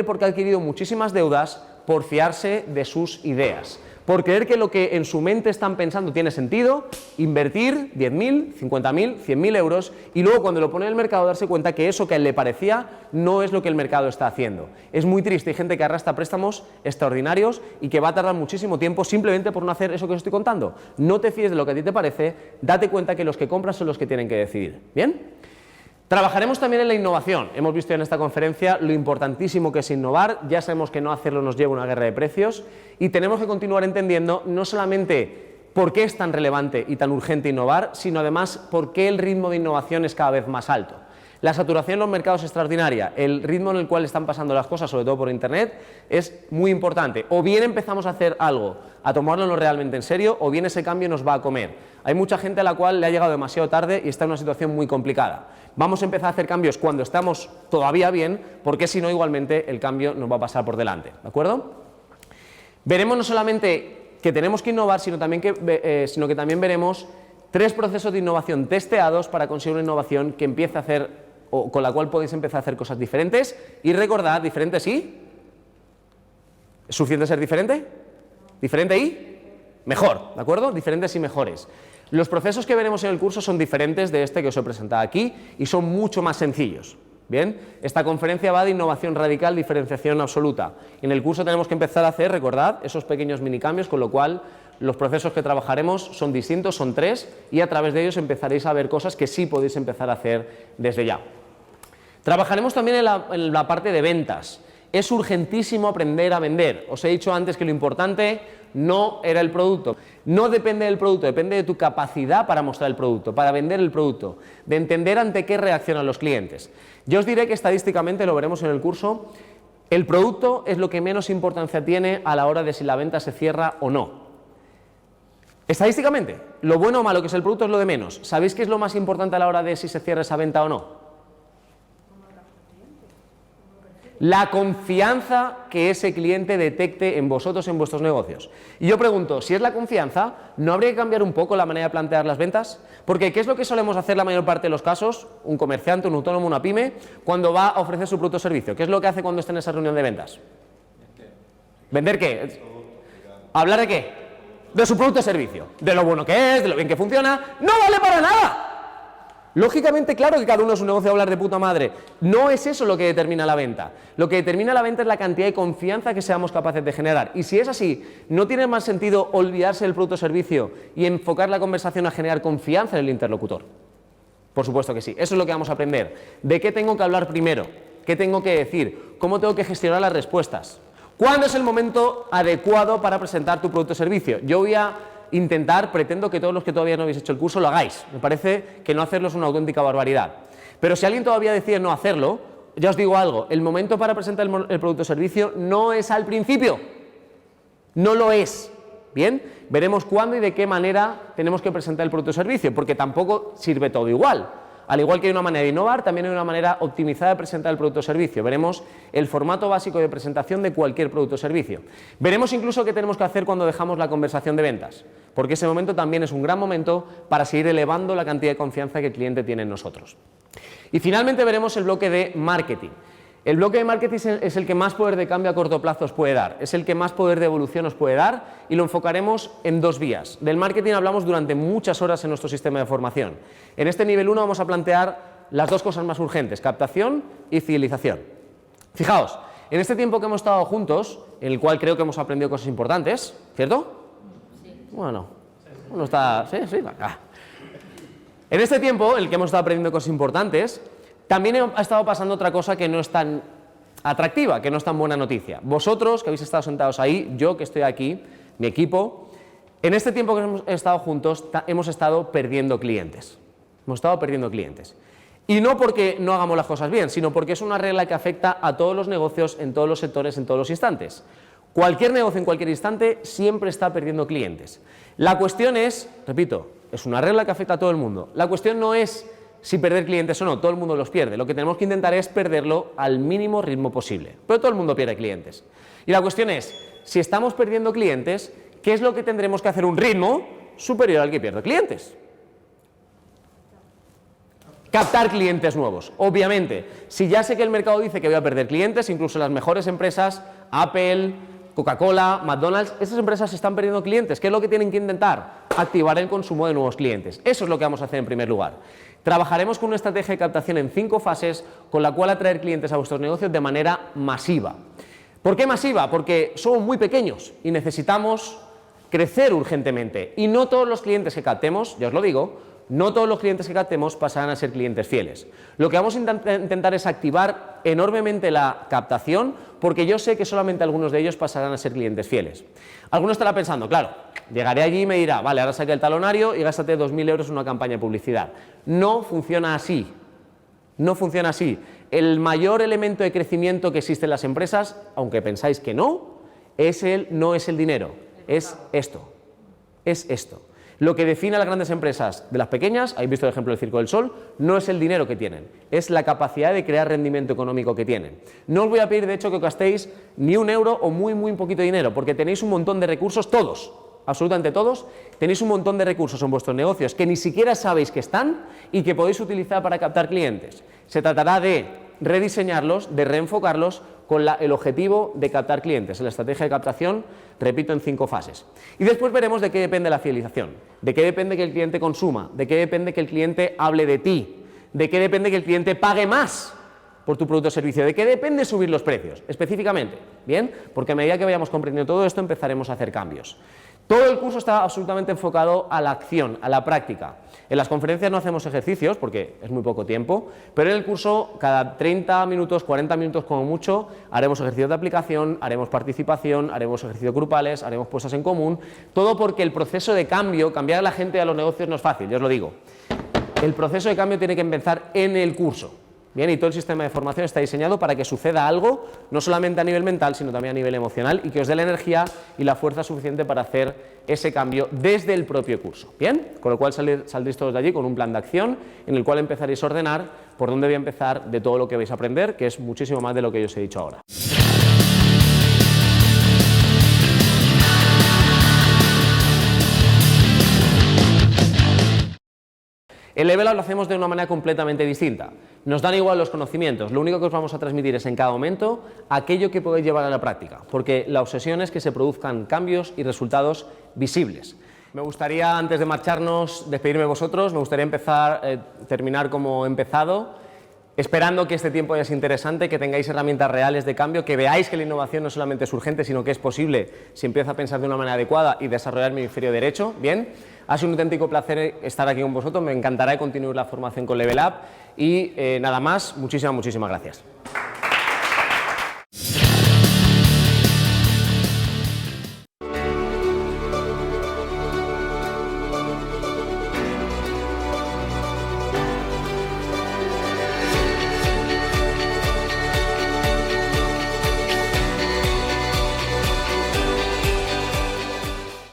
porque ha adquirido muchísimas deudas por fiarse de sus ideas. Por creer que lo que en su mente están pensando tiene sentido, invertir 10.000, 50.000, 100.000 euros y luego cuando lo pone en el mercado darse cuenta que eso que a él le parecía no es lo que el mercado está haciendo. Es muy triste, hay gente que arrastra préstamos extraordinarios y que va a tardar muchísimo tiempo simplemente por no hacer eso que os estoy contando. No te fíes de lo que a ti te parece, date cuenta que los que compran son los que tienen que decidir. ¿Bien? Trabajaremos también en la innovación. Hemos visto en esta conferencia lo importantísimo que es innovar. Ya sabemos que no hacerlo nos lleva a una guerra de precios y tenemos que continuar entendiendo no solamente por qué es tan relevante y tan urgente innovar, sino además por qué el ritmo de innovación es cada vez más alto. La saturación en los mercados es extraordinaria, el ritmo en el cual están pasando las cosas, sobre todo por Internet, es muy importante. O bien empezamos a hacer algo, a tomárnoslo realmente en serio, o bien ese cambio nos va a comer. Hay mucha gente a la cual le ha llegado demasiado tarde y está en una situación muy complicada. Vamos a empezar a hacer cambios cuando estamos todavía bien, porque si no, igualmente el cambio nos va a pasar por delante. ¿De acuerdo? Veremos no solamente que tenemos que innovar, sino que también veremos 3 procesos de innovación testeados para conseguir una innovación que empiece a hacer o con la cual podéis empezar a hacer cosas diferentes y recordad, diferentes y ¿es suficiente ser diferente? ¿Diferente y? Mejor, ¿de acuerdo? Diferentes y mejores. Los procesos que veremos en el curso son diferentes de este que os he presentado aquí y son mucho más sencillos. Bien, esta conferencia va de innovación radical, diferenciación absoluta. En el curso tenemos que empezar a hacer, recordad, esos pequeños minicambios, con lo cual los procesos que trabajaremos son distintos, son 3 y a través de ellos empezaréis a ver cosas que sí podéis empezar a hacer desde ya. Trabajaremos también en la parte de ventas. Es urgentísimo aprender a vender. Os he dicho antes que lo importante no era el producto. No depende del producto, depende de tu capacidad para mostrar el producto, para vender el producto, de entender ante qué reaccionan los clientes. Yo os diré que estadísticamente, lo veremos en el curso, el producto es lo que menos importancia tiene a la hora de si la venta se cierra o no. Estadísticamente, lo bueno o malo que es el producto es lo de menos. ¿Sabéis qué es lo más importante a la hora de si se cierra esa venta o no? La confianza que ese cliente detecte en vosotros, en vuestros negocios. Y yo pregunto, si es la confianza, ¿no habría que cambiar un poco la manera de plantear las ventas? Porque ¿qué es lo que solemos hacer la mayor parte de los casos? Un comerciante, un autónomo, una pyme, cuando va a ofrecer su producto o servicio. ¿Qué es lo que hace cuando está en esa reunión de ventas? ¿Vender qué? ¿Hablar de qué? De su producto o servicio. De lo bueno que es, de lo bien que funciona. ¡No vale para nada! Lógicamente, claro que cada uno es un negocio a hablar de puta madre. No es eso lo que determina la venta. Lo que determina la venta es la cantidad de confianza que seamos capaces de generar. Y si es así, ¿no tiene más sentido olvidarse del producto o servicio y enfocar la conversación a generar confianza en el interlocutor? Por supuesto que sí. Eso es lo que vamos a aprender. ¿De qué tengo que hablar primero? ¿Qué tengo que decir? ¿Cómo tengo que gestionar las respuestas? ¿Cuándo es el momento adecuado para presentar tu producto o servicio? Yo voy a pretendo que todos los que todavía no habéis hecho el curso lo hagáis. Me parece que no hacerlo es una auténtica barbaridad. Pero si alguien todavía decide no hacerlo, ya os digo algo, el momento para presentar el producto o servicio no es al principio. No lo es. Bien, veremos cuándo y de qué manera tenemos que presentar el producto o servicio, porque tampoco sirve todo igual. Al igual que hay una manera de innovar, también hay una manera optimizada de presentar el producto o servicio. Veremos el formato básico de presentación de cualquier producto o servicio. Veremos incluso qué tenemos que hacer cuando dejamos la conversación de ventas, porque ese momento también es un gran momento para seguir elevando la cantidad de confianza que el cliente tiene en nosotros. Y finalmente veremos el bloque de marketing. El bloque de marketing es el que más poder de cambio a corto plazo os puede dar, es el que más poder de evolución os puede dar y lo enfocaremos en dos vías. Del marketing hablamos durante muchas horas en nuestro sistema de formación. En este nivel 1 vamos a plantear las dos cosas más urgentes, captación y fidelización. Fijaos, en este tiempo que hemos estado juntos, en el cual creo que hemos aprendido cosas importantes, ¿cierto? Sí. Bueno, uno está... Sí, sí, ah. En este tiempo en el que hemos estado aprendiendo cosas importantes, también ha estado pasando otra cosa que no es tan atractiva, que no es tan buena noticia. Vosotros que habéis estado sentados ahí, yo que estoy aquí, mi equipo, en este tiempo que hemos estado juntos hemos estado perdiendo clientes. Hemos estado perdiendo clientes. Y no porque no hagamos las cosas bien, sino porque es una regla que afecta a todos los negocios, en todos los sectores, en todos los instantes. Cualquier negocio en cualquier instante siempre está perdiendo clientes. La cuestión es, repito, es una regla que afecta a todo el mundo. La cuestión no es si perder clientes o no, todo el mundo los pierde. Lo que tenemos que intentar es perderlo al mínimo ritmo posible. Pero todo el mundo pierde clientes. Y la cuestión es, si estamos perdiendo clientes, ¿qué es lo que tendremos que hacer un ritmo superior al que pierde clientes? Captar clientes nuevos. Obviamente, si ya sé que el mercado dice que voy a perder clientes, incluso las mejores empresas, Apple, Coca-Cola, McDonald's, esas empresas están perdiendo clientes. ¿Qué es lo que tienen que intentar? Activar el consumo de nuevos clientes. Eso es lo que vamos a hacer en primer lugar. Trabajaremos con una estrategia de captación en 5 fases con la cual atraer clientes a vuestros negocios de manera masiva. ¿Por qué masiva? Porque somos muy pequeños y necesitamos crecer urgentemente. Y no todos los clientes que captemos, ya os lo digo, no todos los clientes que captemos pasarán a ser clientes fieles. Lo que vamos a intentar es activar enormemente la captación, porque yo sé que solamente algunos de ellos pasarán a ser clientes fieles. Alguno estará pensando, claro, llegaré allí y me dirá, vale, ahora saca el talonario y gástate 2.000 euros en una campaña de publicidad. No funciona así. No funciona así. El mayor elemento de crecimiento que existe en las empresas, aunque pensáis que no es el dinero, es esto. Es esto. Lo que define a las grandes empresas de las pequeñas, habéis visto el ejemplo del Circo del Sol, no es el dinero que tienen, es la capacidad de crear rendimiento económico que tienen. No os voy a pedir, de hecho, que gastéis ni un euro o muy poquito dinero, porque tenéis un montón de recursos, todos, absolutamente todos, tenéis un montón de recursos en vuestros negocios que ni siquiera sabéis que están y que podéis utilizar para captar clientes. Se tratará de rediseñarlos, de reenfocarlos con el objetivo de captar clientes. En la estrategia de captación, repito, en 5 fases. Y después veremos de qué depende la fidelización, de qué depende que el cliente consuma, de qué depende que el cliente hable de ti, de qué depende que el cliente pague más por tu producto o servicio, de qué depende subir los precios, específicamente, ¿bien? Porque a medida que vayamos comprendiendo todo esto empezaremos a hacer cambios. Todo el curso está absolutamente enfocado a la acción, a la práctica. En las conferencias no hacemos ejercicios porque es muy poco tiempo, pero en el curso cada 30 minutos, 40 minutos como mucho, haremos ejercicios de aplicación, haremos participación, haremos ejercicios grupales, haremos puestas en común, todo porque el proceso de cambio, cambiar a la gente a los negocios no es fácil, yo os lo digo. El proceso de cambio tiene que empezar en el curso. Bien, y todo el sistema de formación está diseñado para que suceda algo, no solamente a nivel mental, sino también a nivel emocional, y que os dé la energía y la fuerza suficiente para hacer ese cambio desde el propio curso. Bien, con lo cual saldréis todos de allí con un plan de acción en el cual empezaréis a ordenar por dónde voy a empezar de todo lo que vais a aprender, que es muchísimo más de lo que yo os he dicho ahora. El Level Up lo hacemos de una manera completamente distinta. Nos dan igual los conocimientos, lo único que os vamos a transmitir es en cada momento aquello que podéis llevar a la práctica, porque la obsesión es que se produzcan cambios y resultados visibles. Me gustaría, antes de marcharnos, despedirme de vosotros, me gustaría terminar como he empezado, esperando que este tiempo haya sido interesante, que tengáis herramientas reales de cambio, que veáis que la innovación no solamente es urgente, sino que es posible si empiezo a pensar de una manera adecuada y desarrollar mi hemisferio derecho. Bien, ha sido un auténtico placer estar aquí con vosotros, me encantará continuar la formación con Level Up y nada más, muchísimas gracias.